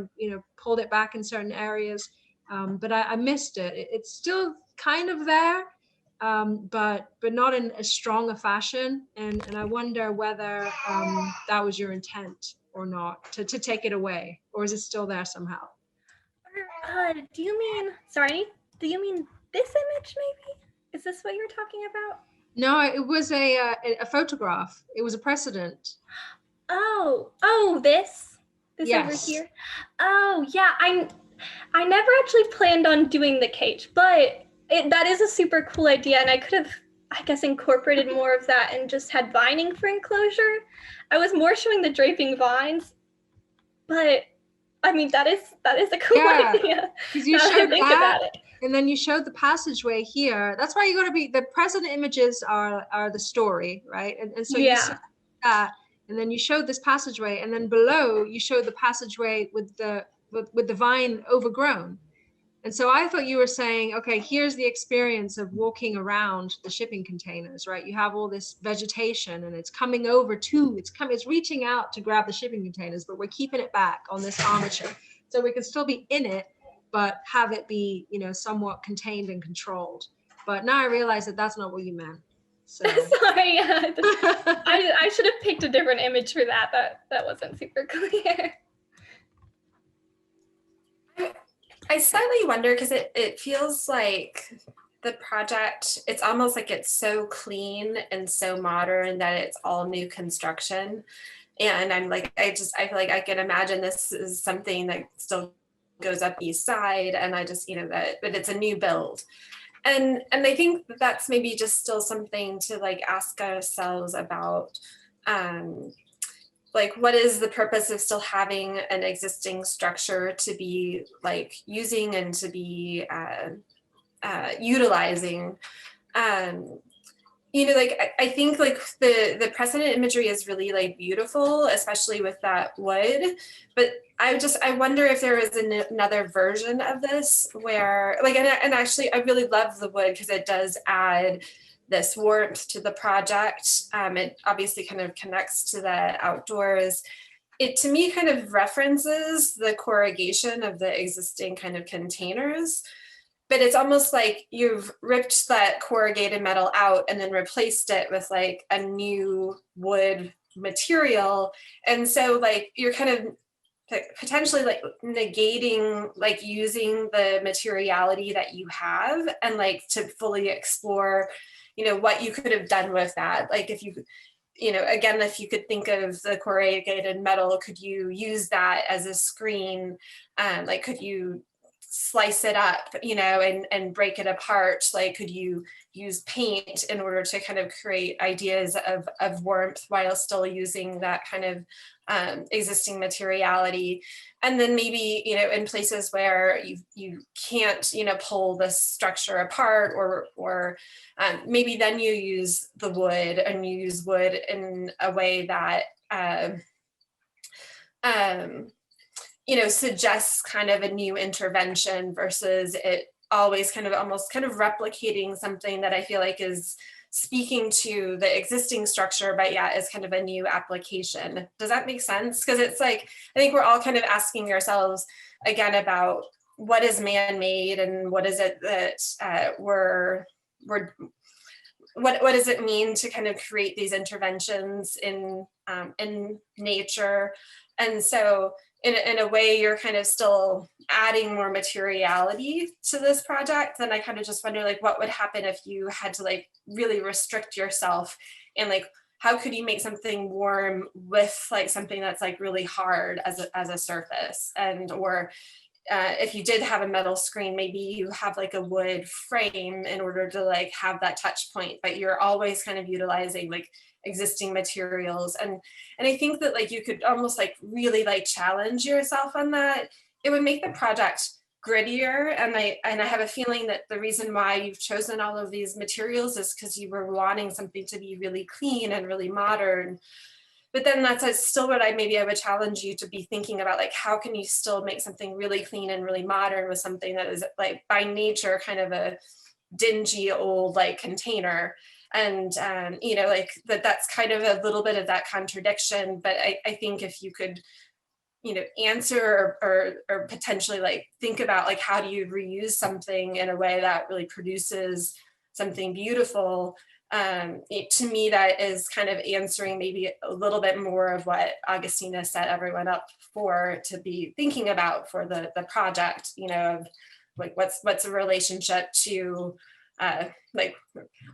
[SPEAKER 7] pulled it back in certain areas. But I missed it. It's still kind of there, but not in as strong a fashion. And I wonder whether that was your intent or not, to take it away, or is it still there somehow?
[SPEAKER 11] Do you mean this image maybe? Is this what you're talking about?
[SPEAKER 7] No, it was a photograph. It was a precedent.
[SPEAKER 11] Oh, this
[SPEAKER 7] Yes.
[SPEAKER 11] over here. Oh, yeah. I never actually planned on doing the cage, but that is a super cool idea, and I could have, I guess, incorporated more of that and just had vining for enclosure. I was more showing the draping vines, but I mean that is a cool idea.
[SPEAKER 7] Because you showed that, and then you showed the passageway here. That's why you got to be, the precedent images are the story, right? And so you saw that, and then you showed this passageway, and then below you showed the passageway with the vine overgrown. And so I thought you were saying, okay, here's the experience of walking around the shipping containers, right? You have all this vegetation and it's coming over it's reaching out to grab the shipping containers, but we're keeping it back on this armature. So we can still be in it, but have it be, somewhat contained and controlled. But now I realize that that's not what you meant. So.
[SPEAKER 11] Sorry, I should have picked a different image for that. That wasn't super clear.
[SPEAKER 9] I slightly wonder, because it feels like the project, it's almost like it's so clean and so modern that it's all new construction. And I'm like, I feel like I can imagine this is something that still goes up East Side, and I just, but it's a new build. And I think that's maybe just still something to like ask ourselves about, like, what is the purpose of still having an existing structure to be like using and to be utilizing? Like I think like the precedent imagery is really like beautiful, especially with that wood. But I wonder if there is another version of this where like, and actually I really love the wood because it does add this warmth to the project. It obviously kind of connects to the outdoors. It to me kind of references the corrugation of the existing kind of containers, but it's almost like you've ripped that corrugated metal out and then replaced it with like a new wood material. And so like you're kind of potentially like negating like using the materiality that you have and like to fully explore what you could have done with that. Like if you again, if you could think of the corrugated metal, could you use that as a screen? Like could you slice it up, you know, and break it apart? Like, could you use paint in order to kind of create ideas of warmth while still using that kind of existing materiality? And then maybe, you know, in places where you can't, you know, pull the structure apart, or maybe then you use the wood, and you use wood in a way that you know, suggests kind of a new intervention versus it always kind of almost kind of replicating something that I feel like is speaking to the existing structure, but yeah, is kind of a new application. Does that make sense? Because it's like, I think we're all kind of asking ourselves again about what is man-made, and what is it that what does it mean to kind of create these interventions in nature? And so in a way, you're kind of still adding more materiality to this project. Then I kind of just wonder, like, what would happen if you had to like really restrict yourself, and like, how could you make something warm with like something that's like really hard as a surface? And or if you did have a metal screen, maybe you have like a wood frame in order to like have that touch point, but you're always kind of utilizing like existing materials. And I think that like you could almost like really like challenge yourself on that. It would make the project grittier. And I have a feeling that the reason why you've chosen all of these materials is because you were wanting something to be really clean and really modern. But then that's still what I would challenge you to be thinking about, like, how can you still make something really clean and really modern with something that is like by nature kind of a dingy old like container? And you know, like that's kind of a little bit of that contradiction. But I think if you could, you know, answer or potentially like think about like, how do you reuse something in a way that really produces something beautiful? To me, that is kind of answering maybe a little bit more of what Augustina set everyone up for to be thinking about for the project, you know, of like what's a relationship to like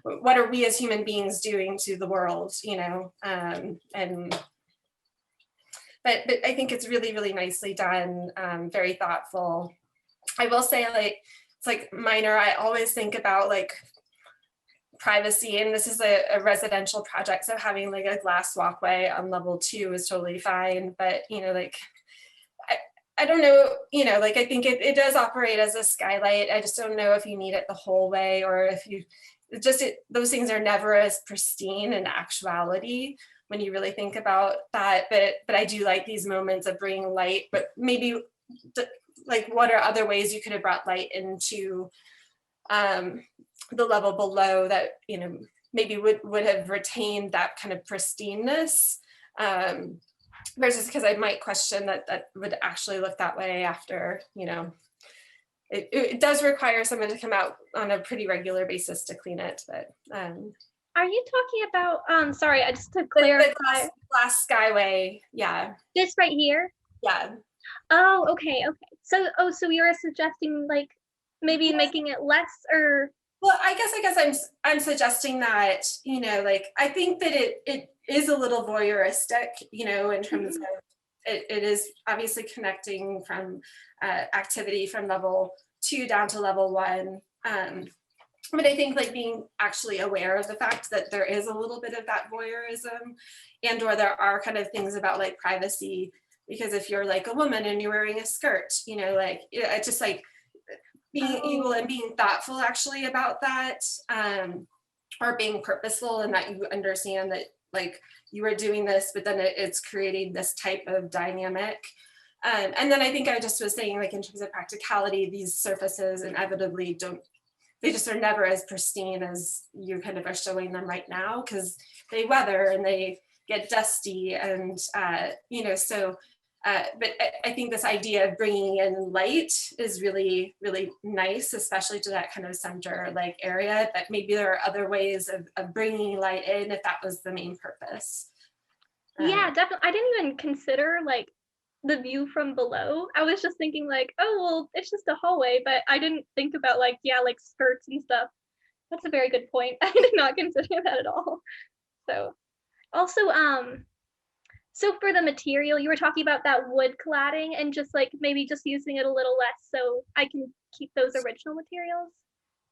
[SPEAKER 9] what are we as human beings doing to the world, you know? But I think it's really, really nicely done, very thoughtful. I will say, like, it's like minor, I always think about like privacy, and this is a residential project, so having like a glass walkway on level 2 is totally fine. But you know, like I don't know, you know, like I think it does operate as a skylight. I just don't know if you need it the whole way, or if you those things are never as pristine in actuality when you really think about that. But I do like these moments of bringing light, but maybe like what are other ways you could have brought light into the level below that, you know, maybe would have retained that kind of pristineness, versus, because I might question that would actually look that way after, you know, it does require someone to come out on a pretty regular basis to clean it. But
[SPEAKER 11] are you talking about sorry, just to clarify,
[SPEAKER 9] the glass skyway? Yeah,
[SPEAKER 11] this right here?
[SPEAKER 9] Yeah.
[SPEAKER 11] Oh, okay. So you're suggesting like maybe making it less, or?
[SPEAKER 9] Well, I guess I'm suggesting that, you know, like I think that it is a little voyeuristic, you know, in terms of it is obviously connecting from activity from level 2 down to level 1. But I think like being actually aware of the fact that there is a little bit of that voyeurism, and or there are kind of things about like privacy, because if you're like a woman and you're wearing a skirt, you know, like it's just like being able and being thoughtful actually about that, or being purposeful, and that you understand that like you are doing this, but then it's creating this type of dynamic. And then I think I just was saying, like, in terms of practicality, these surfaces inevitably they just are never as pristine as you kind of are showing them right now, because they weather and they get dusty, and you know, so but I think this idea of bringing in light is really, really nice, especially to that kind of center like area. But maybe there are other ways of bringing light in if that was the main purpose.
[SPEAKER 11] Yeah, definitely. I didn't even consider like the view from below. I was just thinking like, oh, well, it's just a hallway, but I didn't think about like, yeah, like skirts and stuff. That's a very good point. I did not consider that at all. So also, So for the material, you were talking about that wood cladding and just like maybe just using it a little less so I can keep those original materials.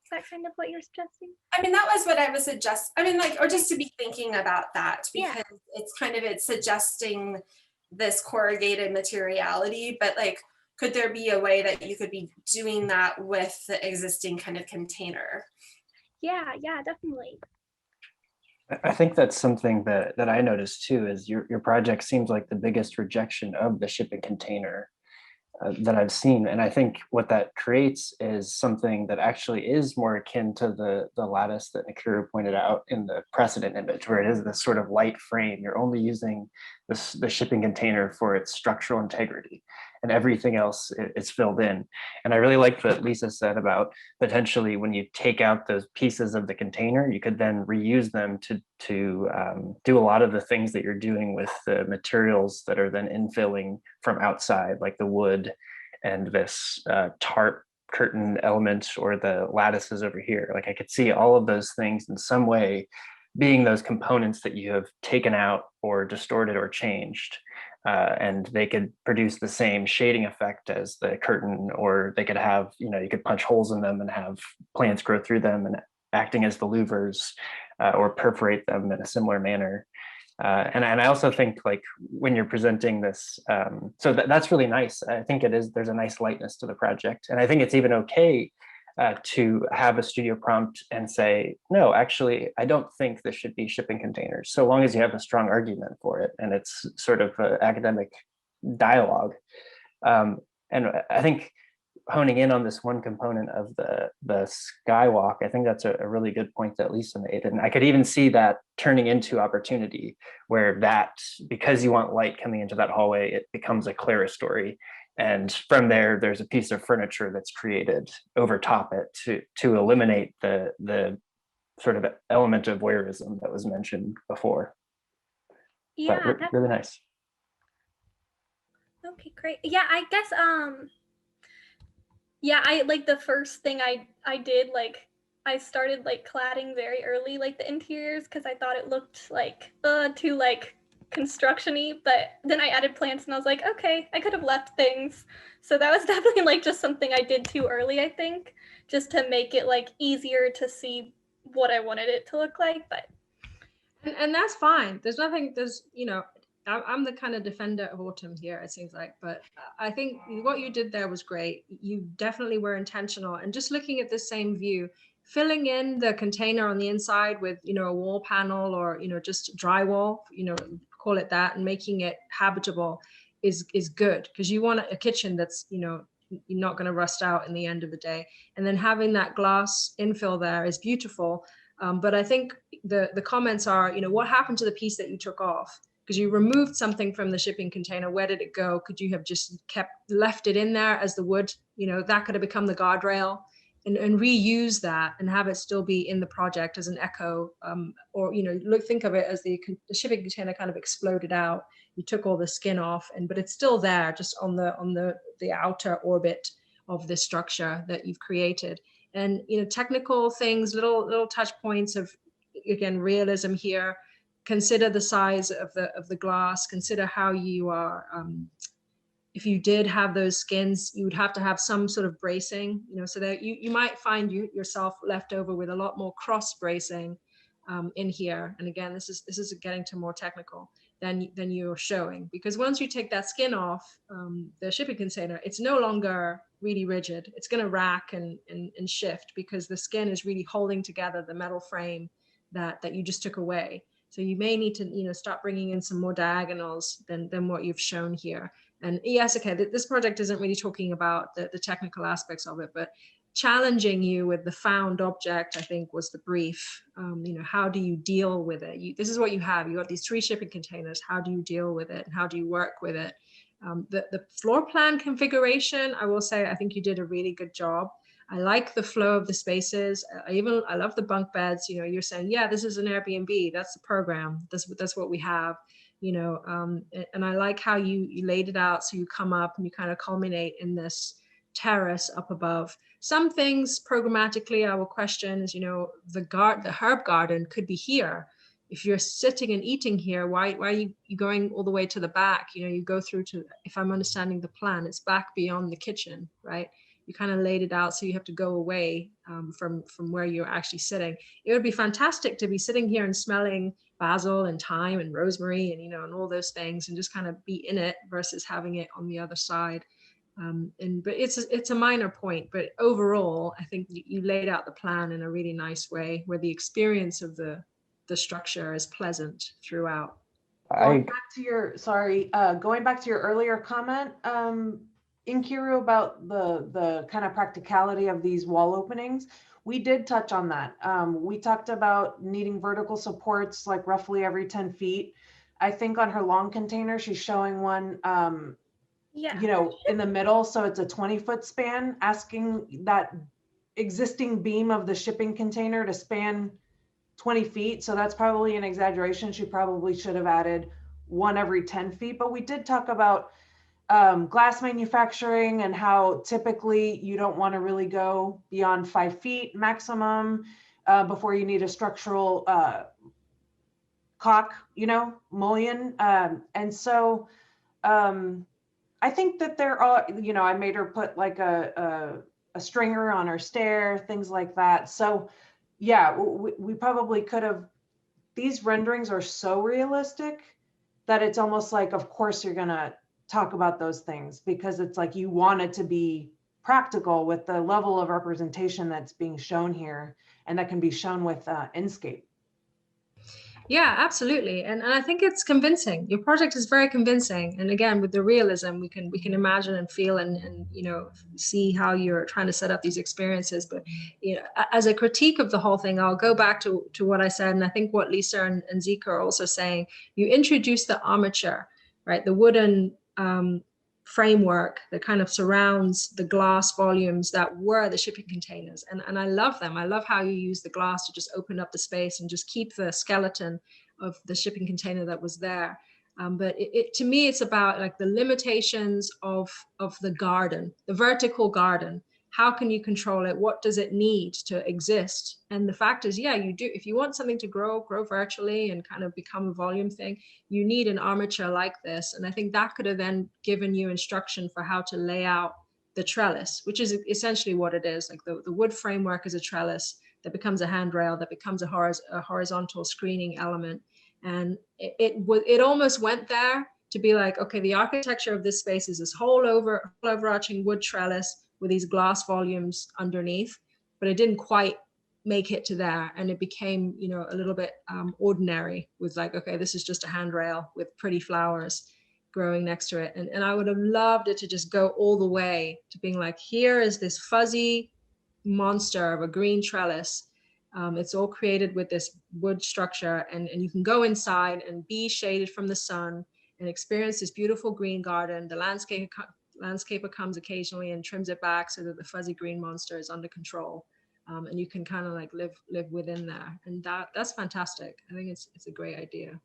[SPEAKER 11] Is that kind of what you're suggesting?
[SPEAKER 9] I mean, that was what I was suggesting. I mean, like, or just to be thinking about that, because
[SPEAKER 11] Yeah.
[SPEAKER 9] it's suggesting this corrugated materiality, but like, could there be a way that you could be doing that with the existing kind of container?
[SPEAKER 11] Yeah, definitely.
[SPEAKER 8] I think that's something that I noticed too, is your project seems like the biggest rejection of the shipping container that I've seen. And I think what that creates is something that actually is more akin to the lattice that Nakira pointed out in the precedent image, where it is this sort of light frame. You're only using the shipping container for its structural integrity, and everything else is filled in. And I really like what Lisa said about potentially when you take out those pieces of the container, you could then reuse them to do a lot of the things that you're doing with the materials that are then infilling from outside, like the wood and this tarp curtain element or the lattices over here. Like I could see all of those things in some way being those components that you have taken out or distorted or changed. And they could produce the same shading effect as the curtain, or they could have, you could punch holes in them and have plants grow through them and acting as the louvers, or perforate them in a similar manner. And I also think like when you're presenting this, so that's really nice. I think there's a nice lightness to the project. And I think it's even okay to have a studio prompt and say, no, actually, I don't think this should be shipping containers, so long as you have a strong argument for it and it's sort of an academic dialogue. And I think honing in on this one component of the skywalk, I think that's a really good point that Lisa made. And I could even see that turning into opportunity, where that, because you want light coming into that hallway, it becomes a clerestory. And from there, there's a piece of furniture that's created over top it to eliminate the sort of element of voyeurism that was mentioned before.
[SPEAKER 11] Yeah,
[SPEAKER 8] but really nice.
[SPEAKER 11] Okay, great. Yeah, I guess yeah, I like the first thing I did, like I started like cladding very early, like the interiors, because I thought it looked like too like construction-y, but then I added plants and I was like, okay, I could have left things. So that was definitely like just something I did too early, I think, just to make it like easier to see what I wanted it to look like. But
[SPEAKER 7] and that's fine. I'm the kind of defender of autumn here, it seems like, but I think what you did there was great. You definitely were intentional, and just looking at the same view, filling in the container on the inside with, a wall panel or, just drywall, call it that, and making it habitable is good, because you want a kitchen that's, you're not going to rust out in the end of the day. And then having that glass infill there is beautiful. But I think the comments are, what happened to the piece that you took off? Because you removed something from the shipping container. Where did it go? Could you have just left it in there as the wood? That could have become the guardrail, and reuse that and have it still be in the project as an echo. Or think of it as the shipping container kind of exploded out. You took all the skin off, but it's still there, just on the outer orbit of the structure that you've created. And technical things, little touch points of, again, realism here. Consider the size of the glass. Consider how you are. If you did have those skins, you would have to have some sort of bracing. So that you might find yourself left over with a lot more cross bracing in here. And again, this is getting to more technical than you're showing, because once you take that skin off the shipping container, it's no longer really rigid. It's going to rack and shift, because the skin is really holding together the metal frame that you just took away. So you may need to, start bringing in some more diagonals than what you've shown here. And yes, okay, this project isn't really talking about the technical aspects of it, but challenging you with the found object, I think, was the brief. How do you deal with it? This is what you have. You got these 3 shipping containers. How do you deal with it? And how do you work with it? The floor plan configuration, I will say, I think you did a really good job. I like the flow of the spaces. I love the bunk beds. You're saying, yeah, this is an Airbnb. That's the program. That's what we have. And I like how you laid it out. So you come up and you kind of culminate in this terrace up above. Some things programmatically I will question is, the herb garden could be here. if you're sitting and eating here, why are you going all the way to the back? You know, you go through to, if I'm understanding the plan, it's back beyond the kitchen, right? You kind of laid it out so you have to go away from where you're actually sitting. It would be fantastic to be sitting here and smelling basil and thyme and rosemary and, you know, and all those things, and just kind of be in it versus having it on the other side. But it's a minor point, but overall, I think you laid out the plan in a really nice way where the experience of the structure is pleasant throughout.
[SPEAKER 4] Going back to your earlier comment, Inkiru, about the kind of practicality of these wall openings, we did touch on that. We talked about needing vertical supports like roughly every 10 feet. I think on her long container, she's showing one, you know, in the middle. So it's a 20-foot span, asking that existing beam of the shipping container to span 20 feet. So that's probably an exaggeration. She probably should have added one every 10 feet. But we did talk about glass manufacturing and how typically you don't want to really go beyond 5 feet maximum before you need a structural caulk, you know, mullion. And so I think that there are, you know, I made her put like a stringer on her stair, things like that. So yeah, we probably could have, these renderings are so realistic that it's almost like, of course you're gonna talk about those things, because it's like you want it to be practical with the level of representation that's being shown here, and that can be shown with Enscape.
[SPEAKER 7] Yeah, absolutely. And I think it's convincing. Your project is very convincing. And again, with the realism, we can imagine and feel and you know, see how you're trying to set up these experiences. But you know, as a critique of the whole thing, I'll go back to what I said, and I think what Lisa and Zeke are also saying. You introduce the armature, right? The wooden framework that kind of surrounds the glass volumes that were the shipping containers. And I love them. I love how you use the glass to just open up the space and just keep the skeleton of the shipping container that was there. But to me, it's about like the limitations of the garden, the vertical garden. How can you control it? What does it need to exist? And the fact is, yeah, you do. If you want something to grow virtually and kind of become a volume thing, you need an armature like this. And I think that could have then given you instruction for how to lay out the trellis, which is essentially what it is. Like the wood framework is a trellis that becomes a handrail, that becomes a horizontal screening element. And it almost went there to be like, okay, the architecture of this space is this whole overarching wood trellis with these glass volumes underneath, but it didn't quite make it to there. And it became, you know, a little bit ordinary with like, okay, this is just a handrail with pretty flowers growing next to it. And I would have loved it to just go all the way to being like, here is this fuzzy monster of a green trellis. It's all created with this wood structure, and you can go inside and be shaded from the sun and experience this beautiful green garden. The landscaper comes occasionally and trims it back so that the fuzzy green monster is under control, and you can kind of like live within there. And that's fantastic. I think it's a great idea.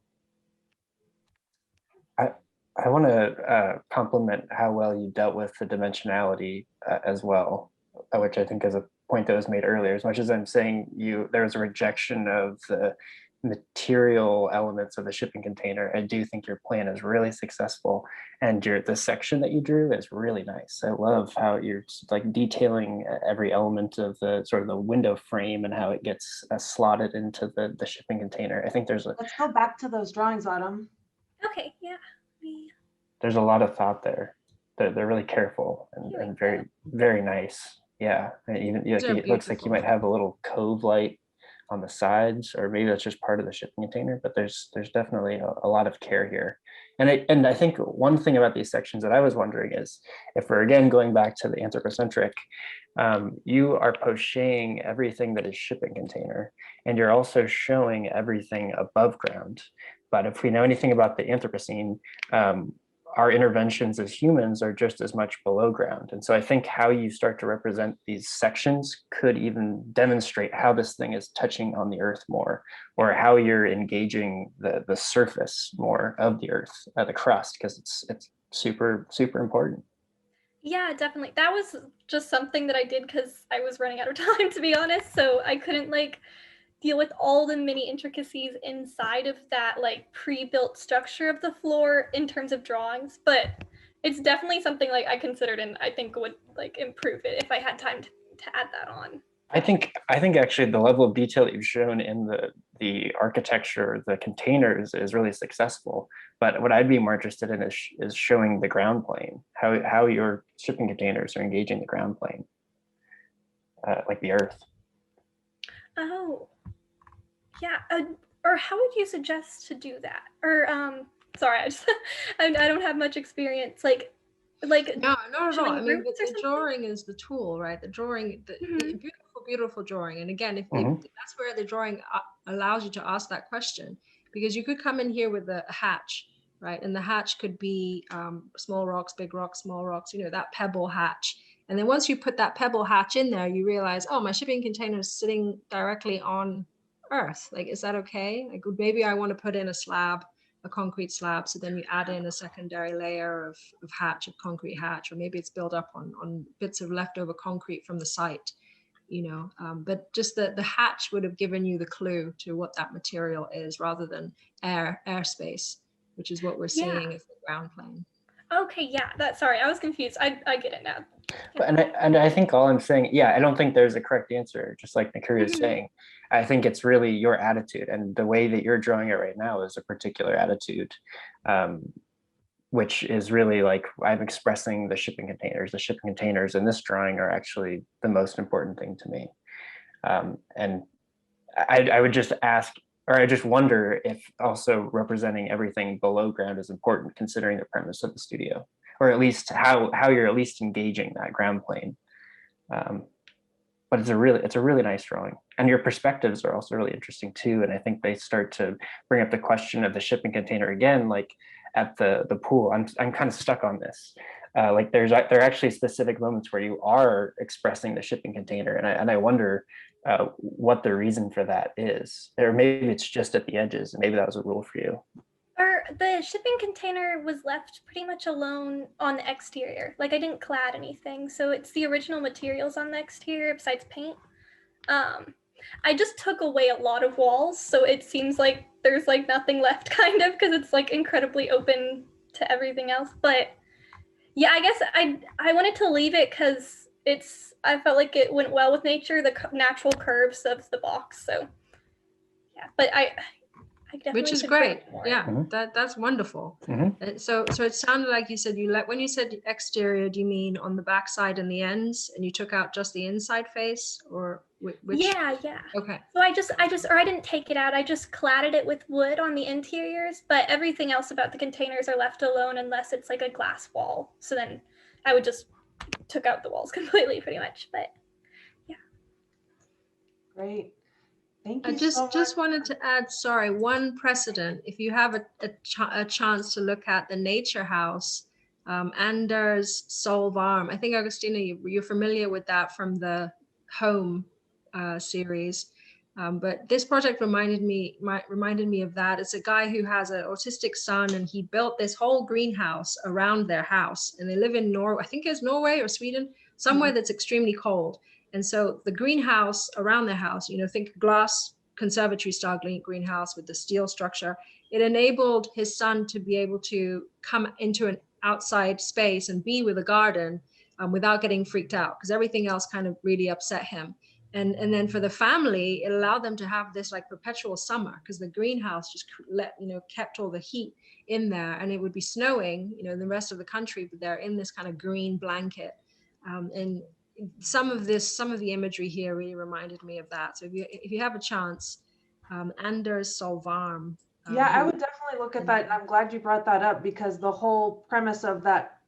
[SPEAKER 8] I want to compliment how well you dealt with the dimensionality as well, which I think is a point that was made earlier. As much as I'm saying there was a rejection of the material elements of the shipping container, I do think your plan is really successful, and the section that you drew is really nice. I love how you're like detailing every element of the sort of the window frame and how it gets slotted into the shipping container. I think let's
[SPEAKER 4] go back to those drawings, Autumn.
[SPEAKER 11] Okay, yeah.
[SPEAKER 8] There's a lot of thought there. They're really careful and very, very nice. Yeah, and even it looks like you might have a little cove light on the sides, or maybe that's just part of the shipping container, but there's definitely a lot of care here. And I think one thing about these sections that I was wondering is, if we're again going back to the anthropocentric, you are poching everything that is shipping container, and you're also showing everything above ground. But if we know anything about the Anthropocene, our interventions as humans are just as much below ground. And so I think how you start to represent these sections could even demonstrate how this thing is touching on the earth more, or how you're engaging the surface more of the earth, the crust, because it's super, super important.
[SPEAKER 11] Yeah, definitely. That was just something that I did because I was running out of time, to be honest. So I couldn't like deal with all the mini intricacies inside of that like pre-built structure of the floor in terms of drawings, but it's definitely something like I considered and I think would like improve it if I had time to add that on.
[SPEAKER 8] I think actually the level of detail that you've shown in the architecture, the containers, is really successful. But what I'd be more interested in is showing the ground plane, how your shipping containers are engaging the ground plane, like the earth.
[SPEAKER 11] Oh, yeah. Or how would you suggest to do that? Or sorry, I just I don't have much experience. Like
[SPEAKER 7] no, not at all. I mean,
[SPEAKER 11] groups or
[SPEAKER 7] the
[SPEAKER 11] something?
[SPEAKER 7] drawing is the tool, right? The drawing, the beautiful drawing. And again, if that's where the drawing allows you to ask that question, because you could come in here with a hatch, right? And the hatch could be small rocks, big rocks, small rocks, you know, that pebble hatch. And then once you put that pebble hatch in there, you realize, oh, my shipping container is sitting directly on earth. Like, is that okay? Like, maybe I want to put in a slab, a concrete slab. So then you add in a secondary layer of hatch, of concrete hatch, or maybe it's built up on bits of leftover concrete from the site, you know. But just the hatch would have given you the clue to what that material is, rather than airspace, which is what we're seeing as the ground plane.
[SPEAKER 11] Okay, yeah, sorry, I was confused. I get it now.
[SPEAKER 8] And I think all I'm saying, yeah, I don't think there's a correct answer, just like Nakuri is saying. I think it's really your attitude, and the way that you're drawing it right now is a particular attitude, which is really like, I'm expressing the shipping containers. The shipping containers in this drawing are actually the most important thing to me. And I would just ask, or I just wonder if also representing everything below ground is important, considering the premise of the studio, or at least how you're at least engaging that ground plane. But it's a really nice drawing, and your perspectives are also really interesting too. And I think they start to bring up the question of the shipping container again, like at the pool. I'm kind of stuck on this. Like there are actually specific moments where you are expressing the shipping container, and I wonder what the reason for that is. Or maybe it's just at the edges, and maybe that was a rule for you.
[SPEAKER 11] Or the shipping container was left pretty much alone on the exterior. Like I didn't clad anything, so it's the original materials on the exterior besides paint. I just took away a lot of walls, so it seems like there's like nothing left, kind of, because it's like incredibly open to everything else. But yeah, I guess I wanted to leave it because I felt like it went well with nature, the natural curves of the box. So yeah, but I definitely,
[SPEAKER 7] which is
[SPEAKER 11] could
[SPEAKER 7] great.
[SPEAKER 11] put more.
[SPEAKER 7] Yeah, that's wonderful. So it sounded like you said when you said exterior, do you mean on the back side and the ends, and you took out just the inside face, or which?
[SPEAKER 11] Yeah.
[SPEAKER 7] Okay.
[SPEAKER 11] So I didn't take it out. I just cladded it with wood on the interiors, but everything else about the containers are left alone unless it's like a glass wall. So then I would just took out the walls completely, pretty much. But yeah.
[SPEAKER 4] Great. Thank
[SPEAKER 7] I
[SPEAKER 4] you so much.
[SPEAKER 7] just wanted to add, sorry, one precedent. If you have a chance to look at the Nature House, Anders Solvarm, I think, Agustina, you're familiar with that from the Home series. But this project reminded me of that. It's a guy who has an autistic son, and he built this whole greenhouse around their house. And they live in Norway, I think it's Norway or Sweden, somewhere that's extremely cold. And so the greenhouse around their house, you know, think glass conservatory style greenhouse with the steel structure, it enabled his son to be able to come into an outside space and be with a garden without getting freaked out, because everything else kind of really upset him. And then for the family, it allowed them to have this like perpetual summer, because the greenhouse just kept all the heat in there, and it would be snowing, you know, in the rest of the country, but they're in this kind of green blanket. And some of the imagery here really reminded me of that. So if you have a chance, Anders Solvarm.
[SPEAKER 4] Yeah, I would definitely look at that. And I'm glad you brought that up, because the whole premise of that,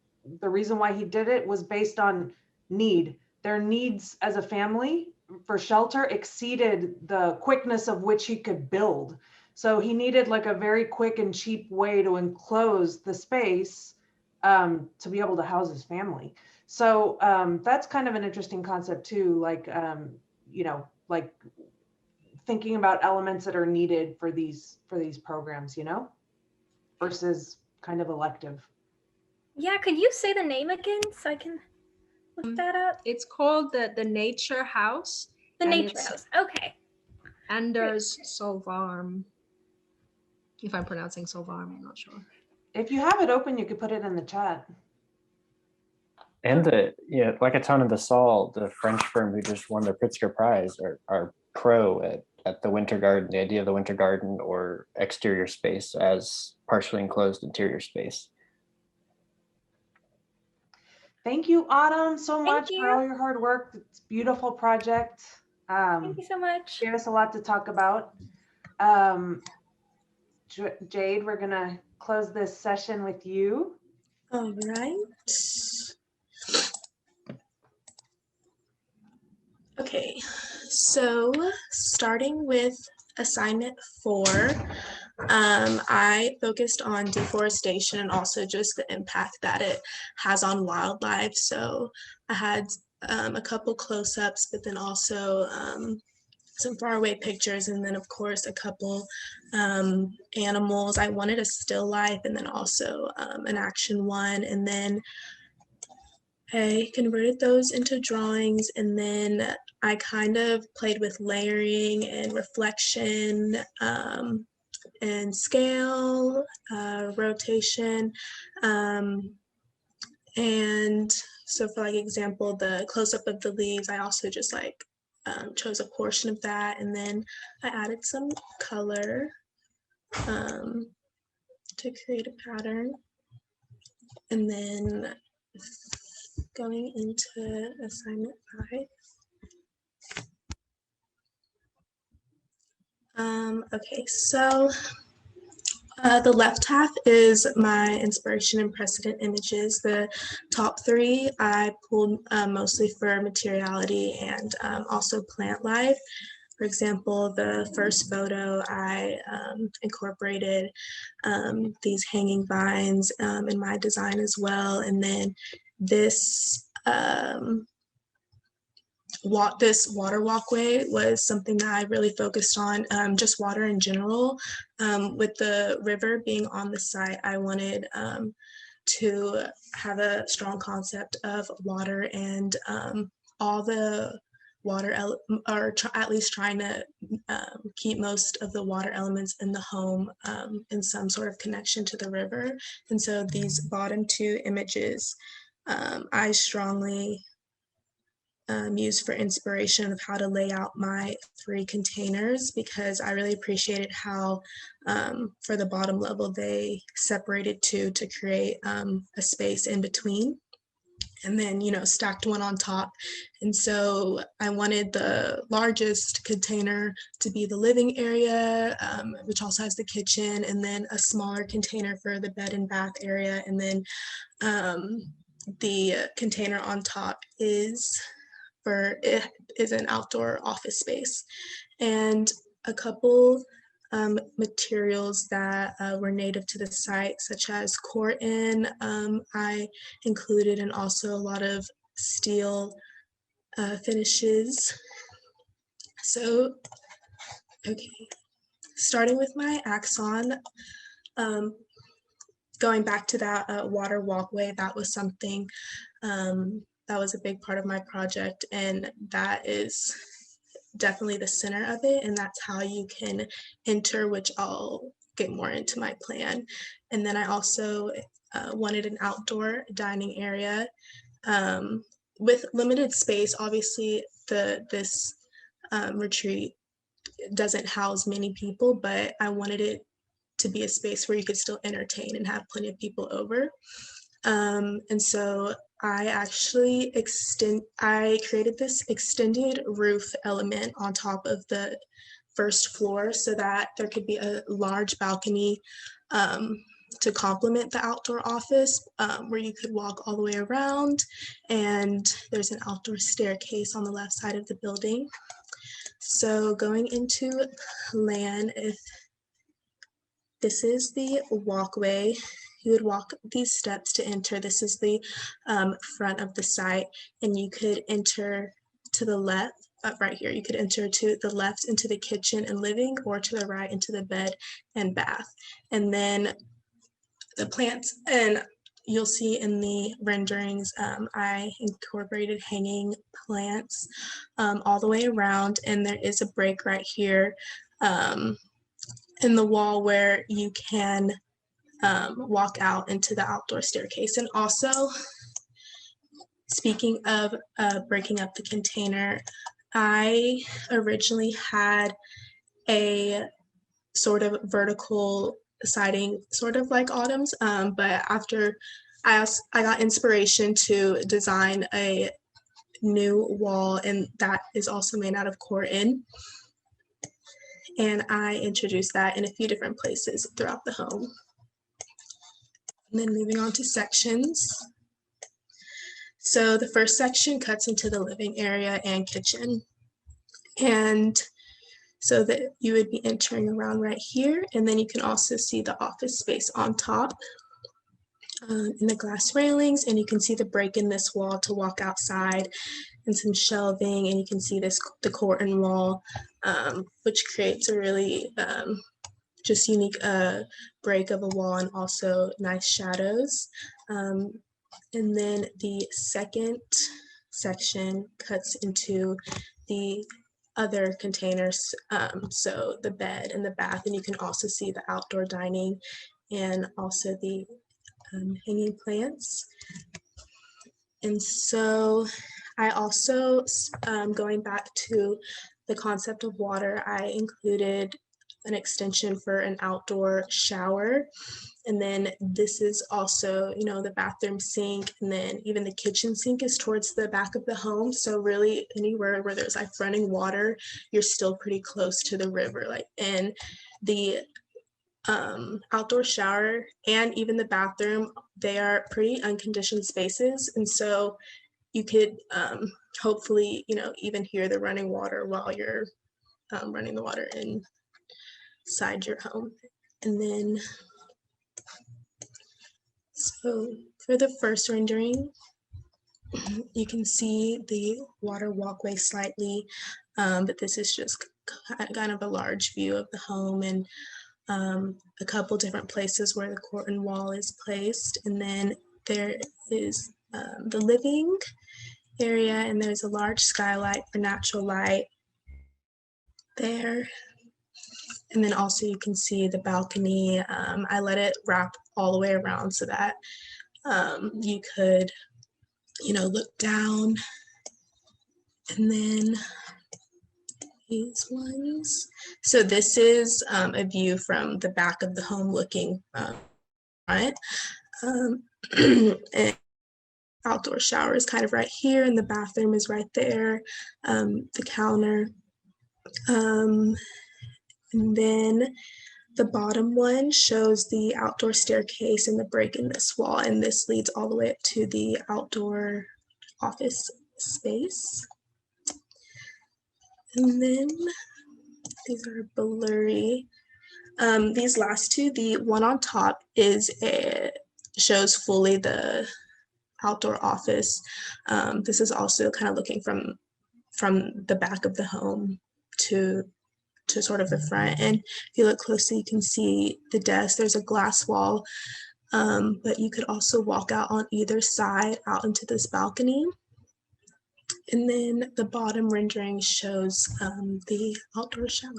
[SPEAKER 4] the reason why he did it was based on need. Their needs as a family for shelter exceeded the quickness of which he could build. So he needed like a very quick and cheap way to enclose the space to be able to house his family. So that's kind of an interesting concept too, like, like thinking about elements that are needed for these programs, you know, versus kind of elective.
[SPEAKER 11] Yeah, could you say the name again so I can look that up?
[SPEAKER 7] It's called the Nature House.
[SPEAKER 11] The Nature House. Okay.
[SPEAKER 7] Anders Solvarm. If I'm pronouncing Solvarm, I'm not sure.
[SPEAKER 4] If you have it open, you could put it in the chat.
[SPEAKER 8] And like a ton of the Sol, the French firm who just won the Pritzker Prize, are pro at the winter garden, the idea of the winter garden or exterior space as partially enclosed interior space.
[SPEAKER 4] Thank you, Autumn, so much
[SPEAKER 11] Thank
[SPEAKER 4] for
[SPEAKER 11] you.
[SPEAKER 4] all your hard work. It's a beautiful project.
[SPEAKER 11] Thank you so much.
[SPEAKER 4] Gave us a lot to talk about. Jade, we're gonna close this session with you.
[SPEAKER 12] All right. Okay, so starting with assignment 4, I focused on deforestation and also just the impact that it has on wildlife. So I had a couple close-ups, but then also some faraway pictures, and then of course a couple animals. I wanted a still life and then also an action one, and then I converted those into drawings, and then I kind of played with layering and reflection and scale, rotation. And so for like example, the close-up of the leaves, I also just like chose a portion of that, and then I added some color to create a pattern. And then going into assignment 5. Okay, so the left half is my inspiration and precedent images. The top 3 I pulled mostly for materiality and also plant life. For example, the first photo, I incorporated these hanging vines in my design as well. And then this this water walkway was something that I really focused on, just water in general. With the river being on the site, I wanted to have a strong concept of water, and all the water, or at least trying to keep most of the water elements in the home in some sort of connection to the river. And so these bottom 2 images, I strongly used for inspiration of how to lay out my 3 containers, because I really appreciated how for the bottom level they separated 2 to create a space in between, and then stacked one on top. And so I wanted the largest container to be the living area, which also has the kitchen, and then a smaller container for the bed and bath area, and then the container on top is an outdoor office space. And a couple materials that were native to the site, such as corten, I included, and also a lot of steel finishes. So, okay, starting with my axon, going back to that water walkway, that was something that was a big part of my project, and that is definitely the center of it, and that's how you can enter, which I'll get more into my plan. And then I also wanted an outdoor dining area with limited space. Obviously, this retreat doesn't house many people, but I wanted it to be a space where you could still entertain and have plenty of people over. And so I actually created this extended roof element on top of the first floor so that there could be a large balcony to complement the outdoor office, where you could walk all the way around, and there's an outdoor staircase on the left side of the building. So going into plan, if this is the walkway, you would walk these steps to enter. This is the front of the site, and you could enter to the left, right here. You could enter to the left into the kitchen and living, or to the right into the bed and bath. And then the plants and you'll see in the renderings, I incorporated hanging plants all the way around, and there is a break right here in the wall where you can walk out into the outdoor staircase. And also, speaking of breaking up the container, I originally had a sort of vertical siding, sort of like Autumn's, but after I got inspiration to design a new wall, and that is also made out of corten. And I introduced that in a few different places throughout the home. And then moving on to sections. So the first section cuts into the living area and kitchen. And so that you would be entering around right here. And then you can also see the office space on top in the glass railings. And you can see the break in this wall to walk outside and some shelving. And you can see the corten wall, which creates a really just unique break of a wall and also nice shadows. And then the second section cuts into the other containers, so the bed and the bath, and you can also see the outdoor dining and also the hanging plants. And so I also, going back to the concept of water, I included an extension for an outdoor shower. And then this is also, you know, the bathroom sink, and then even the kitchen sink is towards the back of the home. So really anywhere where there's like running water, you're still pretty close to the river. Like, and the outdoor shower and even the bathroom, they are pretty unconditioned spaces. And so you could hopefully, you know, even hear the running water while you're running the water inside your home. And then so for the first rendering, you can see the water walkway slightly, but this is just kind of a large view of the home, and a couple different places where the corten wall is placed. And then there is the living area, and there's a large skylight for natural light there. And then also you can see the balcony. I let it wrap all the way around so that you could, you know, look down. And then these ones. So this is a view from the back of the home looking front. And outdoor shower is kind of right here, and the bathroom is right there, the counter. And then the bottom one shows the outdoor staircase and the break in this wall, and this leads all the way up to the outdoor office space. And then these are blurry. These last two, the one on top shows fully the outdoor office. This is also kind of looking from the back of the home to sort of the front. And if you look closely, you can see the desk. There's a glass wall, but you could also walk out on either side out into this balcony. And then the bottom rendering shows the outdoor shower.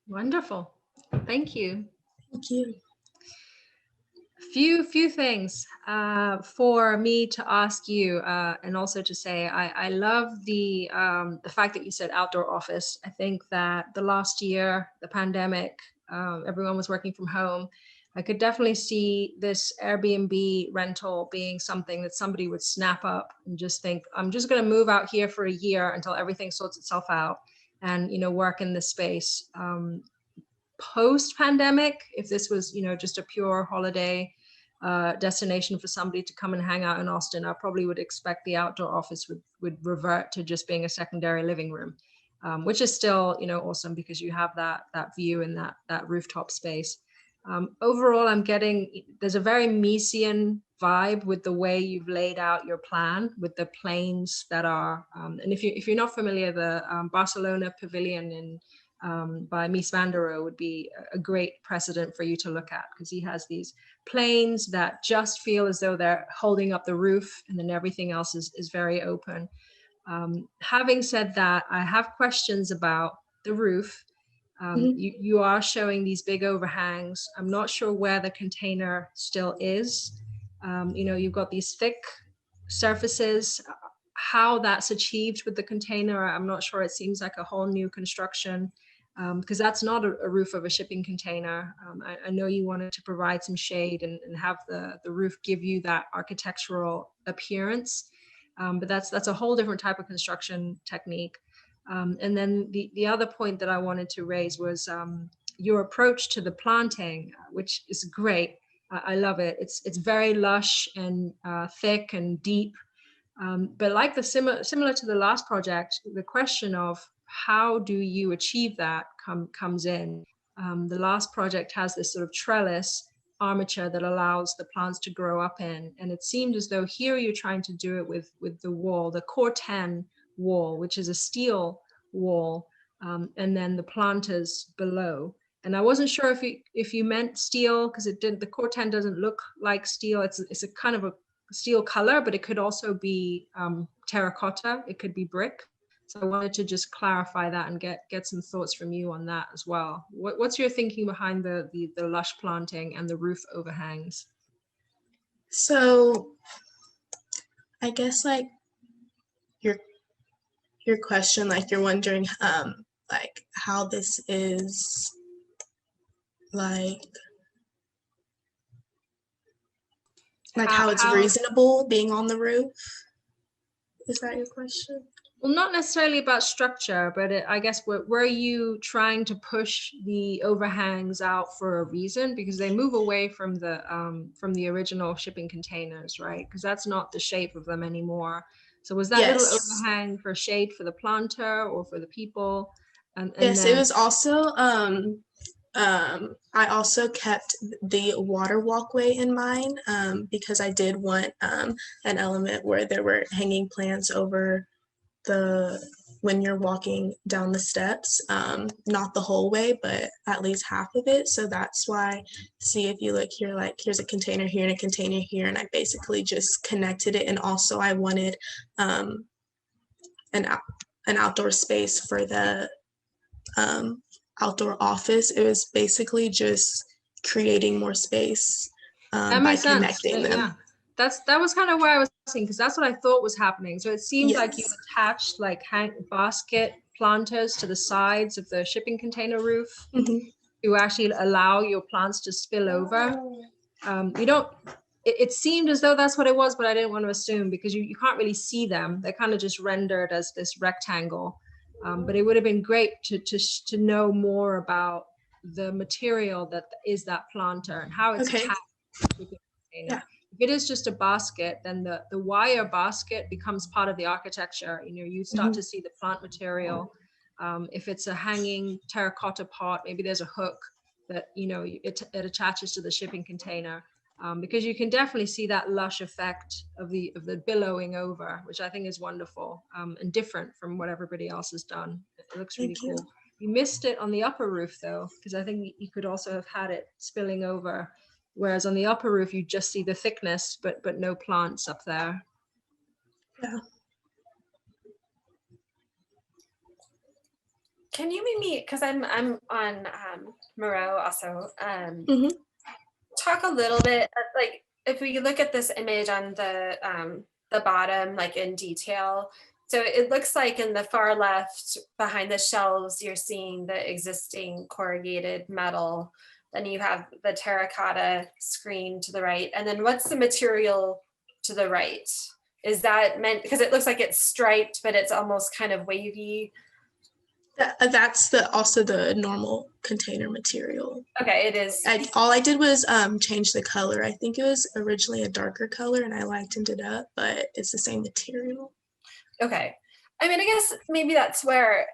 [SPEAKER 7] Wonderful. Thank you.
[SPEAKER 12] Thank you.
[SPEAKER 7] Few things for me to ask you, and also to say I love the fact that you said outdoor office. I think that the last year, the pandemic, everyone was working from home. I could definitely see this Airbnb rental being something that somebody would snap up and just think, I'm just going to move out here for a year until everything sorts itself out, and, you know, work in this space. Post-pandemic, if this was, you know, just a pure holiday destination for somebody to come and hang out in Austin, I probably would expect the outdoor office would revert to just being a secondary living room, which is still, you know, awesome because you have that view and that rooftop space. Overall, I'm getting, there's a very Miesian vibe with the way you've laid out your plan with the planes that are, and if you're not familiar, the Barcelona Pavilion in by Mies van der Rohe would be a great precedent for you to look at, because he has these planes that just feel as though they're holding up the roof, and then everything else is very open. Having said that, I have questions about the roof. You are showing these big overhangs. I'm not sure where the container still is. You've got these thick surfaces. How that's achieved with the container, I'm not sure. It seems like a whole new construction, because that's not a roof of a shipping container. I know you wanted to provide some shade and have the roof give you that architectural appearance, but that's a whole different type of construction technique. And then the other point that I wanted to raise was your approach to the planting, which is great. I love it. It's very lush and thick and deep. But like similar to the last project, the question of how do you achieve that comes in. The last project has this sort of trellis armature that allows the plants to grow up in. And it seemed as though here you're trying to do it with the wall, the core 10 wall, which is a steel wall, and then the planters below. And I wasn't sure if you meant steel, because the core 10 doesn't look like steel. It's a kind of a steel color, but it could also be terracotta. It could be brick. So I wanted to just clarify that and get some thoughts from you on that as well. What's your thinking behind the lush planting and the roof overhangs?
[SPEAKER 12] So I guess like your question, like you're wondering like how this is like how it's reasonable being on the roof. Is that your question?
[SPEAKER 7] Well, not necessarily about structure, but I guess were you trying to push the overhangs out for a reason? Because they move away from the original shipping containers, right? Because that's not the shape of them anymore. So was that little overhang for shade for the planter or for the people? And
[SPEAKER 12] yes,
[SPEAKER 7] then...
[SPEAKER 12] it was also, I also kept the water walkway in mind because I did want an element where there were hanging plants over when you're walking down the steps, not the whole way, but at least half of it. So that's why, see if you look here, like here's a container here and a container here, and I basically just connected it. And also I wanted an outdoor space for the outdoor office. It was basically just creating more space by connecting them.
[SPEAKER 7] Yeah. That was kind of where I was thinking, because that's what I thought was happening. So it seemed like you attached like basket planters to the sides of the shipping container roof to actually allow your plants to spill over. It seemed as though that's what it was, but I didn't want to assume, because you can't really see them. They're kind of just rendered as this rectangle. But it would have been great to know more about the material that is that planter and how it's attached to the shipping container. If it is just a basket, then the wire basket becomes part of the architecture. You start to see the plant material. If it's a hanging terracotta pot, maybe there's a hook that it attaches to the shipping container, because you can definitely see that lush effect of the billowing over, which I think is wonderful and different from what everybody else has done. It looks really cool. You missed it on the upper roof though, because I think you could also have had it spilling over. Whereas on the upper roof, you just see the thickness, but no plants up there.
[SPEAKER 12] Yeah.
[SPEAKER 9] Can you maybe, because I'm on Moreau also, talk a little bit, like if we look at this image on the bottom, like in detail. So it looks like in the far left behind the shelves, you're seeing the existing corrugated metal. Then you have the terracotta screen to the right. And then what's the material to the right? Is that meant, because it looks like it's striped, but it's almost kind of wavy.
[SPEAKER 12] That's also the normal container material.
[SPEAKER 9] Okay, it is.
[SPEAKER 12] All I did was change the color. I think it was originally a darker color and I lightened it up, but it's the same material.
[SPEAKER 9] Okay. I mean, I guess maybe that's where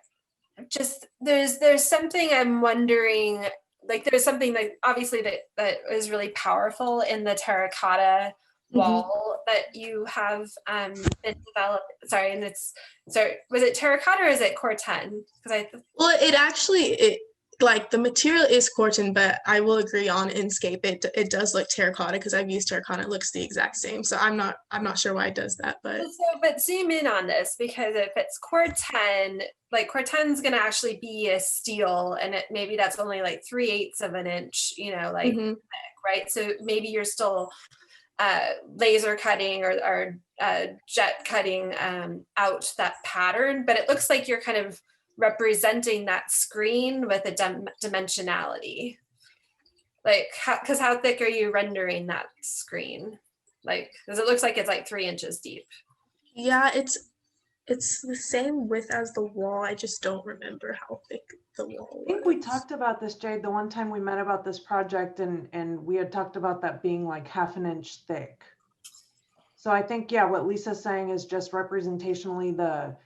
[SPEAKER 9] just there's something I'm wondering, like there's something that obviously that is really powerful in the terracotta wall that you have been developed. Sorry, and was it terracotta or is it corten? Because
[SPEAKER 12] well, like the material is corten, but I will agree on Inkscape it does look terracotta because I've used terracotta. It looks the exact same. So I'm not sure why it does that,
[SPEAKER 9] but zoom in on this, because if it's corten, like corten's gonna actually be a steel, and maybe that's only like 3/8 of an inch, like thick, right? So maybe you're still laser cutting or jet cutting out that pattern, but it looks like you're kind of representing that screen with a dimensionality. Like, because how thick are you rendering that screen? Like, because it looks like it's like 3 inches deep.
[SPEAKER 12] Yeah, it's the same width as the wall. I just don't remember how thick the wall was.
[SPEAKER 4] I think we talked about this, Jade, the one time we met about this project, and we had talked about that being like 1/2 inch thick. So I think, yeah, what Lisa's saying is just representationally the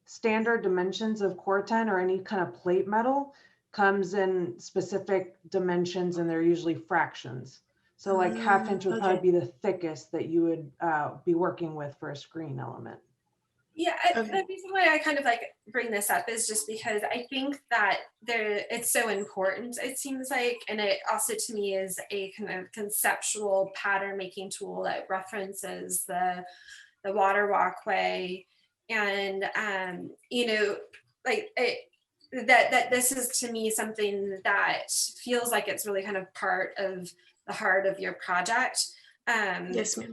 [SPEAKER 4] standard dimensions of corten or any kind of plate metal comes in specific dimensions, and they're usually fractions. So like 1/2 inch would probably be the thickest that you would be working with for a screen element.
[SPEAKER 9] Yeah, the reason why I kind of like bring this up is just because I think that it's so important, it seems like, and it also to me is a kind of conceptual pattern making tool that references the water walkway, and like that this is to me something that feels like it's really kind of part of the heart of your project.
[SPEAKER 12] Yes, ma'am.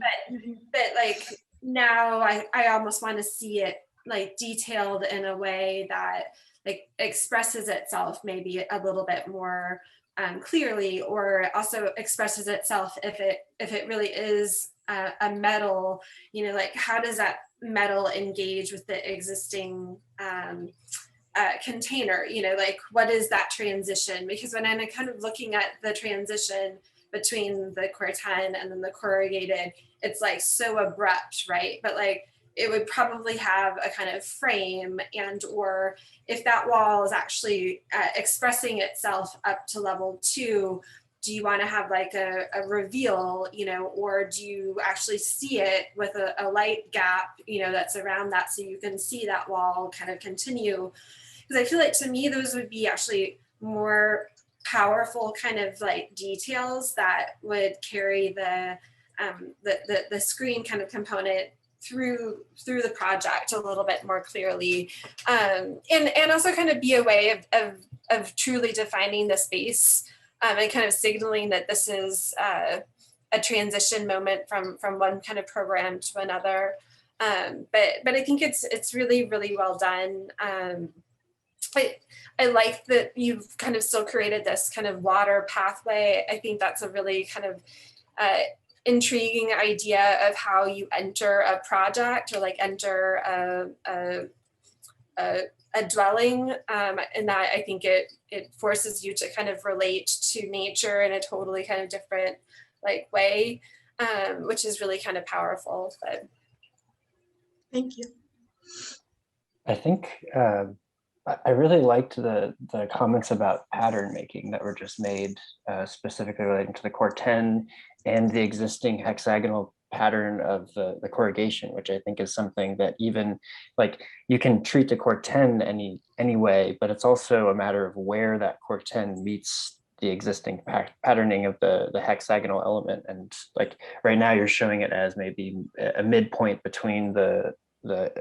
[SPEAKER 9] But like now I almost want to see it like detailed in a way that like expresses itself maybe a little bit more clearly, or also expresses itself if it really is a metal, like how does that metal engage with the existing container, like what is that transition? Because when I'm kind of looking at the transition between the corten and then the corrugated, it's like so abrupt, right? But like it would probably have a kind of frame, and or if that wall is actually expressing itself up to level 2, do you want to have like a reveal, or do you actually see it with a light gap, that's around that, so you can see that wall kind of continue? Because I feel like to me those would be actually more powerful kind of like details that would carry the screen kind of component through the project a little bit more clearly, and also kind of be a way of truly defining the space, and kind of signaling that this is a transition moment from one kind of program to another. But I think it's really, really well done. I like that you've kind of still created this kind of water pathway. I think that's a really kind of intriguing idea of how you enter a project, or like enter a dwelling, and that I think it forces you to kind of relate to nature in a totally kind of different like way, which is really kind of powerful. But
[SPEAKER 12] thank you.
[SPEAKER 8] I think I really liked the comments about pattern making that were just made, specifically relating to the corten and the existing hexagonal pattern of the corrugation, which I think is something that even like you can treat the corten any way, but it's also a matter of where that corten meets the existing patterning of the hexagonal element. And like right now you're showing it as maybe a midpoint between the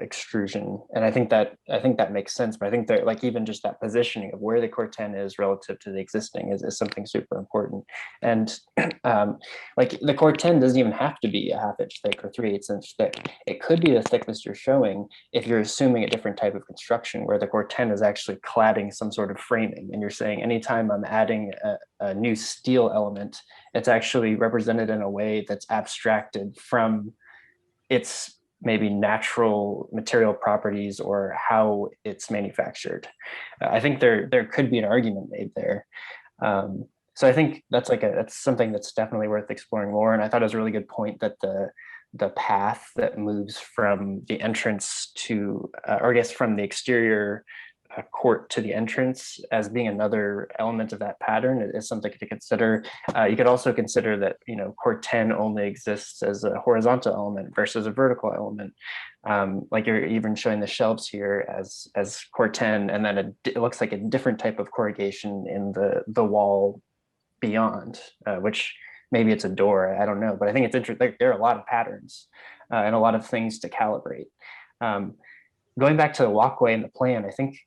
[SPEAKER 8] extrusion, and I think that makes sense. But I think that like even just that positioning of where the corten is relative to the existing is something super important. And like the corten doesn't even have to be a 1/2 inch thick or 3/8 inch thick. It could be the thickness you're showing if you're assuming a different type of construction where the corten is actually cladding some sort of framing, and you're saying anytime I'm adding a new steel element, it's actually represented in a way that's abstracted from its maybe natural material properties or how it's manufactured. I think there could be an argument made there. So I think that's something that's definitely worth exploring more. And I thought it was a really good point that the path that moves from the entrance to, or I guess from the exterior court to the entrance as being another element of that pattern is something to consider. You could also consider that, you know, court 10 only exists as a horizontal element versus a vertical element. Like you're even showing the shelves here as court 10, and then it looks like a different type of corrugation in the wall beyond, which maybe it's a door, I don't know, but I think it's interesting. There are a lot of patterns and a lot of things to calibrate. Going back to the walkway and the plan, I think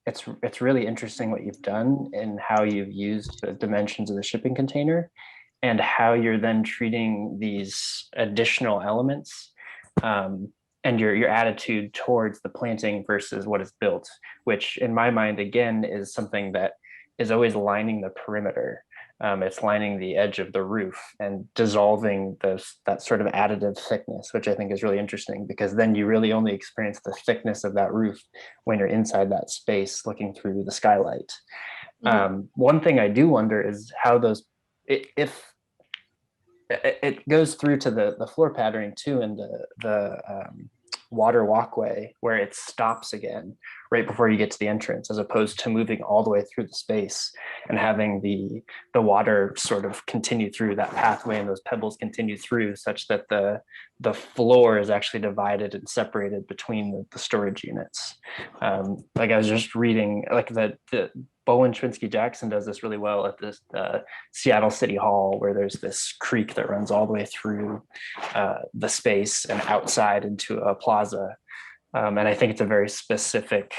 [SPEAKER 8] it's really interesting what you've done and how you've used the dimensions of the shipping container and how you're then treating these additional elements and your attitude towards the planting versus what is built, which in my mind, again, is something that is always lining the perimeter. It's lining the edge of the roof and dissolving that sort of additive thickness, which I think is really interesting, because then you really only experience the thickness of that roof when you're inside that space looking through the skylight. One thing I do wonder is how those, if it goes through to the floor patterning too, and the water walkway where it stops again right before you get to the entrance, as opposed to moving all the way through the space and having the water sort of continue through that pathway and those pebbles continue through, such that the floor is actually divided and separated between the storage units. Like I was just reading, like the Bowen Schwinsky Jackson does this really well at this Seattle City Hall, where there's this creek that runs all the way through the space and outside into a plaza. And I think it's a very specific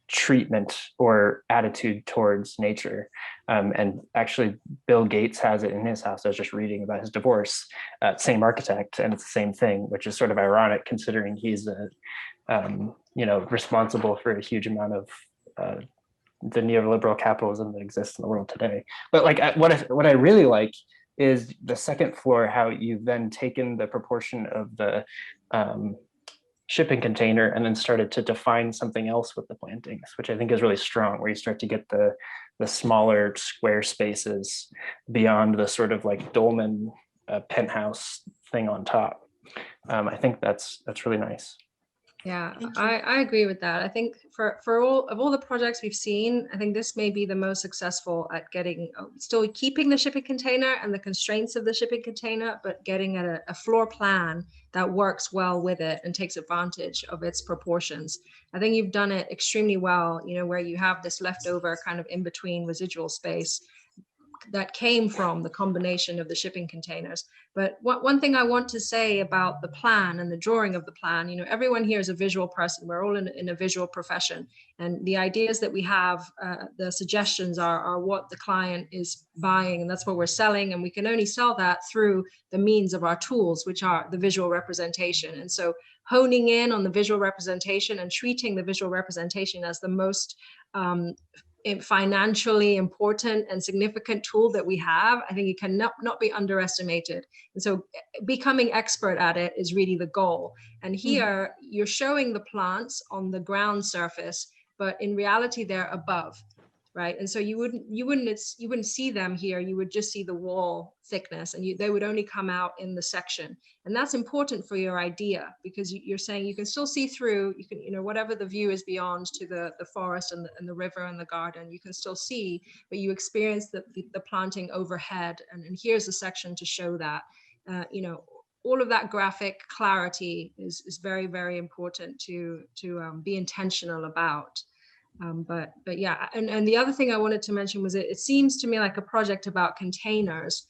[SPEAKER 8] treatment or attitude towards nature. And actually, Bill Gates has it in his house. I was just reading about his divorce, same architect, and it's the same thing, which is sort of ironic considering he's responsible for a huge amount of the neoliberal capitalism that exists in the world today. But like what I really like is the second floor, how you've then taken the proportion of the shipping container and then started to define something else with the plantings, which I think is really strong, where you start to get the smaller square spaces beyond the sort of like dolmen penthouse thing on top. I think that's really nice.
[SPEAKER 7] Yeah, I agree with that. I think for all the projects we've seen, I think this may be the most successful at getting, still keeping the shipping container and the constraints of the shipping container, but getting at a floor plan that works well with it and takes advantage of its proportions. I think you've done it extremely well, where you have this leftover kind of in between residual space that came from the combination of the shipping containers. But one thing I want to say about the plan and the drawing of the plan, everyone here is a visual person. We're all in a visual profession. And the ideas that we have, the suggestions are what the client is buying, and that's what we're selling. And we can only sell that through the means of our tools, which are the visual representation. And so honing in on the visual representation and treating the visual representation as the most financially important and significant tool that we have, I think it cannot be underestimated. And so becoming expert at it is really the goal. And here you're showing the plants on the ground surface, but in reality they're above, right? And so you wouldn't see them here. You would just see the wall thickness, and they would only come out in the section. And that's important for your idea, because you're saying you can still see through. You can, whatever the view is beyond to the forest and the river and the garden, you can still see, but you experience the planting overhead. And here's a section to show that. All of that graphic clarity is very, very important to be intentional about. But yeah, and the other thing I wanted to mention was it seems to me like a project about containers.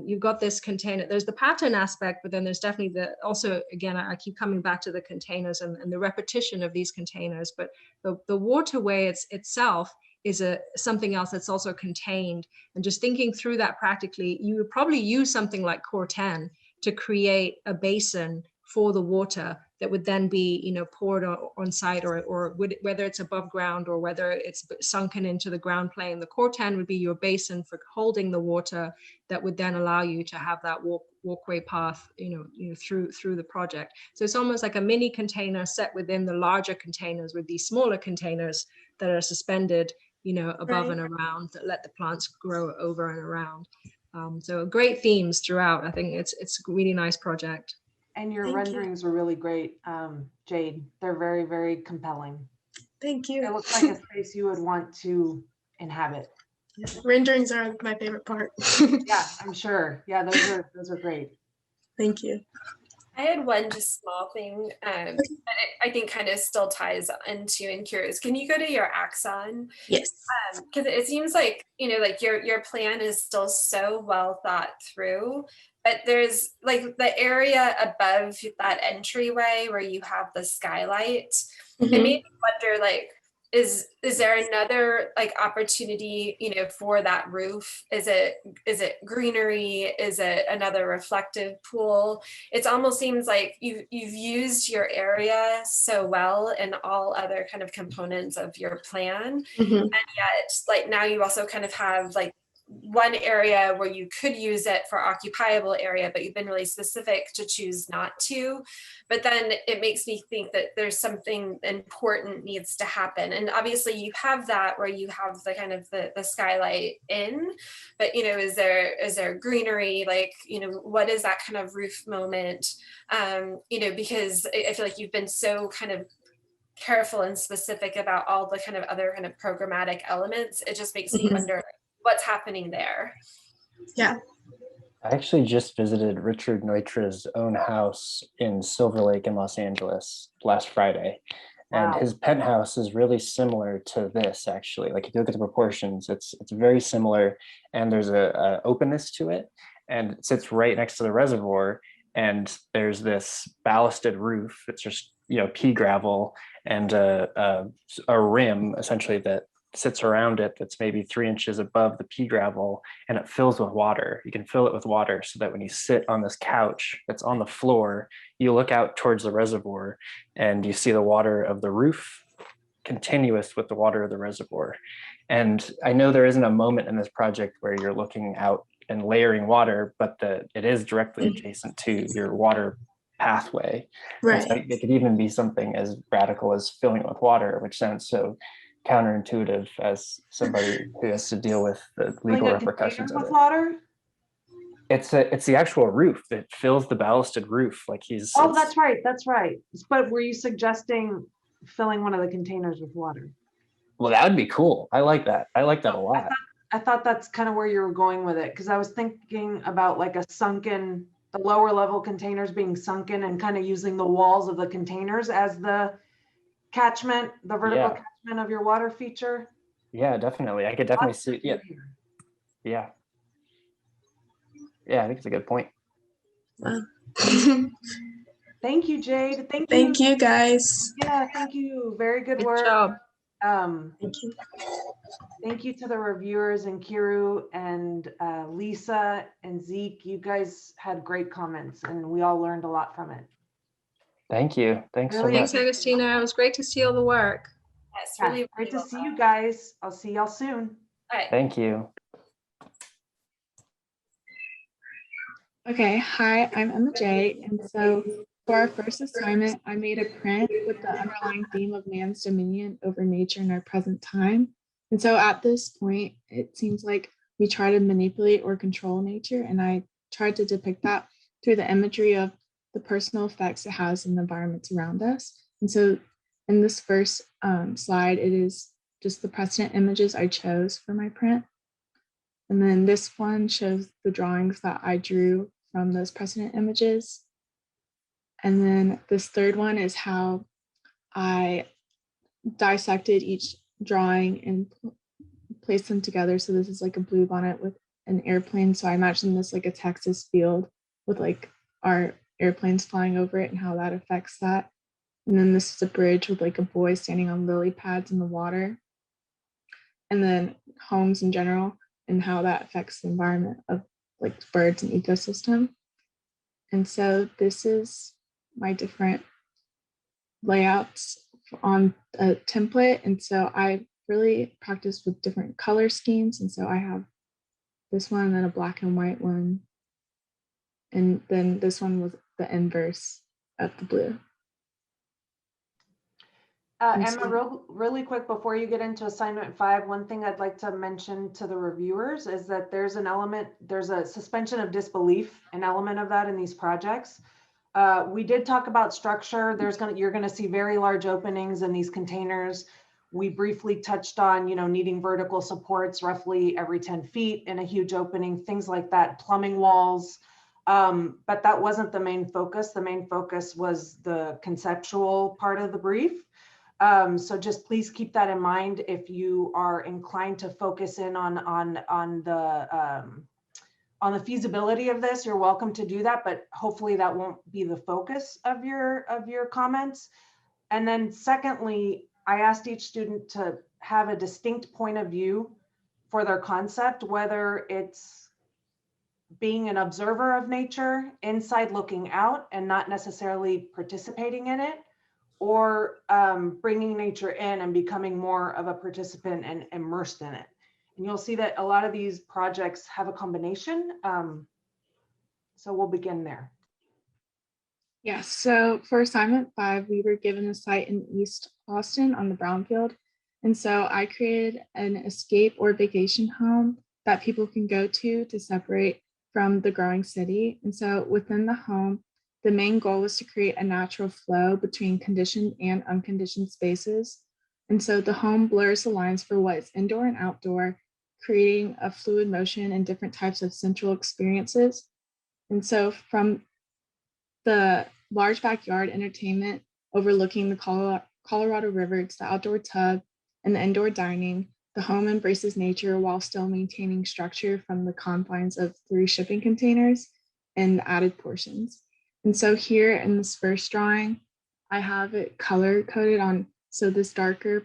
[SPEAKER 7] You've got this container, there's the pattern aspect, but then there's definitely also, again, I keep coming back to the containers and the repetition of these containers, but the waterway itself is something else that's also contained. And just thinking through that practically, you would probably use something like Core 10 to create a basin for the water that would then be, poured on site, or whether it's above ground or whether it's sunken into the ground plane. The Core 10 would be your basin for holding the water that would then allow you to have that walkway path, through the project. So it's almost like a mini container set within the larger containers, with these smaller containers that are suspended, above and around, that let the plants grow over and around. So great themes throughout. I think it's a really nice project.
[SPEAKER 4] And your
[SPEAKER 12] Thank you.
[SPEAKER 4] renderings were really great, Jade. They're very, very compelling.
[SPEAKER 12] Thank you.
[SPEAKER 4] It looks like a space you would want to inhabit.
[SPEAKER 12] Renderings are my favorite part.
[SPEAKER 4] Yeah, I'm sure. Yeah, those are great.
[SPEAKER 12] Thank you.
[SPEAKER 9] I had one just small thing that I think kind of still ties into and curious. Can you go to your axon?
[SPEAKER 12] Yes.
[SPEAKER 9] Because it seems like, you know, like your plan is still so well thought through, but there's like the area above that entryway where you have the skylight. It made me wonder, like, is there another like opportunity, you know, for that roof? Is it greenery? Is it another reflective pool? It almost seems like you've used your area so well in all other kind of components of your plan, and yet like now you also kind of have like one area where you could use it for occupiable area, but you've been really specific to choose not to. But then it makes me think that there's something important needs to happen. And obviously you have that where you have the kind of the skylight in, but you know, is there greenery? Like, you know, what is that kind of roof moment? You know, because I feel like you've been so kind of careful and specific about all the kind of other kind of programmatic elements. It just makes me wonder what's happening there.
[SPEAKER 12] Yeah.
[SPEAKER 8] I actually just visited Richard Neutra's own house in Silver Lake in Los Angeles last Friday. And his penthouse is really similar to this, actually. Like if you look at the proportions, it's very similar, and there's a openness to it, and it sits right next to the reservoir. And there's this ballasted roof. It's just, you know, pea gravel and a rim essentially that sits around it that's maybe 3 inches above the pea gravel, and it fills with water. You can fill it with water so that when you sit on this couch that's on the floor, you look out towards the reservoir and you see the water of the roof continuous with the water of the reservoir. And I know there isn't a moment in this project where you're looking out and layering water, but it is directly adjacent to your water pathway.
[SPEAKER 12] Right.
[SPEAKER 8] So it could even be something as radical as filling it with water, which sounds so counterintuitive as somebody who has to deal with the legal repercussions of it.
[SPEAKER 4] Water?
[SPEAKER 8] It's the actual roof that fills the ballasted roof. Like
[SPEAKER 4] that's right. That's right. But were you suggesting filling one of the containers with water?
[SPEAKER 8] Well, that would be cool. I like that. I like that a lot.
[SPEAKER 4] I thought that's kind of where you were going with it, because I was thinking about like the lower level containers being sunken and kind of using the walls of the containers as the catchment, the vertical catchment of your water feature.
[SPEAKER 8] Yeah, definitely. I could definitely see. Yeah. Yeah. Yeah, I think it's a good point.
[SPEAKER 4] Thank you, Jade.
[SPEAKER 12] Thank you, guys.
[SPEAKER 4] Yeah, thank you. Very good work.
[SPEAKER 7] Job.
[SPEAKER 12] Thank you.
[SPEAKER 4] Thank you to the reviewers and Kiru and Lisa and Zeke. You guys had great comments and we all learned a lot from it.
[SPEAKER 8] Thank you. Thanks so much.
[SPEAKER 7] Thanks, Agustina. It was great to see all the work.
[SPEAKER 9] Yes,
[SPEAKER 4] Yeah,
[SPEAKER 9] really
[SPEAKER 4] great to see you guys. I'll see y'all soon.
[SPEAKER 9] All right.
[SPEAKER 8] Thank you.
[SPEAKER 6] Okay, hi, I'm Emma J. And so for our first assignment, I made a print with the underlying theme of man's dominion over nature in our present time. And so at this point, it seems like we try to manipulate or control nature. And I tried to depict that through the imagery of the personal effects it has in the environments around us. And so in this first slide, it is just the precedent images I chose for my print. And then this one shows the drawings that I drew from those precedent images. And then this third one is how I dissected each drawing and placed them together. So this is like a blue bonnet with an airplane. So I imagine this like a Texas field with like our airplanes flying over it and how that affects that. And then this is a bridge with like a boy standing on lily pads in the water. And then homes in general and how that affects the environment of like birds and ecosystem. And so this is my different layouts on a template. And so I really practiced with different color schemes. And so I have this one and then a black and white one. And then this one was the inverse of the blue.
[SPEAKER 4] Emma, really quick before you get into assignment 5, one thing I'd like to mention to the reviewers is that there's a suspension of disbelief, an element of that in these projects. We did talk about structure. You're gonna see very large openings in these containers. We briefly touched on, needing vertical supports roughly every 10 feet in a huge opening, things like that, plumbing walls. But that wasn't the main focus. The main focus was the conceptual part of the brief. So just please keep that in mind if you are inclined to focus in on the feasibility of this. You're welcome to do that, but hopefully that won't be the focus of your comments. And then secondly, I asked each student to have a distinct point of view for their concept, whether it's being an observer of nature, inside looking out and not necessarily participating in it, or bringing nature in and becoming more of a participant and immersed in it. And you'll see that a lot of these projects have a combination. So we'll begin there.
[SPEAKER 13] Yes, so for assignment 5, we were given a site in East Austin on the brownfield. And so I created an escape or vacation home that people can go to separate from the growing city. And so within the home, the main goal was to create a natural flow between conditioned and unconditioned spaces. And so the home blurs the lines for what is indoor and outdoor, creating a fluid motion and different types of central experiences. And so from the large backyard entertainment overlooking the Colorado River to the outdoor tub and the indoor dining, the home embraces nature while still maintaining structure from the confines of 3 shipping containers and added portions. And so here in this first drawing, I have it color coded on. So this darker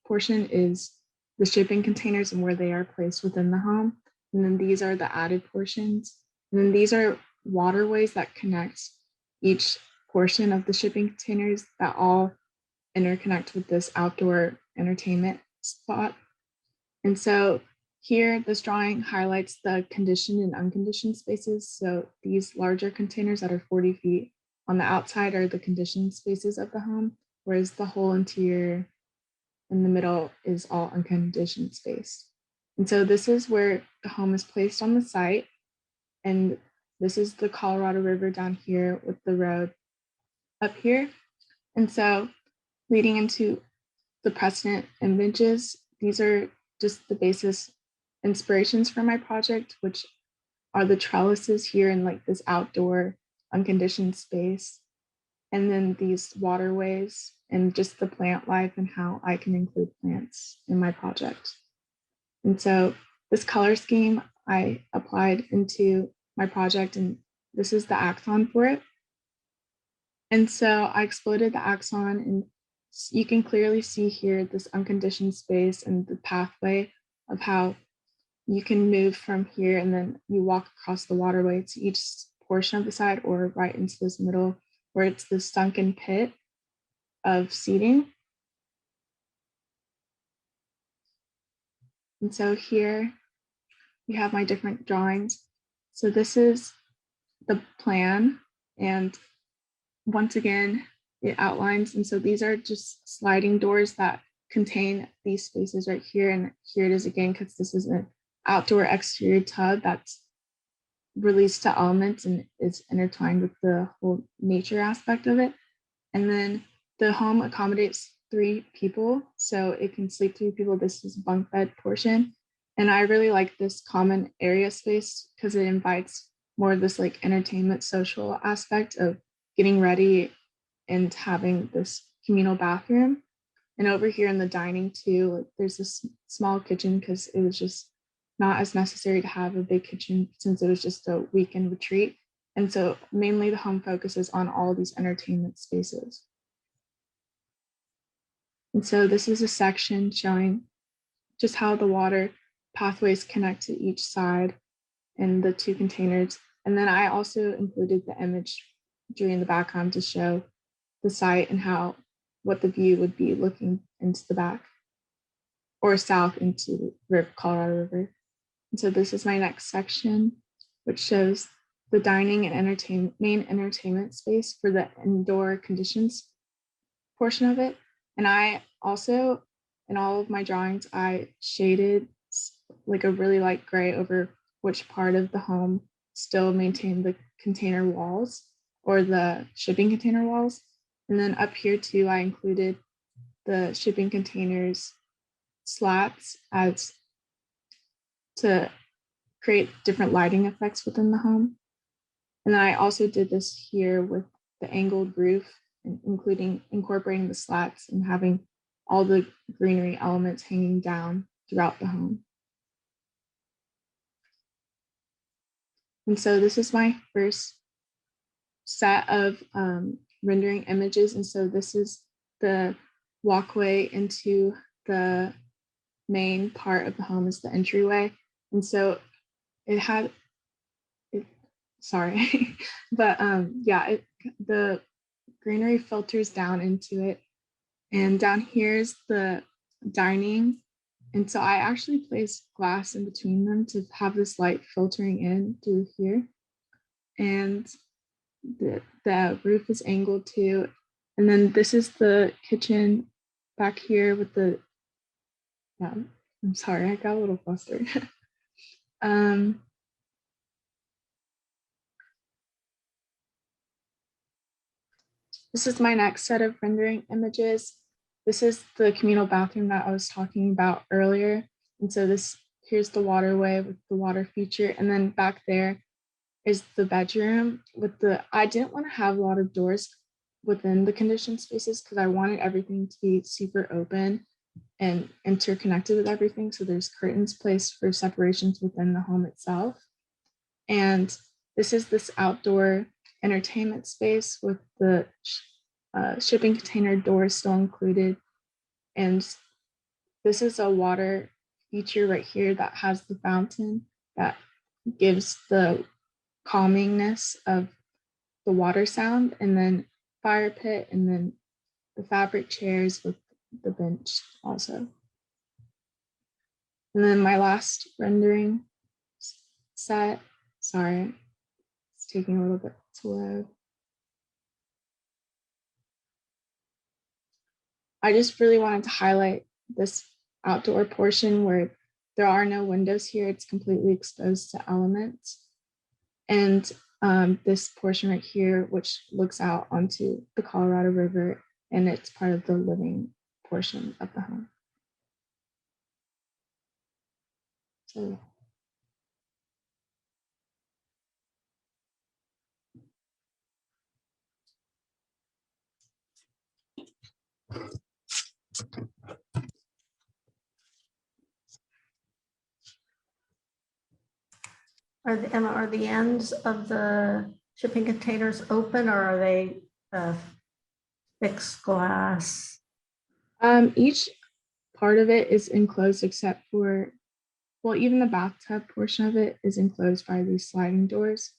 [SPEAKER 13] portion is the shipping containers and where they are placed within the home. And then these are the added portions. And then these are waterways that connect each portion of the shipping containers that all interconnect with this outdoor entertainment spot. And so here, this drawing highlights the conditioned and unconditioned spaces. So these larger containers that are 40 feet on the outside are the conditioned spaces of the home, whereas the whole interior in the middle is all unconditioned space. And so this is where the home is placed on the site. And this is the Colorado River down here with the road up here. And so leading into the precedent images, these are just the basis inspirations for my project, which are the trellises here in like this outdoor unconditioned space. And then these waterways and just the plant life and how I can include plants in my project. And so this color scheme I applied into my project, and this is the axon for it. And so I exploded the axon, and you can clearly see here this unconditioned space and the pathway of how you can move from here and then you walk across the waterway to each portion of the side or right into this middle where it's the sunken pit of seating. And so here we have my different drawings. So this is the plan, and once again, it outlines. And so these are just sliding doors that contain these spaces right here. And here it is again, because this is an outdoor exterior tub that's released to elements and is intertwined with the whole nature aspect of it. And then the home accommodates 3 people, so it can sleep 3 people. This is bunk bed portion. And I really like this common area space because it invites more of this like entertainment social aspect of getting ready and having this communal bathroom. And over here in the dining too, like there's this small kitchen because it was just not as necessary to have a big kitchen since it was just a weekend retreat. And so mainly the home focuses on all these entertainment spaces. And so this is a section showing just how the water pathways connect to each side in the 2 containers. And then I also included the image during the background to show the site and how what the view would be looking into the back or south into the Colorado River. And so this is my next section, which shows the dining and main entertainment space for the indoor conditions portion of it. And I also, in all of my drawings, I shaded like a really light gray over which part of the home still maintained the container walls. or the shipping container walls. And then up here too, I included the shipping containers slats as to create different lighting effects within the home. And then I also did this here with the angled roof, including incorporating the slats and having all the greenery elements hanging down throughout the home. And so this is my first set of rendering images. And so this is the walkway into the main part of the home, is the entryway. And so it had, sorry, but yeah, the greenery filters down into it. And down here's the dining. And so I actually placed glass in between them to have this light filtering in through here. And the roof is angled too. And then this is the kitchen back here with the, I'm sorry, I got a little flustered. This is my next set of rendering images. This is the communal bathroom that I was talking about earlier. And so here's the waterway with the water feature. And then back there is the bedroom with I didn't want to have a lot of doors within the conditioned spaces because I wanted everything to be super open and interconnected with everything. So there's curtains placed for separations within the home itself. And this is this outdoor entertainment space with the shipping container door still included. And this is a water feature right here that has the fountain that gives the calmingness of the water sound, and then fire pit, and then the fabric chairs with the bench also. And then my last rendering set, sorry, it's taking a little bit to load. I just really wanted to highlight this outdoor portion where there are no windows here. It's completely exposed to elements. And this portion right here, which looks out onto the Colorado River, and it's part of the living portion of the home. So
[SPEAKER 14] are the ends of the shipping containers open, or are they fixed glass?
[SPEAKER 13] Each part of it is enclosed except for, well, even the bathtub portion of it is enclosed by these sliding doors.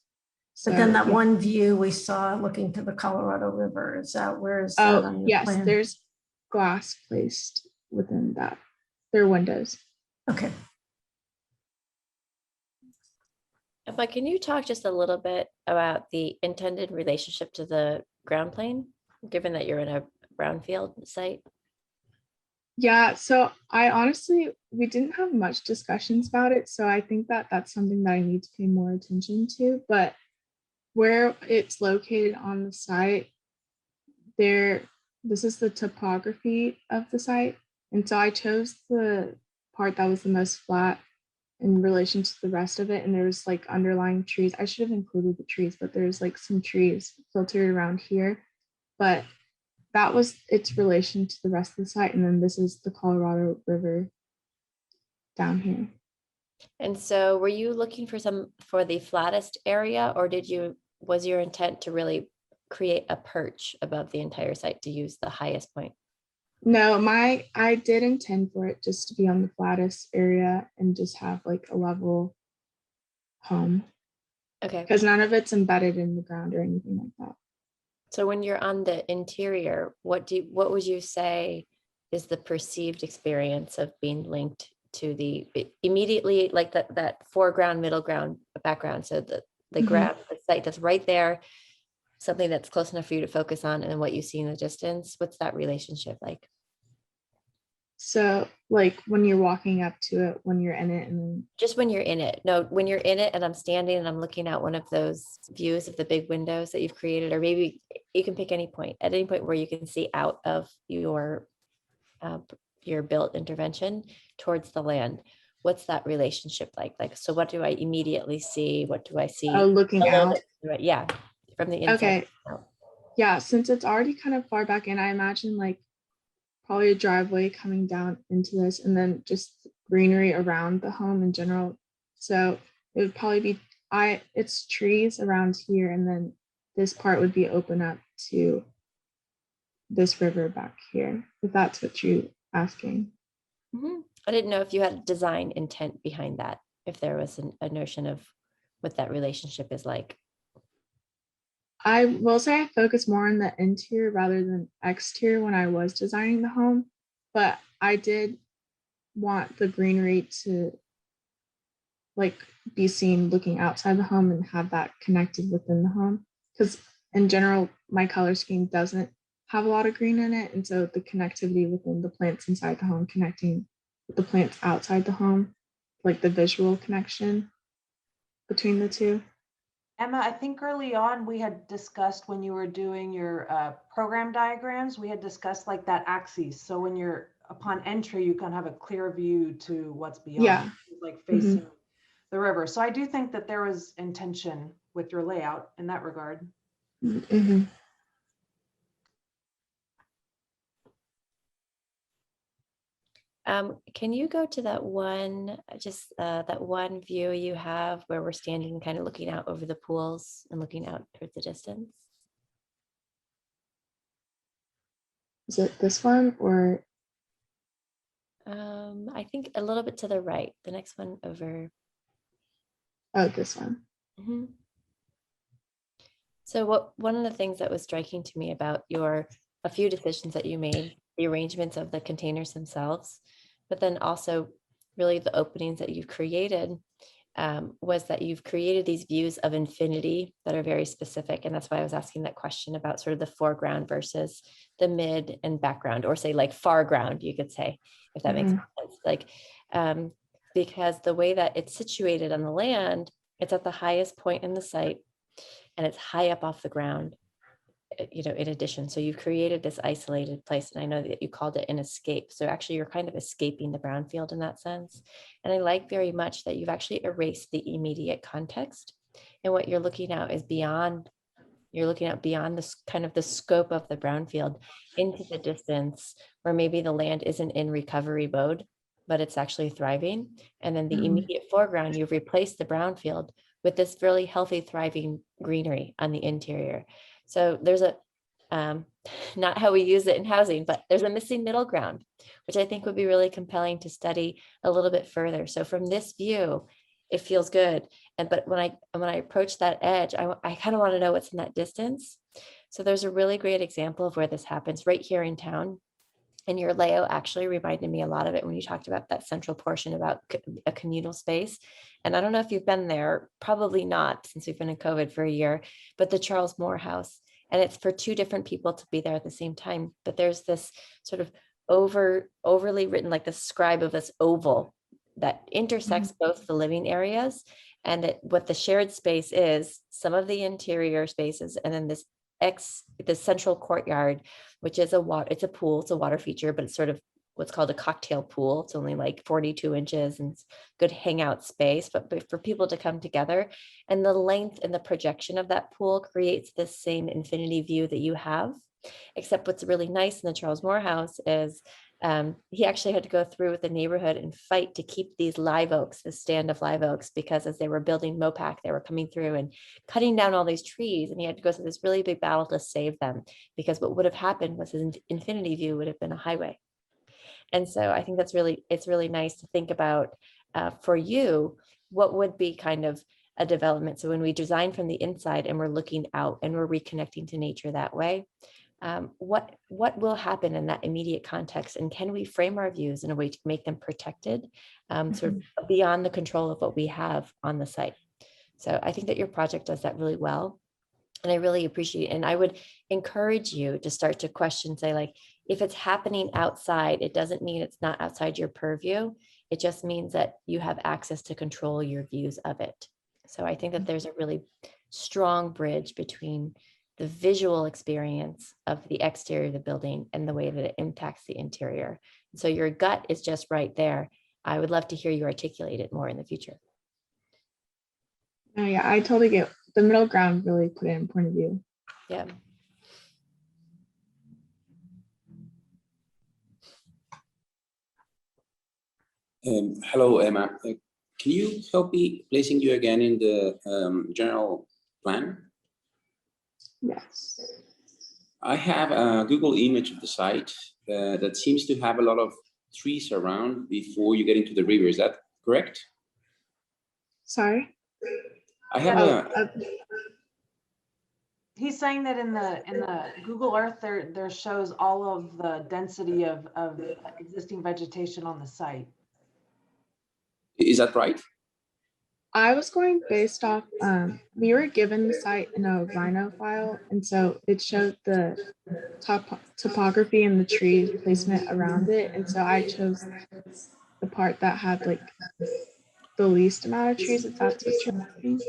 [SPEAKER 13] So,
[SPEAKER 14] But then that
[SPEAKER 13] yeah.
[SPEAKER 14] one view we saw looking to the Colorado River, is that, where is that on your
[SPEAKER 13] yes,
[SPEAKER 14] plan?
[SPEAKER 13] there's glass placed within that. There are windows.
[SPEAKER 14] Okay.
[SPEAKER 15] But can you talk just a little bit about the intended relationship to the ground plane, given that you're in a brownfield site?
[SPEAKER 13] Yeah, so we didn't have much discussions about it. So I think that that's something that I need to pay more attention to. But where it's located on the site, this is the topography of the site. And so I chose the part that was the most flat in relation to the rest of it. And there's like underlying trees. I should have included the trees, but there's like some trees filtered around here. But that was its relation to the rest of the site. And then this is the Colorado River down here.
[SPEAKER 15] And so were you looking for the flattest area, or was your intent to really create a perch above the entire site to use the highest point?
[SPEAKER 13] No, I did intend for it just to be on the flattest area and just have like a level home.
[SPEAKER 15] Okay.
[SPEAKER 13] Because none of it's embedded in the ground or anything like that.
[SPEAKER 15] So when you're on the interior, what would you say is the perceived experience of being linked to the immediately, like that foreground, middle ground, background? So the ground, the site that's right there, something that's close enough for you to focus on, and then what you see in the distance. What's that relationship like?
[SPEAKER 13] So like when you're walking up to it, when you're in it, and then
[SPEAKER 15] Just when you're in it. No, when you're in it and I'm standing and I'm looking out one of those views of the big windows that you've created, or maybe you can pick any point, at any point where you can see out of your built intervention towards the land. What's that relationship like? Like, so what do I immediately see? What do I see?
[SPEAKER 13] looking
[SPEAKER 15] A little
[SPEAKER 13] out.
[SPEAKER 15] bit to it. Yeah, from the inside.
[SPEAKER 13] Okay.
[SPEAKER 15] out.
[SPEAKER 13] Yeah, since it's already kind of far back in, I imagine like probably a driveway coming down into this, and then just greenery around the home in general. So it would probably be it's trees around here, and then this part would be open up to this river back here, if that's what you're asking.
[SPEAKER 15] Mhm. I didn't know if you had a design intent behind that, if there was a notion of what that relationship is like.
[SPEAKER 13] I will say I focus more on the interior rather than exterior when I was designing the home, but I did want the greenery to like be seen looking outside the home and have that connected within the home. Because in general, my color scheme doesn't have a lot of green in it. And so the connectivity within the plants inside the home connecting with the plants outside the home, like the visual connection between the two.
[SPEAKER 4] Emma, I think early on we had discussed when you were doing your program diagrams, we had discussed like that axis. So when you're upon entry, you can have a clear view to what's beyond,
[SPEAKER 13] Yeah.
[SPEAKER 4] like facing the river. So I do think that there was intention with your layout in that regard.
[SPEAKER 13] Mm-hmm.
[SPEAKER 15] Can you go to that one, just that one view you have where we're standing kind of looking out over the pools and looking out towards the distance?
[SPEAKER 13] Is it this one or?
[SPEAKER 15] I think a little bit to the right, the next one over.
[SPEAKER 13] Oh, this one.
[SPEAKER 15] Mm-hmm. So one of the things that was striking to me about a few decisions that you made, the arrangements of the containers themselves, but then also really the openings that you've created, was that you've created these views of infinity that are very specific. And that's why I was asking that question about sort of the foreground versus the mid and background, or say like foreground, you could say, if that makes sense. Like, because the way that it's situated on the land, it's at the highest point in the site and it's high up off the ground, in addition. So you've created this isolated place, and I know that you called it an escape. So actually you're kind of escaping the brownfield in that sense. And I like very much that you've actually erased the immediate context, and what you're looking at is beyond, you're looking at beyond this kind of the scope of the brownfield into the distance where maybe the land isn't in recovery mode, but it's actually thriving. And then the immediate foreground, you've replaced the brownfield with this really healthy, thriving greenery on the interior. So there's not how we use it in housing, but there's a missing middle ground, which I think would be really compelling to study a little bit further. So from this view, it feels good. But when I approach that edge, I kind of want to know what's in that distance. So there's a really great example of where this happens right here in town. And your layout actually reminded me a lot of it when you talked about that central portion about a communal space. And I don't know if you've been there, probably not, since we've been in COVID for a year, but the Charles Moore House. And it's for two different people to be there at the same time. But there's this sort of overly written, like the scribe of this oval that intersects both the living areas, and that what the shared space is, some of the interior spaces, and then the central courtyard, which is it's a pool, it's a water feature, but it's sort of what's called a cocktail pool. It's only like 42 inches and it's good hangout space, but for people to come together. And the length and the projection of that pool creates this same infinity view that you have. Except what's really nice in the Charles Moore House is he actually had to go through with the neighborhood and fight to keep these live oaks, the stand of live oaks, because as they were building Mopac, they were coming through and cutting down all these trees, and he had to go through this really big battle to save them, because what would have happened was his infinity view would have been a highway. And so I think it's really nice to think about for you, what would be kind of a development. So when we design from the inside and we're looking out and we're reconnecting to nature that way, what will happen in that immediate context, and can we frame our views in a way to make them protected, sort of beyond the control of what we have on the site? So I think that your project does that really well. And I really appreciate it. And I would encourage you to start to question, say, like, if it's happening outside, it doesn't mean it's not outside your purview. It just means that you have access to control your views of it. So I think that there's a really strong bridge between the visual experience of the exterior of the building and the way that it impacts the interior. So your gut is just right there. I would love to hear you articulate it more in the future.
[SPEAKER 13] Oh yeah, I totally get the middle ground, really put it in point of view.
[SPEAKER 15] Yeah.
[SPEAKER 16] Hello, Emma. Can you help me placing you again in the general plan?
[SPEAKER 13] Yes.
[SPEAKER 16] I have a Google image of the site that seems to have a lot of trees around before you get into the river. Is that correct?
[SPEAKER 13] Sorry?
[SPEAKER 16] I have
[SPEAKER 4] He's saying that in the Google Earth there shows all of the density of existing vegetation on the site.
[SPEAKER 16] Is that right?
[SPEAKER 13] I was going based off, we were given the site in a Rhino file, and so it showed the topography and the tree placement around it, and so I chose the part that had like the least amount of trees, if that's what you're asking.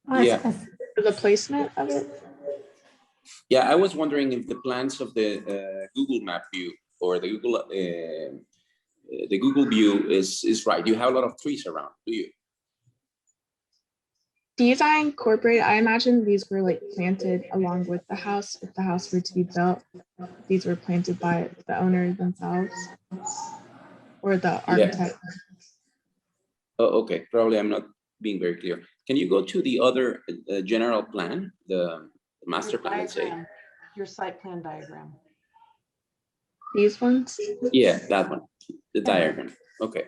[SPEAKER 16] Yeah.
[SPEAKER 13] The placement of it?
[SPEAKER 16] Yeah, I was wondering if the plans of the Google map view or the Google view is right. You have a lot of trees around, do you?
[SPEAKER 13] These I incorporated, I imagine these were like planted along with the house. If the house were to be built, these were planted by the owner themselves or the architect.
[SPEAKER 16] Yeah. Oh, okay, probably I'm not being very clear. Can you go to the other general plan, the master plan, let's say?
[SPEAKER 4] Your site plan diagram.
[SPEAKER 13] These ones?
[SPEAKER 16] Yeah, that one, the diagram. Okay.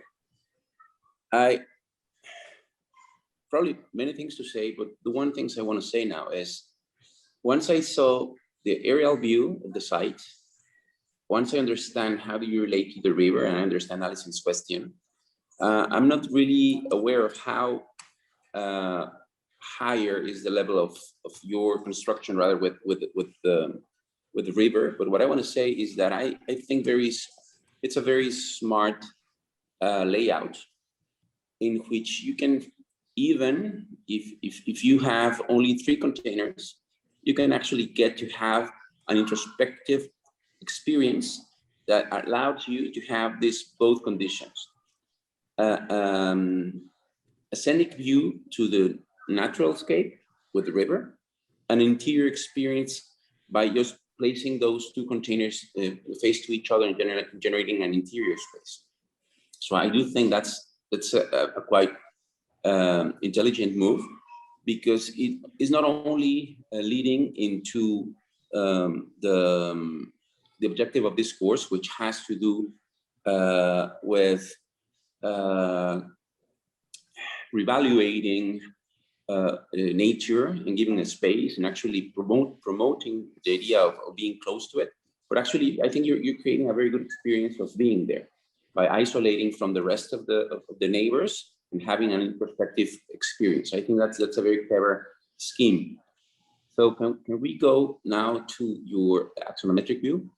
[SPEAKER 16] I probably many things to say, but the one things I want to say now is once I saw the aerial view of the site, once I understand how do you relate to the river, and I understand Allison's question, I'm not really aware of how higher is the level of your construction rather with the river. But what I want to say is that I think it's a very smart layout in which you can, even if you have only 3 containers, you can actually get to have an introspective experience that allows you to have these both conditions. A scenic view to the natural scape with the river, an interior experience by just placing those 2 containers face to each other and generating an interior space. So I do think that's a quite intelligent move, because it is not only leading into the objective of this course, which has to do with reevaluating nature and giving a space and actually promoting the idea of being close to it. But actually, I think you're creating a very good experience of being there by isolating from the rest of the neighbors and having an introspective experience. I think that's a very clever scheme. So can we go now to your axonometric view?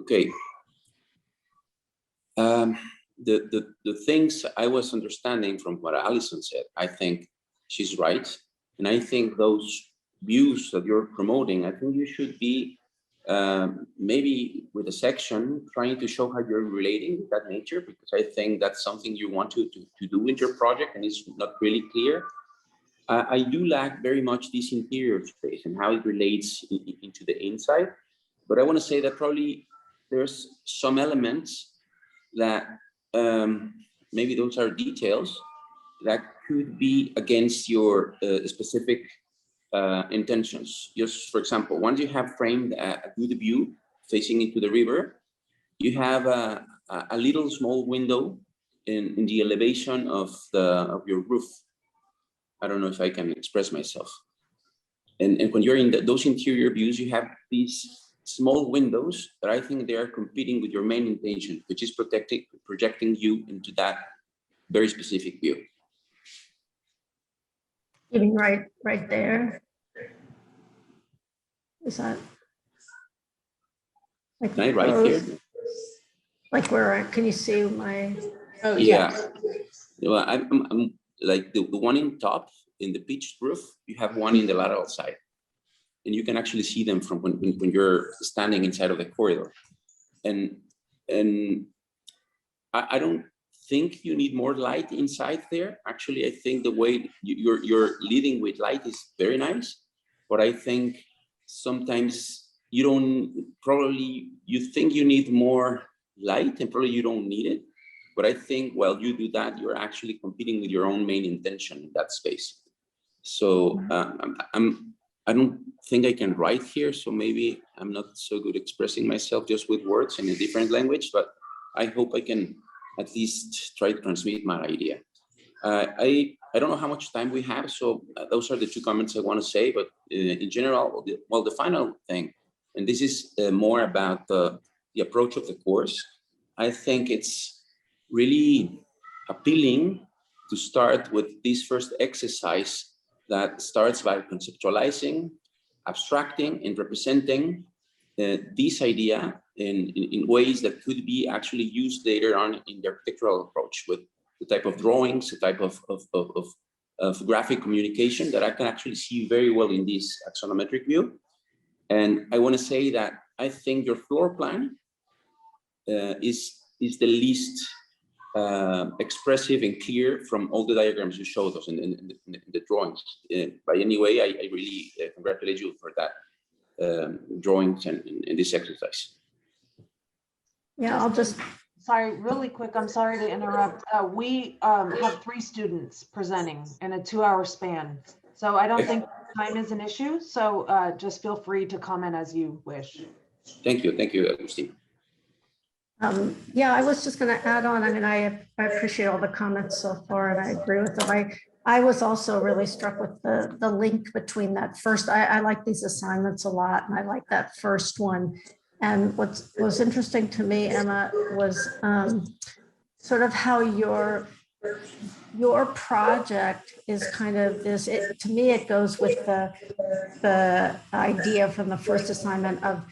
[SPEAKER 16] Okay. The things I was understanding from what Allison said, I think she's right. And I think those views that you're promoting, I think you should be maybe with a section trying to show how you're relating with that nature, because I think that's something you want to do in your project and it's not really clear. I do lack very much this interior space and how it relates into the inside. But I want to say that probably there's some elements that maybe those are details that could be against your specific intentions. Just for example, once you have framed a good view facing into the river, you have a little small window in the elevation of your roof. I don't know if I can express myself. And when you're in those interior views, you have these small windows that I think they are competing with your main intention, which is projecting you into that very specific view.
[SPEAKER 14] You mean right there? Is that? Like
[SPEAKER 16] Can I write here?
[SPEAKER 14] Like where, can you see my?
[SPEAKER 4] Oh,
[SPEAKER 16] Yeah. Well, I'm like the one in top in the pitched roof, you have one in the lateral side. And you can actually see them from when you're standing inside of the corridor. And I don't think you need more light inside there. Actually, I think the way you're leading with light is very nice. But I think sometimes you don't, probably you think you need more light and probably you don't need it. But I think while you do that, you're actually competing with your own main intention in that space. So I don't think I can write here. So maybe I'm not so good expressing myself just with words in a different language, but I hope I can at least try to transmit my idea. I don't know how much time we have. So those are the two comments I want to say, but in general, well, the final thing, and this is more about the approach of the course. I think it's really appealing to start with this first exercise that starts by conceptualizing, abstracting, and representing this idea in ways that could be actually used later on in the architectural approach with the type of drawings, the type of graphic communication that I can actually see very well in this axonometric view. And I want to say that I think your floor plan is the least expressive and clear from all the diagrams you showed us in the drawings. By any way, I really congratulate you for that drawings and this exercise.
[SPEAKER 14] Yeah, I'll just.
[SPEAKER 4] Sorry, really quick, I'm sorry to interrupt. We have 3 students presenting in a 2-hour span. So I don't think time is an issue. So just feel free to comment as you wish.
[SPEAKER 16] Thank you, Agustin.
[SPEAKER 14] Yeah, I was just going to add on. I mean, I appreciate all the comments so far, and I agree with them. I was also really struck with the link between that first. I like these assignments a lot, and I like that first one. And what was interesting to me, Emma, was sort of how your project is kind of this. To me, it goes with the idea from the first assignment of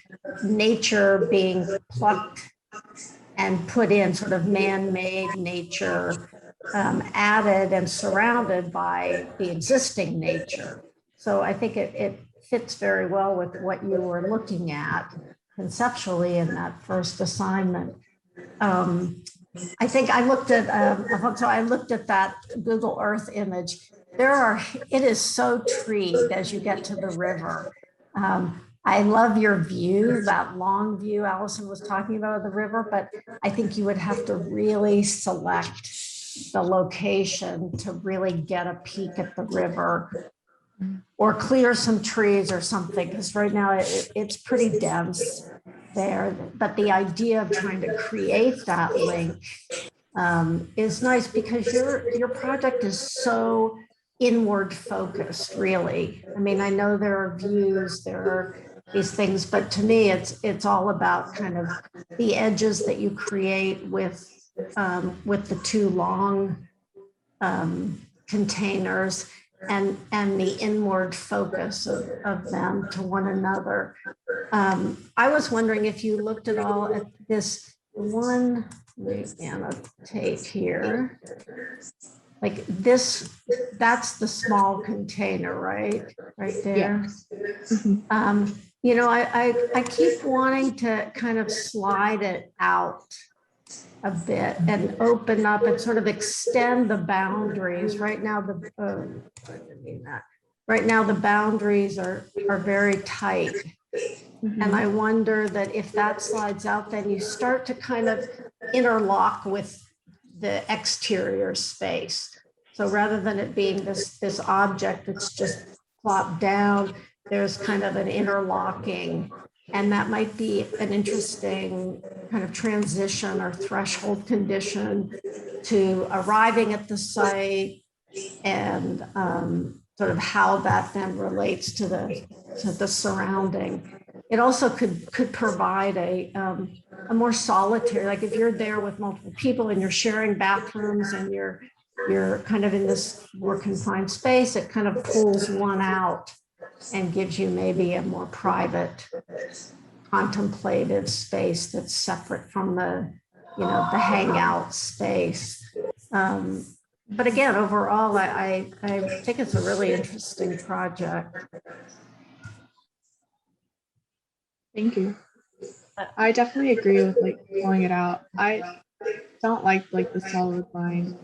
[SPEAKER 14] nature being plucked and put in, sort of man-made nature, added and surrounded by the existing nature. So I think it fits very well with what you were looking at conceptually in that first assignment. I think I looked at, I looked at that Google Earth image. It is so treed as you get to the river. I love your view, that long view Allison was talking about of the river, but I think you would have to really select the location to really get a peek at the river, or clear some trees or something, because right now it's pretty dense there. But the idea of trying to create that link is nice, because your project is so inward focused, really. I mean, I know there are views, there are these things, but to me, it's all about kind of the edges that you create with the 2 long containers and the inward focus of them to one another. I was wondering if you looked at all at this one, let me annotate here. Like this, that's the small container, right? Right there.
[SPEAKER 13] Yes. Mm-hmm.
[SPEAKER 14] You know, I keep wanting to kind of slide it out a bit and open up and sort of extend the boundaries. Right now, right now the boundaries are very tight. Mm-hmm. And I wonder that if that slides out, then you start to kind of interlock with the exterior space. So rather than it being this object that's just plopped down, there's kind of an interlocking, and that might be an interesting kind of transition or threshold condition to arriving at the site, and sort of how that then relates to the surrounding. it also could provide a more solitary, like if you're there with multiple people and you're sharing bathrooms and you're kind of in this more confined space, it kind of pulls one out and gives you maybe a more private, contemplative space that's separate from the hangout space. But again, overall, I think it's a really interesting project.
[SPEAKER 13] Thank you. I definitely agree with like pulling it out. I don't like the solid line.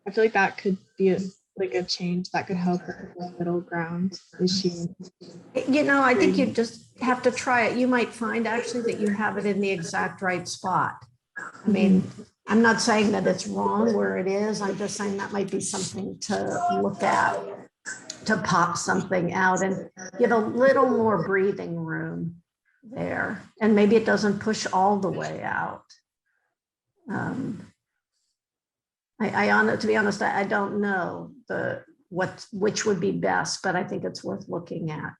[SPEAKER 13] I feel like that could be a change that could help with the middle ground issue.
[SPEAKER 14] I think you just have to try it. You might find actually that you have it in the exact right spot. I mean, I'm not saying that it's wrong where it is. I'm just saying that might be something to look at, to pop something out and get a little more breathing room there. And maybe it doesn't push all the way out. To be honest, I don't know which would be best, but I think it's worth looking at.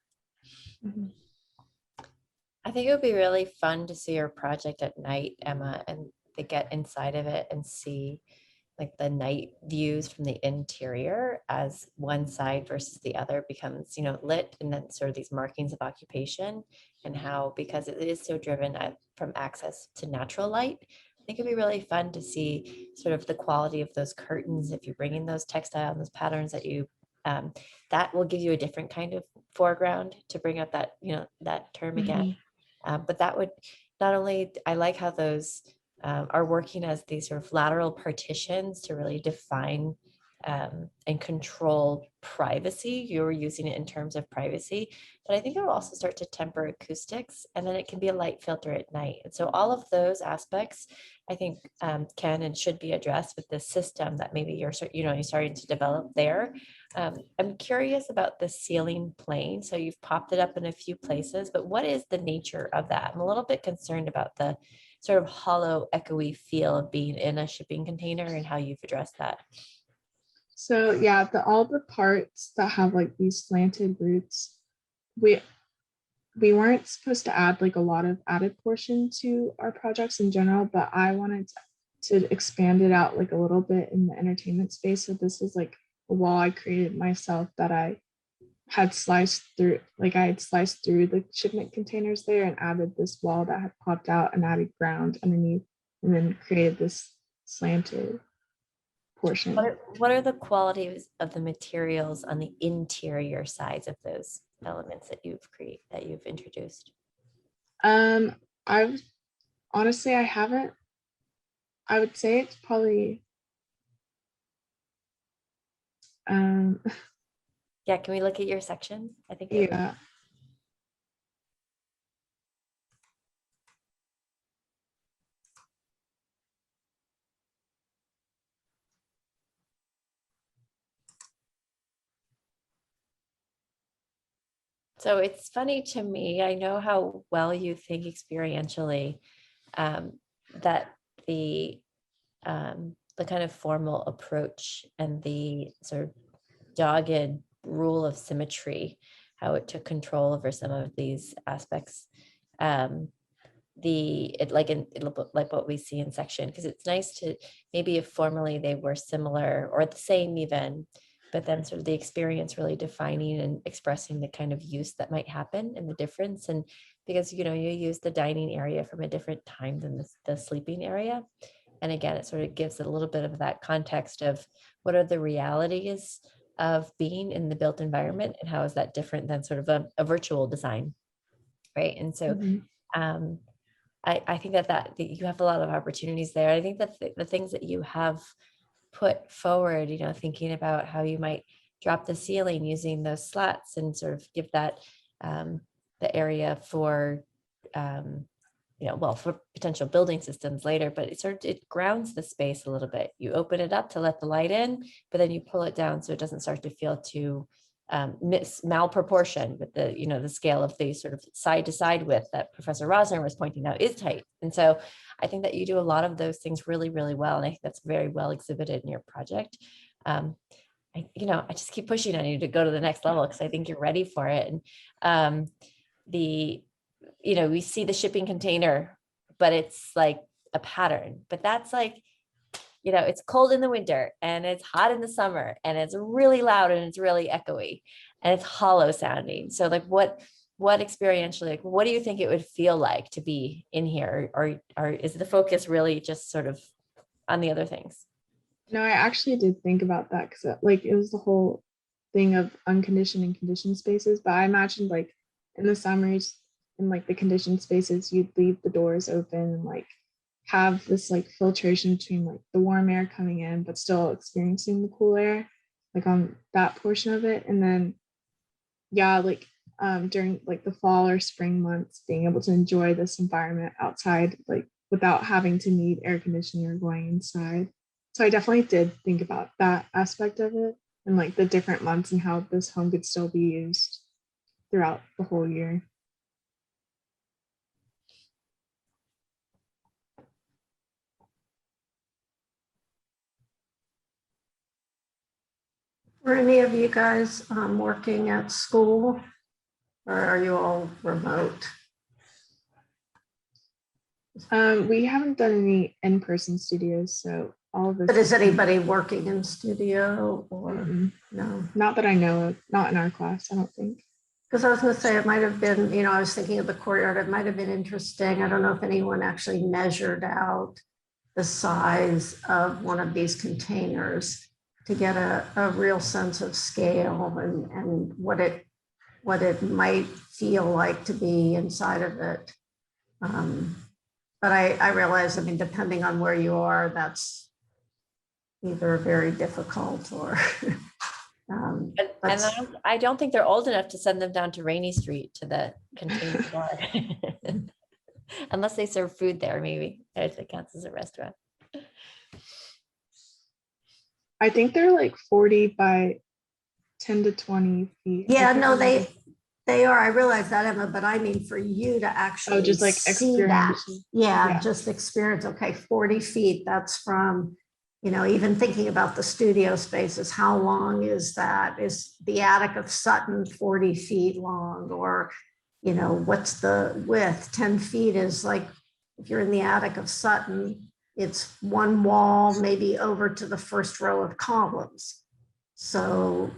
[SPEAKER 15] I think it would be really fun to see your project at night, Emma, and to get inside of it and see like the night views from the interior as one side versus the other becomes, lit, and then sort of these markings of occupation, and how, because it is so driven from access to natural light, I think it'd be really fun to see sort of the quality of those curtains. If you bring in those textile and those patterns that you, that will give you a different kind of foreground to bring up that, that term again. But that would not only, I like how those are working as these sort of lateral partitions to really define and control privacy. You're using it in terms of privacy, but I think it will also start to temper acoustics, and then it can be a light filter at night. And so all of those aspects, I think, can and should be addressed with this system that maybe you're starting to develop there. I'm curious about the ceiling plane. So you've popped it up in a few places, but what is the nature of that? I'm a little bit concerned about the sort of hollow, echoey feel of being in a shipping container and how you've addressed that.
[SPEAKER 13] So yeah, all the parts that have like these slanted roots, we weren't supposed to add like a lot of added portion to our projects in general, but I wanted to expand it out like a little bit in the entertainment space. So this is like a wall I created myself that I had sliced through, the shipment containers there and added this wall that had popped out and added ground underneath, and then created this slanted portion.
[SPEAKER 15] What are the qualities of the materials on the interior sides of those elements that you've introduced?
[SPEAKER 13] I haven't. I would say it's probably
[SPEAKER 15] yeah, can we look at your section? I think
[SPEAKER 13] yeah.
[SPEAKER 15] So it's funny to me, I know how well you think experientially, that the kind of formal approach and the sort of dogged rule of symmetry, how it took control over some of these aspects, like what we see in section, because it's nice to, maybe if formally they were similar or the same even, but then sort of the experience really defining and expressing the kind of use that might happen and the difference. And because, you use the dining area from a different time than the sleeping area. And again, it sort of gives it a little bit of that context of what are the realities of being in the built environment and how is that different than sort of a virtual design, right? And so I think that you have a lot of opportunities there. I think that the things that you have put forward, thinking about how you might drop the ceiling using those slats and sort of give that the area for for potential building systems later, but it grounds the space a little bit. You open it up to let the light in, but then you pull it down so it doesn't start to feel too malproportion with the scale of the sort of side to side width that Professor Rosner was pointing out is tight. And so I think that you do a lot of those things really, really well. And I think that's very well exhibited in your project. I just keep pushing on you to go to the next level because I think you're ready for it. And you know, we see the shipping container, but it's like a pattern. But that's like, you know, it's cold in the winter and it's hot in the summer and it's really loud and it's really echoey and it's hollow sounding. So like what experientially, like what do you think it would feel like to be in here? Or is the focus really just sort of on the other things?
[SPEAKER 13] No, I actually did think about that because like it was the whole thing of unconditioned and conditioned spaces. But I imagined like in the summers in like the conditioned spaces, you'd leave the doors open and like have this like filtration between like the warm air coming in, but still experiencing the cool air, like on that portion of it. And then, yeah, like during like the fall or spring months, being able to enjoy this environment outside, like without having to need air conditioning or going inside. So I definitely did think about that aspect of it and like the different months and how this home could still be used throughout the whole year.
[SPEAKER 14] Were any of you guys working at school, or are you all remote?
[SPEAKER 13] We haven't done any in-person studios, so all of this.
[SPEAKER 14] But is anybody working in studio or no?
[SPEAKER 13] Not that I know of, not in our class, I don't think.
[SPEAKER 14] Because I was going to say it might have been, you know, I was thinking of the courtyard, it might have been interesting. I don't know if anyone actually measured out the size of one of these containers to get a real sense of scale and what it might feel like to be inside of it. But I realize, I mean, depending on where you are, that's either very difficult or.
[SPEAKER 15] And I don't think they're old enough to send them down to Rainy Street to the container bar. Unless they serve food there, maybe it counts as a restaurant.
[SPEAKER 13] I think they're like 40 by 10 to 20 feet.
[SPEAKER 14] Yeah, no, they are. I realize that, Emma, but I mean for you to actually
[SPEAKER 13] just like
[SPEAKER 14] see that.
[SPEAKER 13] Yeah,
[SPEAKER 14] just experience. Okay, 40 feet. That's from, you know, even thinking about the studio spaces, how long is that? Is the attic of Sutton 40 feet long? Or, you know, what's the width? 10 feet is like, if you're in the attic of Sutton, it's one wall, maybe over to the first row of columns. So,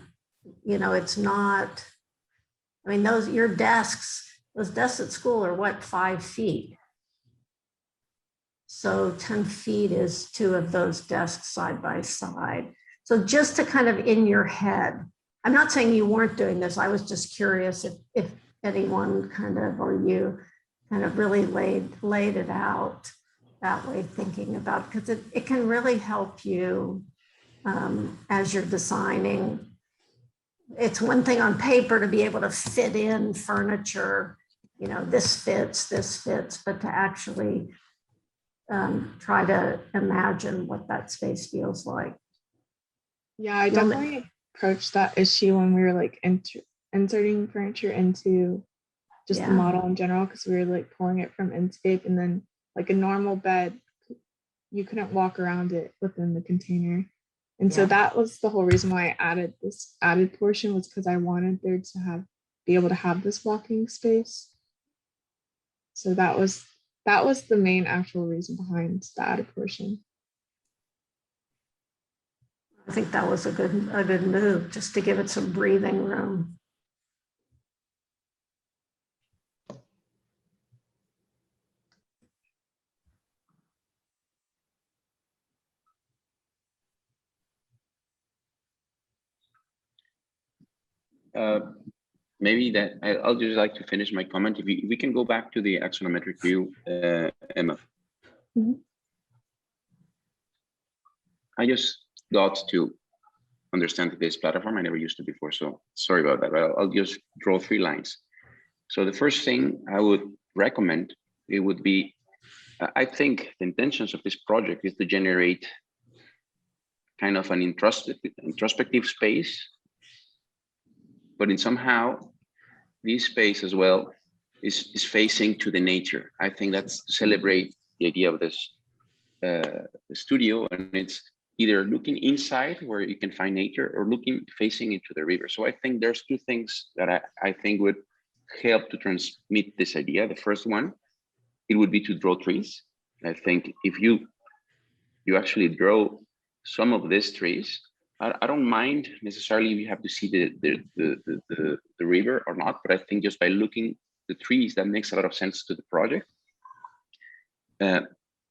[SPEAKER 14] you know, it's not, I mean, those desks at school are what, 5 feet? So 10 feet is 2 of those desks side by side. So just to kind of in your head, I'm not saying you weren't doing this. I was just curious if anyone kind of, or you kind of really laid it out that way, thinking about, because it can really help you as you're designing. It's one thing on paper to be able to fit in furniture, you know, this fits, but to actually try to imagine what that space feels like.
[SPEAKER 13] Yeah, I definitely approached that issue when we were like inserting furniture into just the model in general, because we were like pulling it from Inkscape, and then like a normal bed, you couldn't walk around it within the container. And so that was the whole reason why I added this added portion, was because I wanted there to be able to have this walking space. So that was the main actual reason behind the added portion.
[SPEAKER 14] I think that was a good move, just to give it some breathing room.
[SPEAKER 16] Maybe that I'll just like to finish my comment. If we can go back to the axonometric view, Emma.
[SPEAKER 13] Mm-hmm.
[SPEAKER 16] I just got to understand this platform. I never used it before, so sorry about that. But I'll just draw 3 lines. So the first thing I would recommend, it would be, I think the intentions of this project is to generate kind of an introspective space, but in somehow this space as well is facing to the nature. I think that's to celebrate the idea of this studio, and it's either looking inside where you can find nature or facing into the river. So I think there's 2 things that I think would help to transmit this idea. The first one, it would be to draw trees. I think if you actually draw some of these trees, I don't mind necessarily if you have to see the river or not, but I think just by looking the trees, that makes a lot of sense to the project.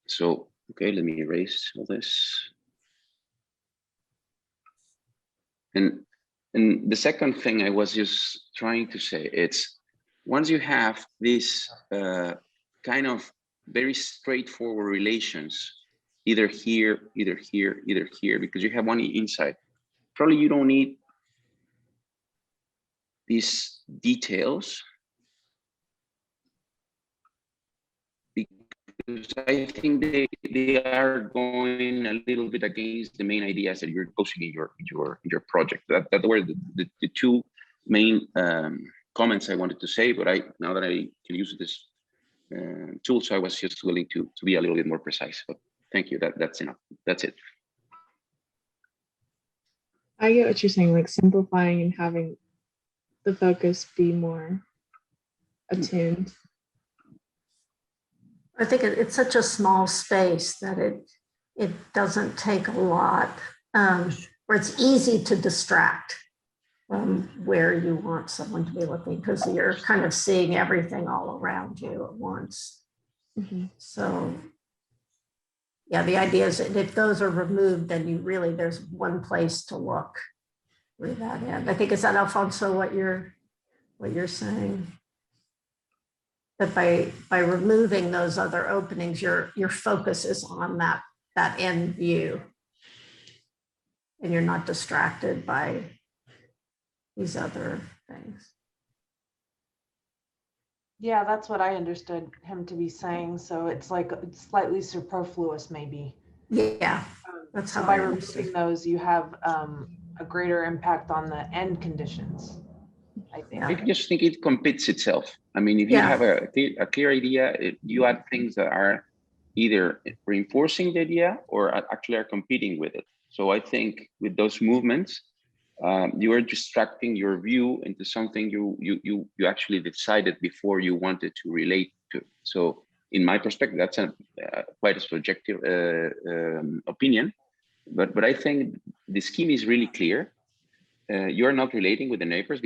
[SPEAKER 16] So, okay, let me erase all this. And the second thing I was just trying to say, it's once you have this kind of very straightforward relations, either here, either here, either here, because you have one inside, probably you don't need these details, because I think they are going a little bit against the main ideas that you're posing in your project. That were the two main comments I wanted to say, but now that I can use this tool, so I was just willing to be a little bit more precise. But thank you. That's enough. That's it.
[SPEAKER 13] I get what you're saying, like simplifying and having the focus be more attuned.
[SPEAKER 14] I think it's such a small space that it doesn't take a lot, where it's easy to distract from where you want someone to be looking, because you're kind of seeing everything all around you at once.
[SPEAKER 13] Mm-hmm.
[SPEAKER 14] So yeah, the idea is that if those are removed, then there's one place to look through that end. I think, is that, Alfonso, what you're saying? That by removing those other openings, your focus is on that end view, and you're not distracted by these other things.
[SPEAKER 4] Yeah, that's what I understood him to be saying. So it's like it's slightly superfluous, maybe.
[SPEAKER 14] Yeah, that's
[SPEAKER 4] so
[SPEAKER 14] how
[SPEAKER 4] by
[SPEAKER 14] I
[SPEAKER 4] removing
[SPEAKER 14] understood.
[SPEAKER 4] those, you have a greater impact on the end conditions, I think.
[SPEAKER 16] I just think it competes itself. I mean, if you have a clear idea, you add things that are either reinforcing the idea or actually are competing with it. So I think with those movements, you are distracting your view into something you actually decided before you wanted to relate to. So in my perspective, that's quite a subjective opinion, but I think the scheme is really clear. You're not relating with the neighbors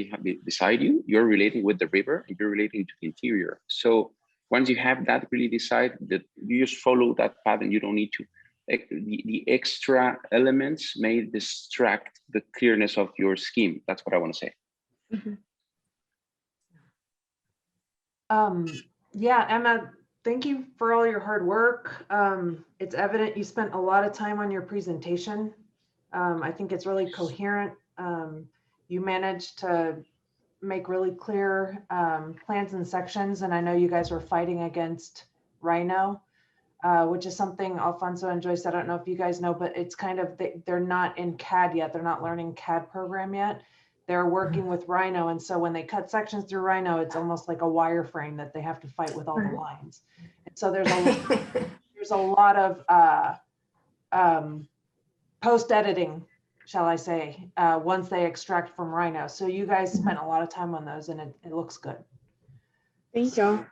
[SPEAKER 16] beside you, you're relating with the river, and you're relating to the interior. So once you have that really decided, that you just follow that path and you don't need to, the extra elements may distract the clearness of your scheme. That's what I want to say.
[SPEAKER 4] Mm-hmm. Yeah, Emma, thank you for all your hard work. It's evident you spent a lot of time on your presentation. I think it's really coherent. You managed to make really clear plans and sections, and I know you guys were fighting against Rhino, which is something Alfonso and Joyce, I don't know if you guys know, but it's kind of, they're not in CAD yet. They're not learning CAD program yet. They're working with Rhino, and so when they cut sections through Rhino, it's almost like a wireframe that they have to fight with all the lines. And so there's a lot of post-editing, shall I say, once they extract from Rhino. So you guys spent a lot of time on those, and it looks good.
[SPEAKER 13] Thank you.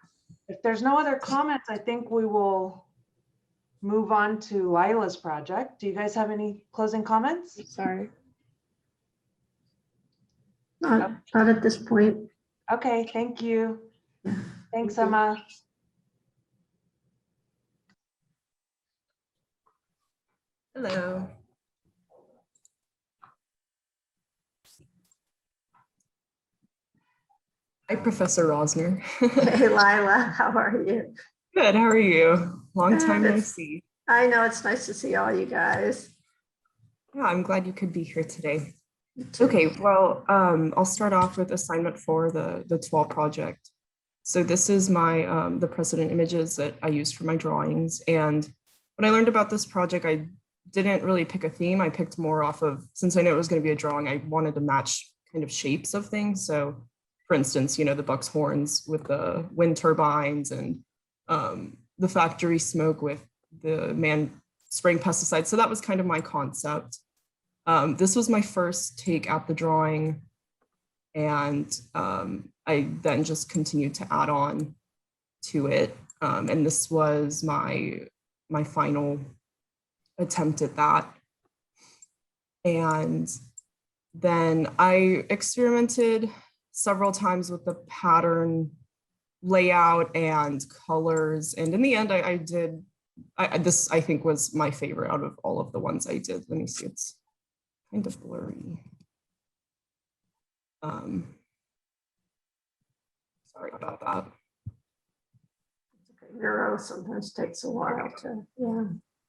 [SPEAKER 4] If there's no other comments, I think we will move on to Lila's project. Do you guys have any closing comments?
[SPEAKER 13] Sorry.
[SPEAKER 14] Not at this point.
[SPEAKER 4] Okay, thank you. Thanks, Emma.
[SPEAKER 7] Hello. Hi, Professor Rosner.
[SPEAKER 14] Hey, Lila, how are you?
[SPEAKER 7] Good, how are you? Long time no see.
[SPEAKER 14] I know, it's nice to see all you guys.
[SPEAKER 7] Yeah, I'm glad you could be here today. Okay, well, I'll start off with assignment 4, the 12 project. So this is my the precedent images that I used for my drawings. And when I learned about this project, I didn't really pick a theme. I picked more off of, since I knew it was going to be a drawing, I wanted to match kind of shapes of things. So for instance, you know, the buck's horns with the wind turbines, and the factory smoke with the man spraying pesticides. So that was kind of my concept. This was my first take at the drawing.
[SPEAKER 17] And I then just continued to add on to it. And this was my final attempt at that. And then I experimented several times with the pattern layout and colors. And in the end, this I think was my favorite out of all of the ones I did. Let me see, it's kind of blurry. Sorry about that.
[SPEAKER 14] Neuro sometimes takes a while to, yeah.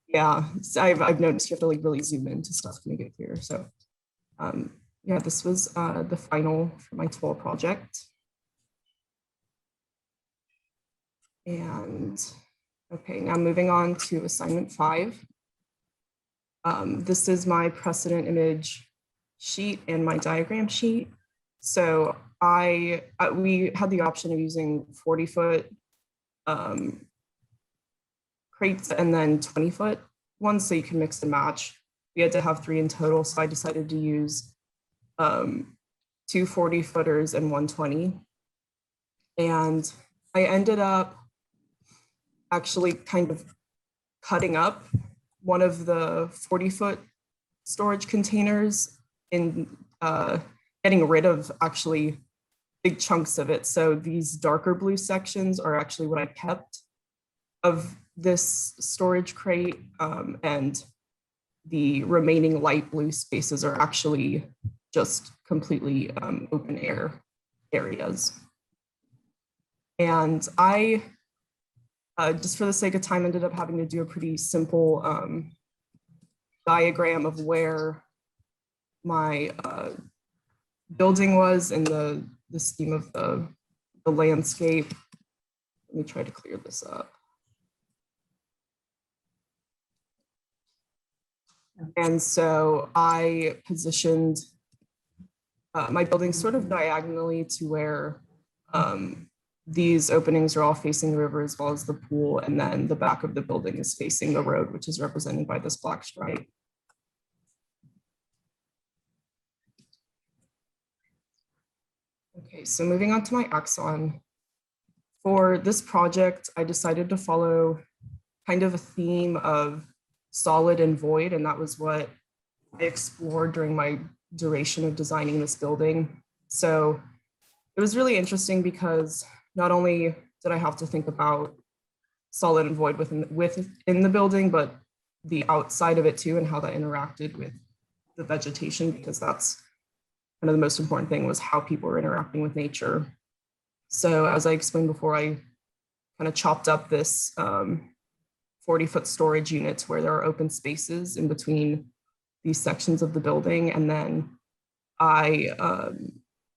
[SPEAKER 17] Yeah, so I've noticed you have to like really zoom into stuff to make it clear. So yeah, this was the final for my tool project. And okay, now moving on to assignment 5. This is my precedent image sheet and my diagram sheet. So we had the option of using 40-foot crates and then 20-foot ones, so you can mix and match. We had to have 3 in total, so I decided to use 2 40-footers and 120. And I ended up actually kind of cutting up one of the 40-foot storage containers and getting rid of actually big chunks of it. So these darker blue sections are actually what I kept of this storage crate, and the remaining light blue spaces are actually just completely open air areas. And I, just for the sake of time, ended up having to do a pretty simple diagram of where my building was in the scheme of the landscape. Let me try to clear this up. And so I positioned my building sort of diagonally to where these openings are all facing the river as well as the pool, and then the back of the building is facing the road, which is represented by this black stripe. Okay, so moving on to my axon. For this project, I decided to follow kind of a theme of solid and void, and that was what I explored during my duration of designing this building. So it was really interesting because not only did I have to think about solid and void within the building, but the outside of it too, and how that interacted with the vegetation, because that's kind of the most important thing, was how people were interacting with nature. So as I explained before, I kind of chopped up this 40-foot storage units where there are open spaces in between these sections of the building. And then I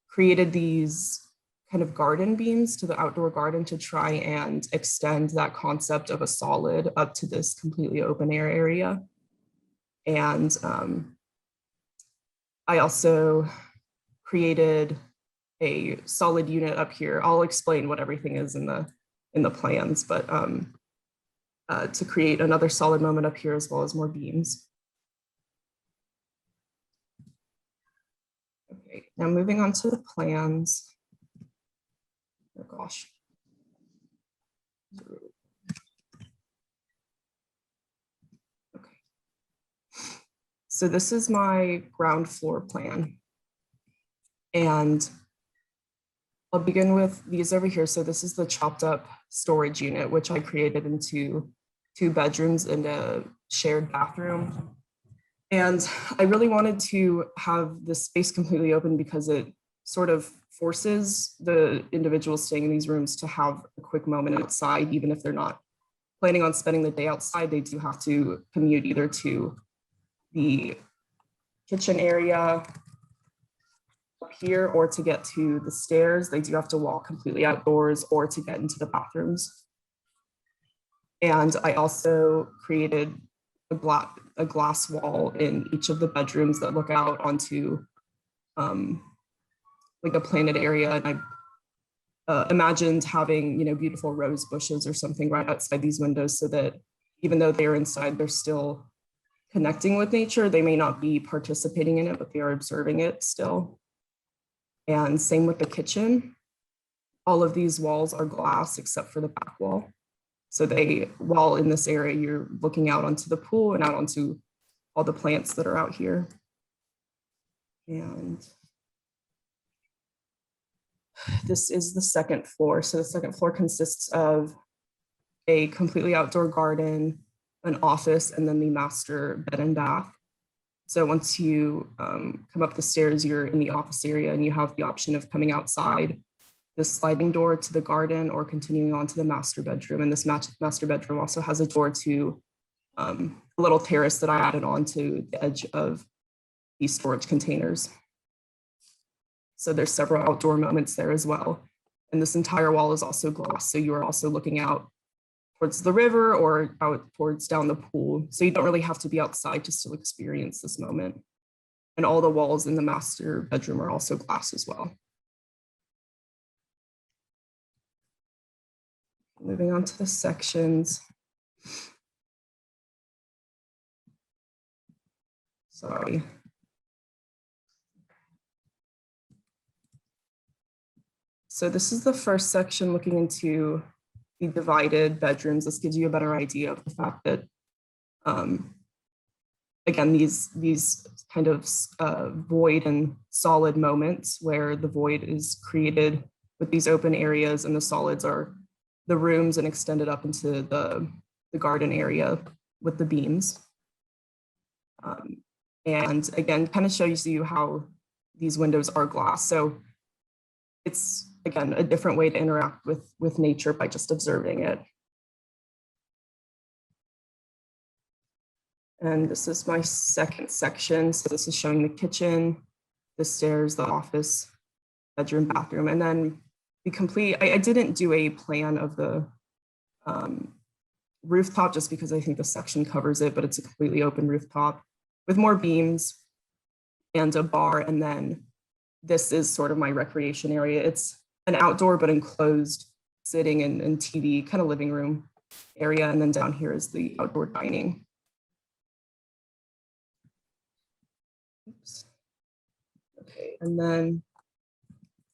[SPEAKER 17] created these kind of garden beams to the outdoor garden to try and extend that concept of a solid up to this completely open air area. And I also created a solid unit up here. I'll explain what everything is in the plans, but to create another solid moment up here as well as more beams. Okay, now moving on to the plans. Oh gosh. Okay. So this is my ground floor plan. And I'll begin with these over here. So this is the chopped up storage unit, which I created into 2 bedrooms and a shared bathroom. And I really wanted to have the space completely open because it sort of forces the individuals staying in these rooms to have a quick moment outside, even if they're not planning on spending the day outside. They do have to commute either to the kitchen area up here, or to get to the stairs. They do have to walk completely outdoors, or to get into the bathrooms. And I also created a glass wall in each of the bedrooms that look out onto like a planted area. And I imagined having, beautiful rose bushes or something right outside these windows, so that even though they're inside, they're still connecting with nature. They may not be participating in it, but they are observing it still. And same with the kitchen. All of these walls are glass except for the back wall. So while in this area, you're looking out onto the pool and out onto all the plants that are out here. And this is the second floor. So the second floor consists of a completely outdoor garden, an office, and then the master bed and bath. So once you come up the stairs, you're in the office area and you have the option of coming outside the sliding door to the garden or continuing on to the master bedroom. And this master bedroom also has a door to a little terrace that I added on to the edge of these storage containers. So there's several outdoor moments there as well. And this entire wall is also glass. So you are also looking out towards the river or out towards down the pool. So you don't really have to be outside to still experience this moment. And all the walls in the master bedroom are also glass as well. Moving on to the sections. Sorry. So this is the first section looking into the divided bedrooms. This gives you a better idea of the fact that, again, these kind of void and solid moments where the void is created with these open areas and the solids are the rooms and extended up into the garden area with the beams. And again, kind of shows you how these windows are glass. So it's, again, a different way to interact with nature by just observing it. And this is my second section. So this is showing the kitchen, the stairs, the office, bedroom, bathroom, and then the complete, I didn't do a plan of the rooftop just because I think the section covers it, but it's a completely open rooftop with more beams and a bar. And then this is sort of my recreation area. It's an outdoor but enclosed sitting and TV kind of living room area. And then down here is the outdoor dining. Oops. Okay, and then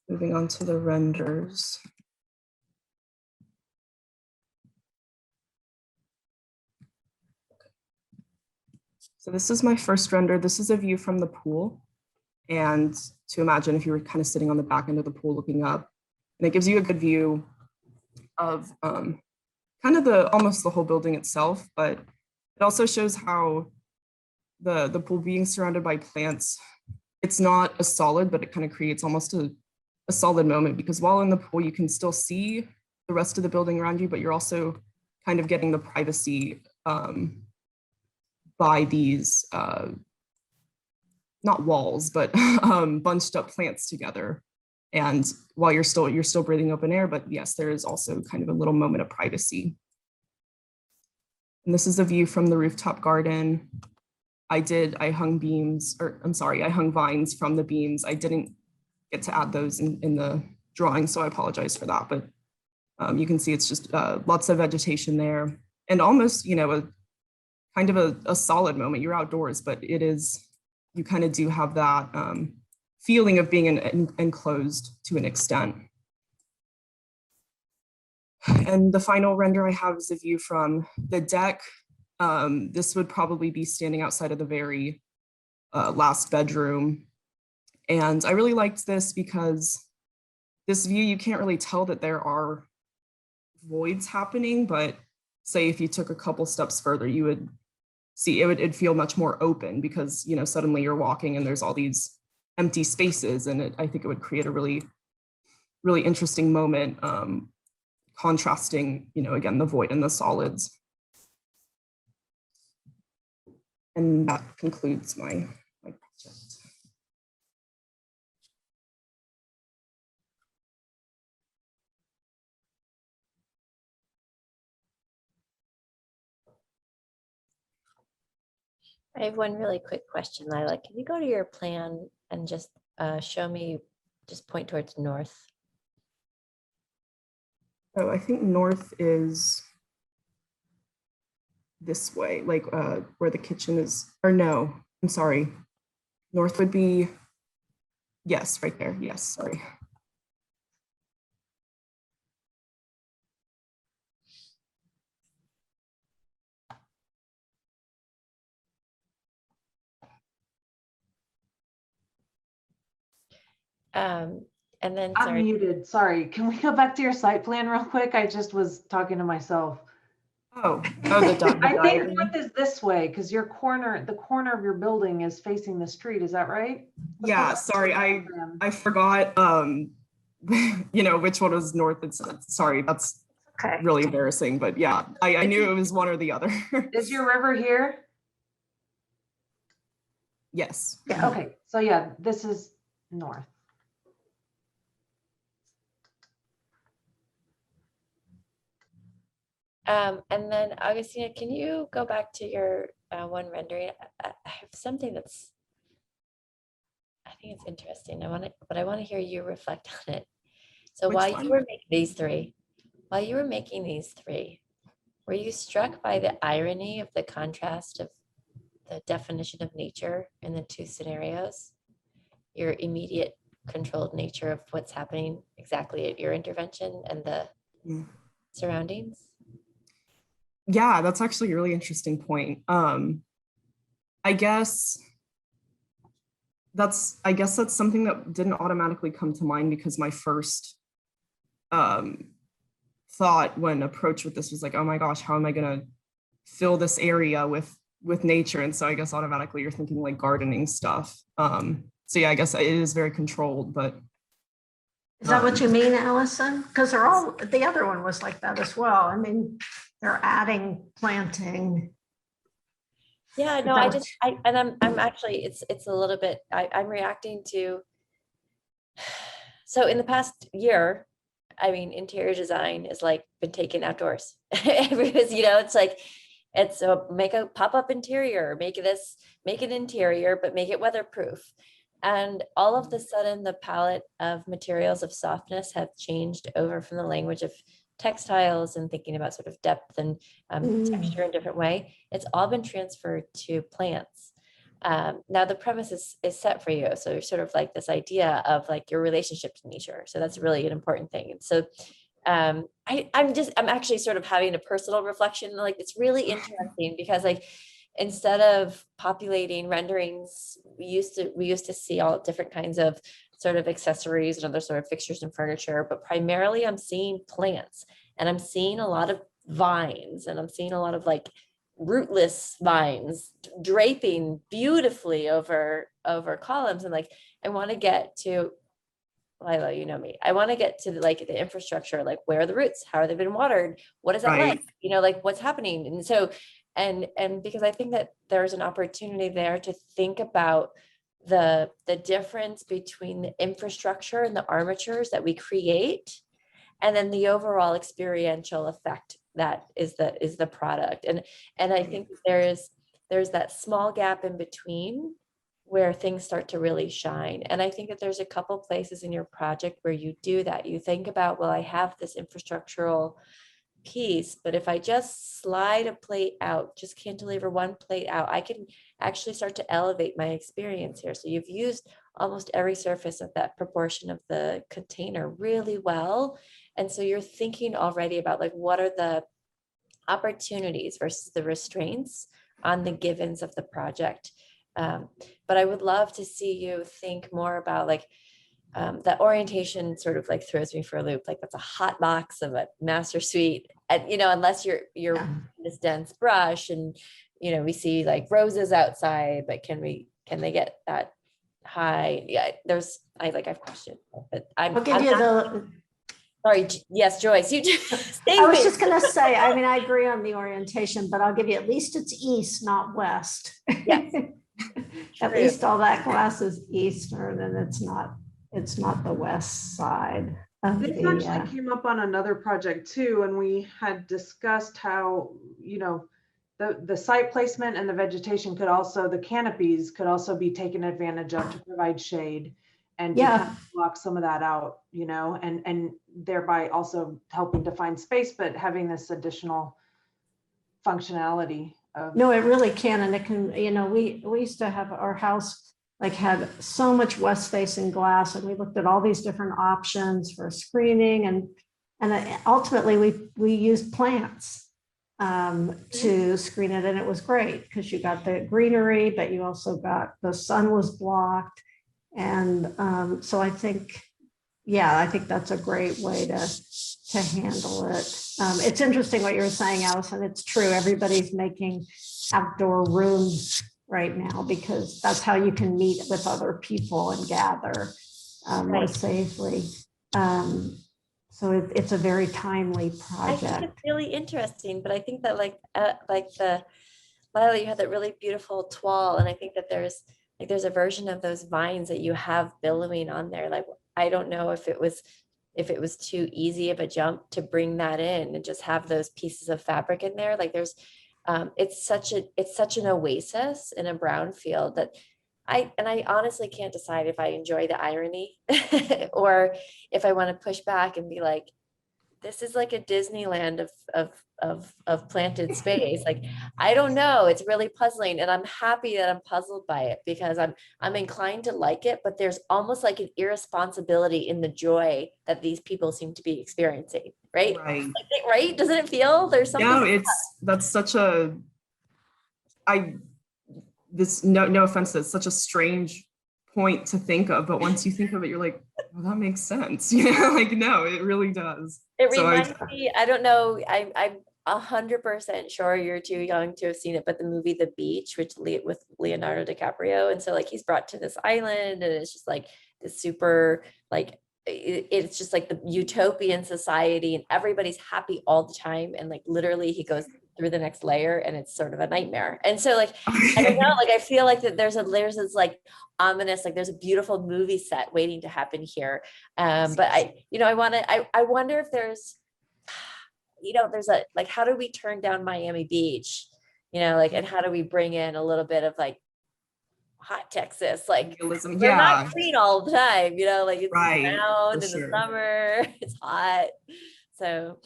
[SPEAKER 17] moving on to the renders. So this is my first render. This is a view from the pool. And to imagine if you were kind of sitting on the back end of the pool looking up, and it gives you a good view of kind of almost the whole building itself, but it also shows how the pool being surrounded by plants, it's not a solid, but it kind of creates almost a solid moment, because while in the pool, you can still see the rest of the building around you, but you're also kind of getting the privacy by these, not walls, but bunched up plants together. And while you're still breathing open air, but yes, there is also kind of a little moment of privacy. And this is a view from the rooftop garden. I hung vines from the beams. I didn't get to add those in the drawing, so I apologize for that. But you can see it's just lots of vegetation there, and almost, kind of a solid moment. You're outdoors, but it is, you kind of do have that feeling of being enclosed to an extent. And the final render I have is a view from the deck. This would probably be standing outside of the very last bedroom. And I really liked this because this view, you can't really tell that there are voids happening, but say if you took a couple steps further, you would see it'd feel much more open, because suddenly you're walking and there's all these empty spaces, and I think it would create a really, really interesting moment, contrasting, again, the void and the solids. And that concludes my project.
[SPEAKER 15] I have one really quick question, Lila. Can you go to your plan and just show me, just point towards north?
[SPEAKER 17] Oh, I think north is this way, like where the kitchen is, or no, I'm sorry. North would be Yes, right there. Yes, sorry.
[SPEAKER 15] And then,
[SPEAKER 4] I'm
[SPEAKER 15] sorry.
[SPEAKER 4] muted. Sorry. Can we go back to your site plan real quick? I just was talking to myself.
[SPEAKER 17] Oh, the
[SPEAKER 4] I think
[SPEAKER 17] diagram.
[SPEAKER 4] north is this way because the corner of your building is facing the street. Is that right? Let's go
[SPEAKER 17] Yeah,
[SPEAKER 4] back to
[SPEAKER 17] sorry,
[SPEAKER 4] the diagram.
[SPEAKER 17] I forgot you know, which one was north and south. Sorry, that's really embarrassing, but yeah, I knew it was one or the other.
[SPEAKER 4] Is your river here?
[SPEAKER 17] Yes.
[SPEAKER 4] Yeah. Okay. So yeah, this is north.
[SPEAKER 15] And then Augustina, can you go back to your one rendering? I have something that's, I think it's interesting. But I want to hear you reflect on it. So
[SPEAKER 17] Which
[SPEAKER 15] while
[SPEAKER 17] one?
[SPEAKER 15] you were making these three, were you struck by the irony of the contrast of the definition of nature in the two scenarios? Your immediate controlled nature of what's happening exactly at your intervention and the surroundings?
[SPEAKER 17] Yeah, that's actually a really interesting point. I guess that's something that didn't automatically come to mind because my first thought when approached with this was like, oh my gosh, how am I gonna fill this area with nature? And so I guess automatically you're thinking like gardening stuff. So yeah, I guess it is very controlled, but.
[SPEAKER 14] Is that what you mean, Allison? Because they're all, the other one was like that as well. I mean, they're adding planting.
[SPEAKER 15] Yeah, no, I'm actually, it's a little bit, I'm reacting to, so in the past year, I mean, interior design is like been taken outdoors because, you know, it's like, it's make a pop-up interior, make it interior, but make it weatherproof. And all of the sudden the palette of materials of softness have changed over from the language of textiles and thinking about sort of depth and texture in a different way. It's all been transferred to plants. Now the premise is set for you. So you're sort of like this idea of like your relationship to nature. So that's really an important thing. And so I'm actually sort of having a personal reflection. Like it's really interesting because like, instead of populating renderings, we used to see all different kinds of sort of accessories and other sort of fixtures and furniture, but primarily I'm seeing plants and I'm seeing a lot of vines and I'm seeing a lot of like rootless vines draping beautifully over columns. And like, I want to get to, Lila, you know me, I want to get to like the infrastructure, like where are the roots? How have they been watered? What is that like? You know, like what's happening? And so, and because I think that there's an opportunity there to think about the difference between the infrastructure and the armatures that we create, and then the overall experiential effect that is the product. And I think there's that small gap in between where things start to really shine. And I think that there's a couple places in your project where you do that. You think about, well, I have this infrastructural piece, but if I just slide a plate out, just cantilever one plate out, I can actually start to elevate my experience here. So you've used almost every surface of that proportion of the container really well. And so you're thinking already about like, what are the opportunities versus the restraints on the givens of the project. But I would love to see you think more about like, that orientation sort of like throws me for a loop. Like that's a hot box of a master suite. And, you know, unless you're this dense brush and, you know, we see like roses outside, but can they get that high? Yeah, I have questions, but
[SPEAKER 14] I'll give you
[SPEAKER 15] sorry. Yes, Joyce, you just,
[SPEAKER 14] I was just going to say, I mean, I agree on the orientation, but I'll give you at least it's east, not west.
[SPEAKER 15] Yes.
[SPEAKER 14] At least all that glass is eastern and it's not the west side.
[SPEAKER 4] This actually came up on another project too, and we had discussed how, you know, the site placement and the vegetation the canopies could also be taken advantage of to provide shade and to kind of block some of that out, you know, and thereby also helping to find space, but having this additional functionality.
[SPEAKER 14] No, it really can. And it can, you know, we used to have our house like had so much west facing glass, and we looked at all these different options for screening, and ultimately we used plants to screen it, and it was great because you got the greenery, but you also got the sun was blocked, and so I think, yeah, I think that's a great way to handle it. It's interesting what you were saying, Allison. It's true. Everybody's making outdoor rooms right now because that's how you can meet with other people and gather more safely. So it's a very timely project.
[SPEAKER 15] I think it's really interesting, but I think that like Lila, you had that really beautiful toile, and I think that there's a version of those vines that you have billowing on there. Like, I don't know if it was too easy of a jump to bring that in and just have those pieces of fabric in there. Like there's, it's such an oasis in a brown field that I honestly can't decide if I enjoy the irony or if I want to push back and be like, this is like a Disneyland of planted space. Like, I don't know. It's really puzzling, and I'm happy that I'm puzzled by it because I'm inclined to like it, but there's almost like an irresponsibility in the joy that these people seem to be experiencing. Right?
[SPEAKER 17] Right.
[SPEAKER 15] Like, right? Doesn't it feel there's something?
[SPEAKER 17] No, that's such a, no offense, that's such a strange point to think of, but once you think of it, you're like, well, that makes sense. You know, like, no, it really does.
[SPEAKER 15] It reminds me, I don't know, I'm 100% sure you're too young to have seen it, but the movie The Beach, with Leonardo DiCaprio, and so like he's brought to this island, and it's just like this super like it's just like the utopian society, and everybody's happy all the time, and like literally he goes through the next layer and it's sort of a nightmare. And so like I don't know, like I feel like that there's this like ominous, like there's a beautiful movie set waiting to happen here. But I wonder if there's there's a like, how do we turn down Miami Beach, like, and how do we bring in a little bit of like hot Texas, like
[SPEAKER 17] realism?
[SPEAKER 15] We're not green all the time, like it's
[SPEAKER 17] right,
[SPEAKER 15] round in the summer, it's hot. So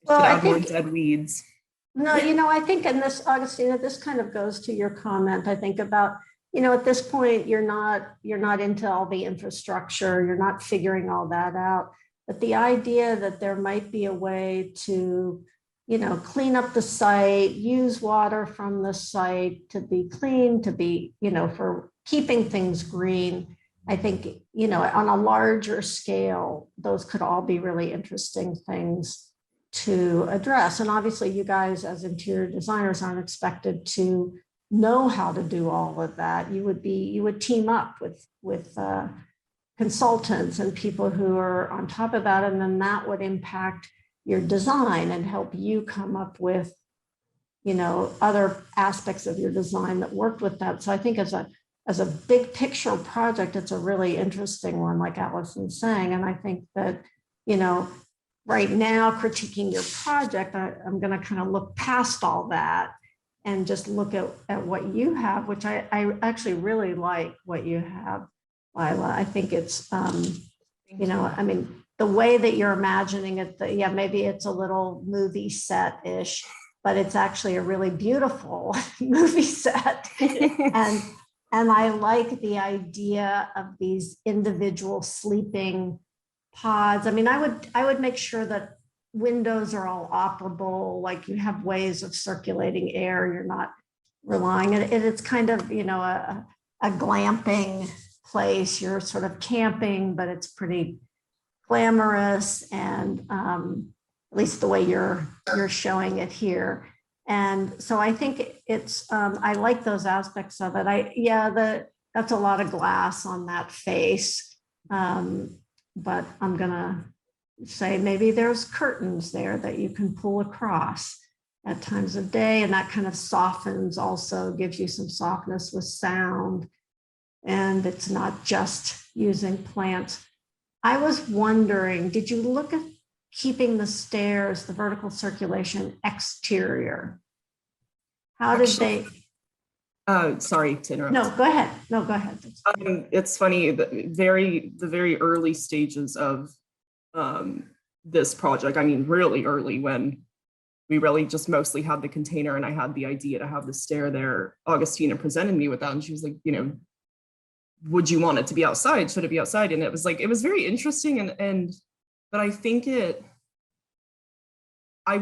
[SPEAKER 14] well, I think
[SPEAKER 17] more dead weeds.
[SPEAKER 14] No, I think in this, Augustina, this kind of goes to your comment, I think, about, at this point, you're not into all the infrastructure, you're not figuring all that out. But the idea that there might be a way to, clean up the site, use water from the site to be clean, to be, for keeping things green. I think, on a larger scale, those could all be really interesting things to address. And obviously you guys as interior designers aren't expected to know how to do all of that. You would team up with consultants and people who are on top of that, and then that would impact your design and help you come up with other aspects of your design that worked with that. So I think as a big picture project, it's a really interesting one, like Allison's saying. And I think that right now, critiquing your project, I'm going to kind of look past all that and just look at what you have, which I actually really like what you have, Lila. I think it's, I mean, the way that you're imagining it, maybe it's a little movie set-ish, but it's actually a really beautiful movie set. And I like the idea of these individual sleeping pods. I mean, I would make sure that windows are all operable, like you have ways of circulating air. You're not relying on it. It's kind of, a glamping place. You're sort of camping, but it's pretty glamorous, and at least the way you're showing it here. And so I think it's, I like those aspects of it. That's a lot of glass on that face. But I'm gonna say maybe there's curtains there that you can pull across at times of day, and that kind of softens, also gives you some softness with sound, and it's not just using plants. I was wondering, did you look at keeping the stairs, the vertical circulation exterior? How did they?
[SPEAKER 17] Sorry to interrupt.
[SPEAKER 14] No, go ahead. No, go ahead.
[SPEAKER 17] It's funny, the very early stages of this project, I mean, really early, when we really just mostly had the container and I had the idea to have the stair there, Augustina presented me with that, and she was like, would you want it to be outside? Should it be outside? And it was like, it was very interesting. But I think I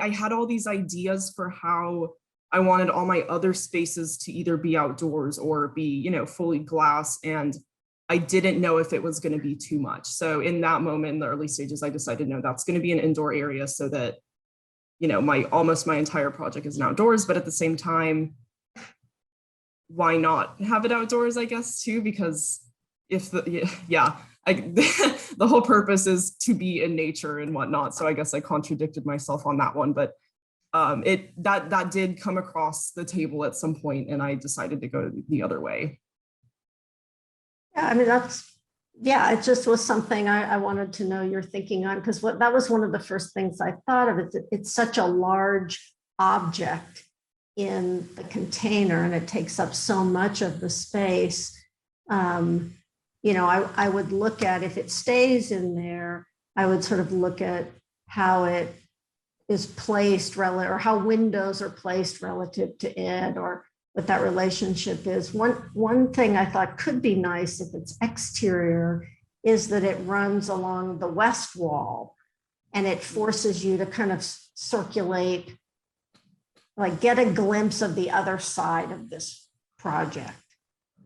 [SPEAKER 17] had all these ideas for how I wanted all my other spaces to either be outdoors or be, you know, fully glass. And I didn't know if it was going to be too much. So in that moment, in the early stages, I decided, no, that's going to be an indoor area so that, you know, almost my entire project is outdoors. But at the same time, why not have it outdoors, I guess, too, because the whole purpose is to be in nature and whatnot. So I guess I contradicted myself on that one, but that did come across the table at some point, and I decided to go the other way.
[SPEAKER 14] Yeah, I mean, it just was something I wanted to know your thinking on, because that was one of the first things I thought of. It's such a large object in the container, and it takes up so much of the space. You know, I would look at, if it stays in there, I would sort of look at how it is placed or how windows are placed relative to it, or what that relationship is. One thing I thought could be nice if it's exterior is that it runs along the west wall, and it forces you to kind of circulate, like get a glimpse of the other side of this project.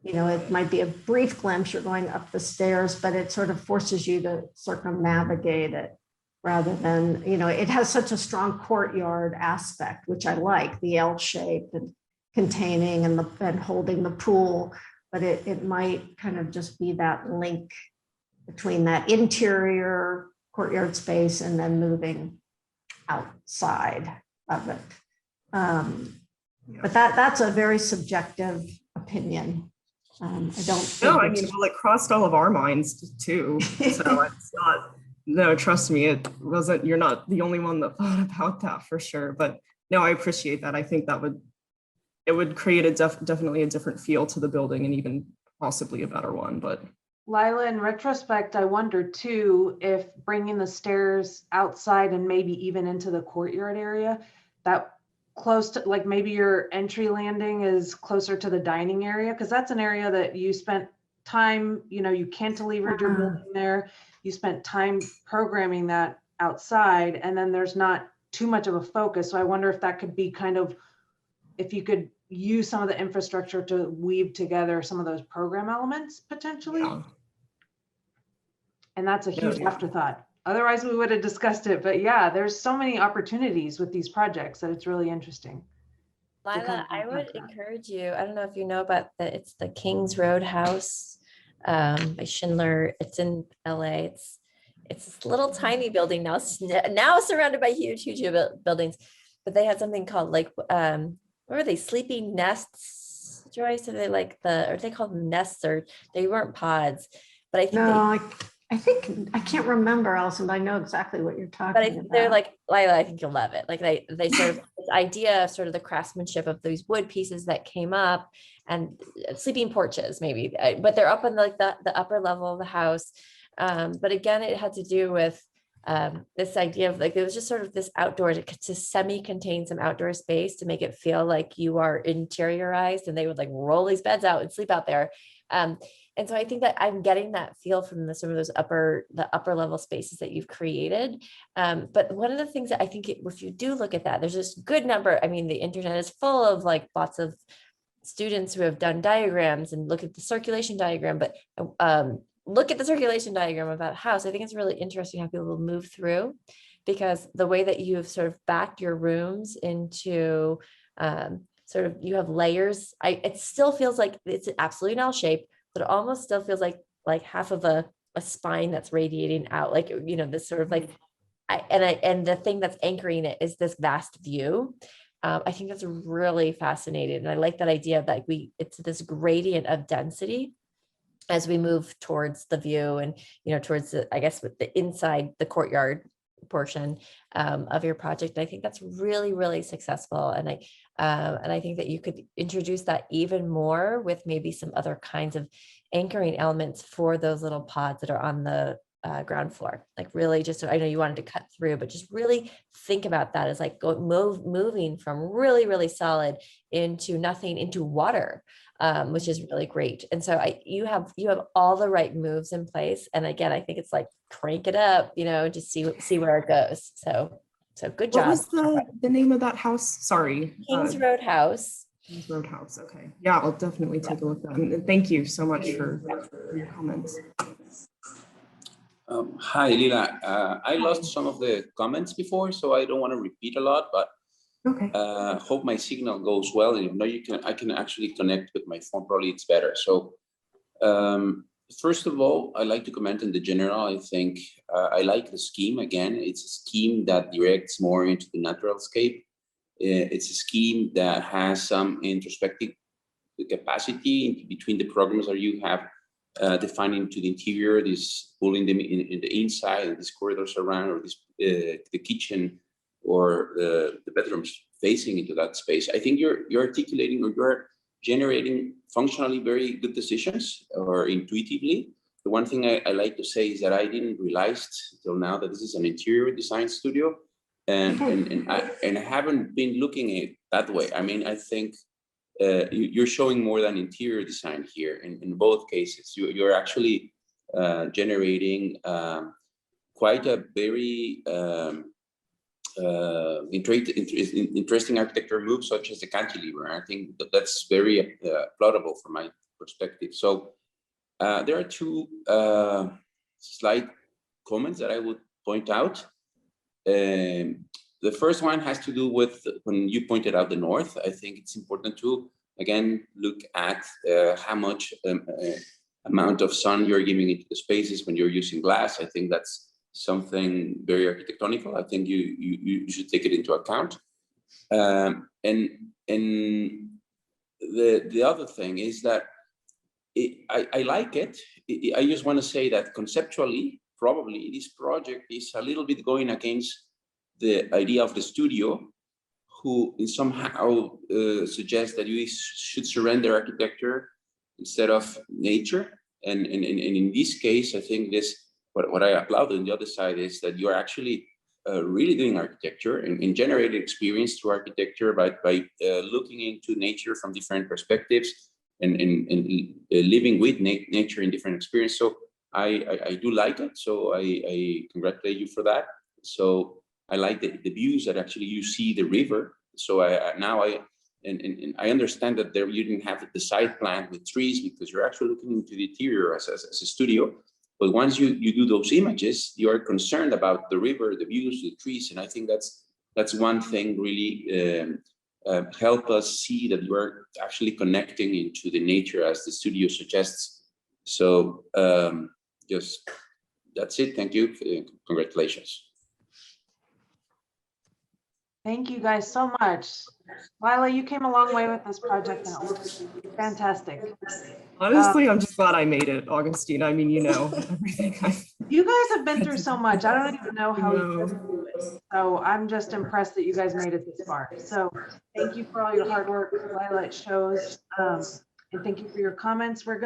[SPEAKER 14] You know, it might be a brief glimpse, you're going up the stairs, but it sort of forces you to circumnavigate it, rather than, you know, it has such a strong courtyard aspect, which I like, the L shape and containing and holding the pool, but it might kind of just be that link between that interior courtyard space and then moving outside of it. But that's a very subjective opinion. I don't think
[SPEAKER 17] no, I mean, well, it crossed all of our minds too. So it's not, no, trust me, it wasn't, you're not the only one that thought about that for sure. But no, I appreciate that. I think it would create definitely a different feel to the building, and even possibly a better one. But
[SPEAKER 4] Lila, in retrospect, I wonder too, if bringing the stairs outside and maybe even into the courtyard area, that close to, like, maybe your entry landing is closer to the dining area, because that's an area that you spent time, you know, you cantilevered your building there, you spent time programming that outside, and then there's not too much of a focus. So I wonder if that could be kind of, if you could use some of the infrastructure to weave together some of those program elements potentially. Yeah. And that's a huge afterthought. Otherwise we would have discussed it, but yeah, there's so many opportunities with these projects that it's really interesting.
[SPEAKER 15] Lila, I would encourage you, I don't know if you know about it's the King's Roadhouse by Schindler. It's in LA. It's this little tiny building now surrounded by huge buildings, but they had something called, like, what were they, sleeping nests, Joyce? Are they like or they called them nests, or they weren't pods, but I think
[SPEAKER 14] I can't remember, Allison, but I know exactly what you're talking about.
[SPEAKER 15] They're like, Lila, I think you'll love it. Like they sort of this idea of sort of the craftsmanship of these wood pieces that came up, and sleeping porches maybe, but they're up in like the upper level of the house. But again, it had to do with this idea of, like, it was just sort of this outdoor to semi-contain some outdoor space to make it feel like you are interiorized, and they would like roll these beds out and sleep out there. And so I think that I'm getting that feel from some of those upper level spaces that you've created. But one of the things that I think, if you do look at that, there's this good number. I mean, the internet is full of like lots of students who have done diagrams and look at the circulation diagram, but look at the circulation diagram of that house. I think it's really interesting how people will move through, because the way that you've sort of backed your rooms into sort of, you have layers. It still feels like it's absolutely an L shape, but it almost still feels like half of a spine that's radiating out, like, you know, this sort of like, and the thing that's anchoring it is this vast view. I think that's really fascinating. And I like that idea that it's this gradient of density as we move towards the view, and, you know, towards I guess with the inside, the courtyard portion of your project. I think that's really, really successful. And I think that you could introduce that even more with maybe some other kinds of anchoring elements for those little pods that are on the ground floor. Like really just, I know you wanted to cut through, but just really think about that as like moving from really, really solid into nothing, into water, which is really great. And so you have all the right moves in place. And again, I think it's like crank it up, just see where it goes. So good job.
[SPEAKER 17] What was the name of that house? Sorry.
[SPEAKER 15] Kings Road House.
[SPEAKER 17] Kings Road House. Okay. Yeah, I'll definitely take a look at that. And thank you so much for your comments.
[SPEAKER 16] Hi, Lila. I lost some of the comments before, so I don't want to repeat a lot, but
[SPEAKER 17] okay.
[SPEAKER 16] Hope my signal goes well. And if not, I can actually connect with my phone. Probably it's better. So first of all, I like to comment on the general. I think I like the scheme. Again, it's a scheme that directs more into the natural scape. It's a scheme that has some introspective capacity between the programs that you have defining to the interior, this pulling them in the inside, and these corridors around, or this the kitchen or the bedrooms facing into that space. I think you're articulating, or you're generating functionally very good decisions, or intuitively. The one thing I like to say is that I didn't realize till now that this is an interior design studio, and I haven't been looking at it that way. I mean, I think you're showing more than interior design here in both cases. You're actually generating quite a very interesting architecture move, such as the cantilever. I think that's very applaudable from my perspective. So there are two slight comments that I would point out. The first one has to do with when you pointed out the north. I think it's important to, again, look at how much amount of sun you're giving into the spaces when you're using glass. I think that's something very architectonical. I think you should take it into account. And the other thing is that I like it. I just want to say that conceptually, probably this project is a little bit going against the idea of the studio, who somehow suggests that you should surrender architecture instead of nature. And in this case, I think what I applaud on the other side is that you're actually really doing architecture and generating experience through architecture by looking into nature from different perspectives and living with nature in different experiences. So I do like it. So I congratulate you for that. So I like the views that actually you see the river. So I understand that there you didn't have the side plan with trees because you're actually looking into the interior as a studio. But once you do those images, you are concerned about the river, the views, the trees, and I think that's one thing really help us see that you are actually connecting into the nature as the studio suggests. So just that's it. Thank you. Congratulations.
[SPEAKER 4] Thank you guys so much. Lila, you came a long way with this project and it was fantastic.
[SPEAKER 17] Honestly, I'm just glad I made it, Augustine. I mean, everything.
[SPEAKER 4] You guys have been through so much. I don't even know how you guys do it. So I'm just impressed that you guys made it this far. So thank you for all your hard work, Lila. It shows. And thank you for your comments. We're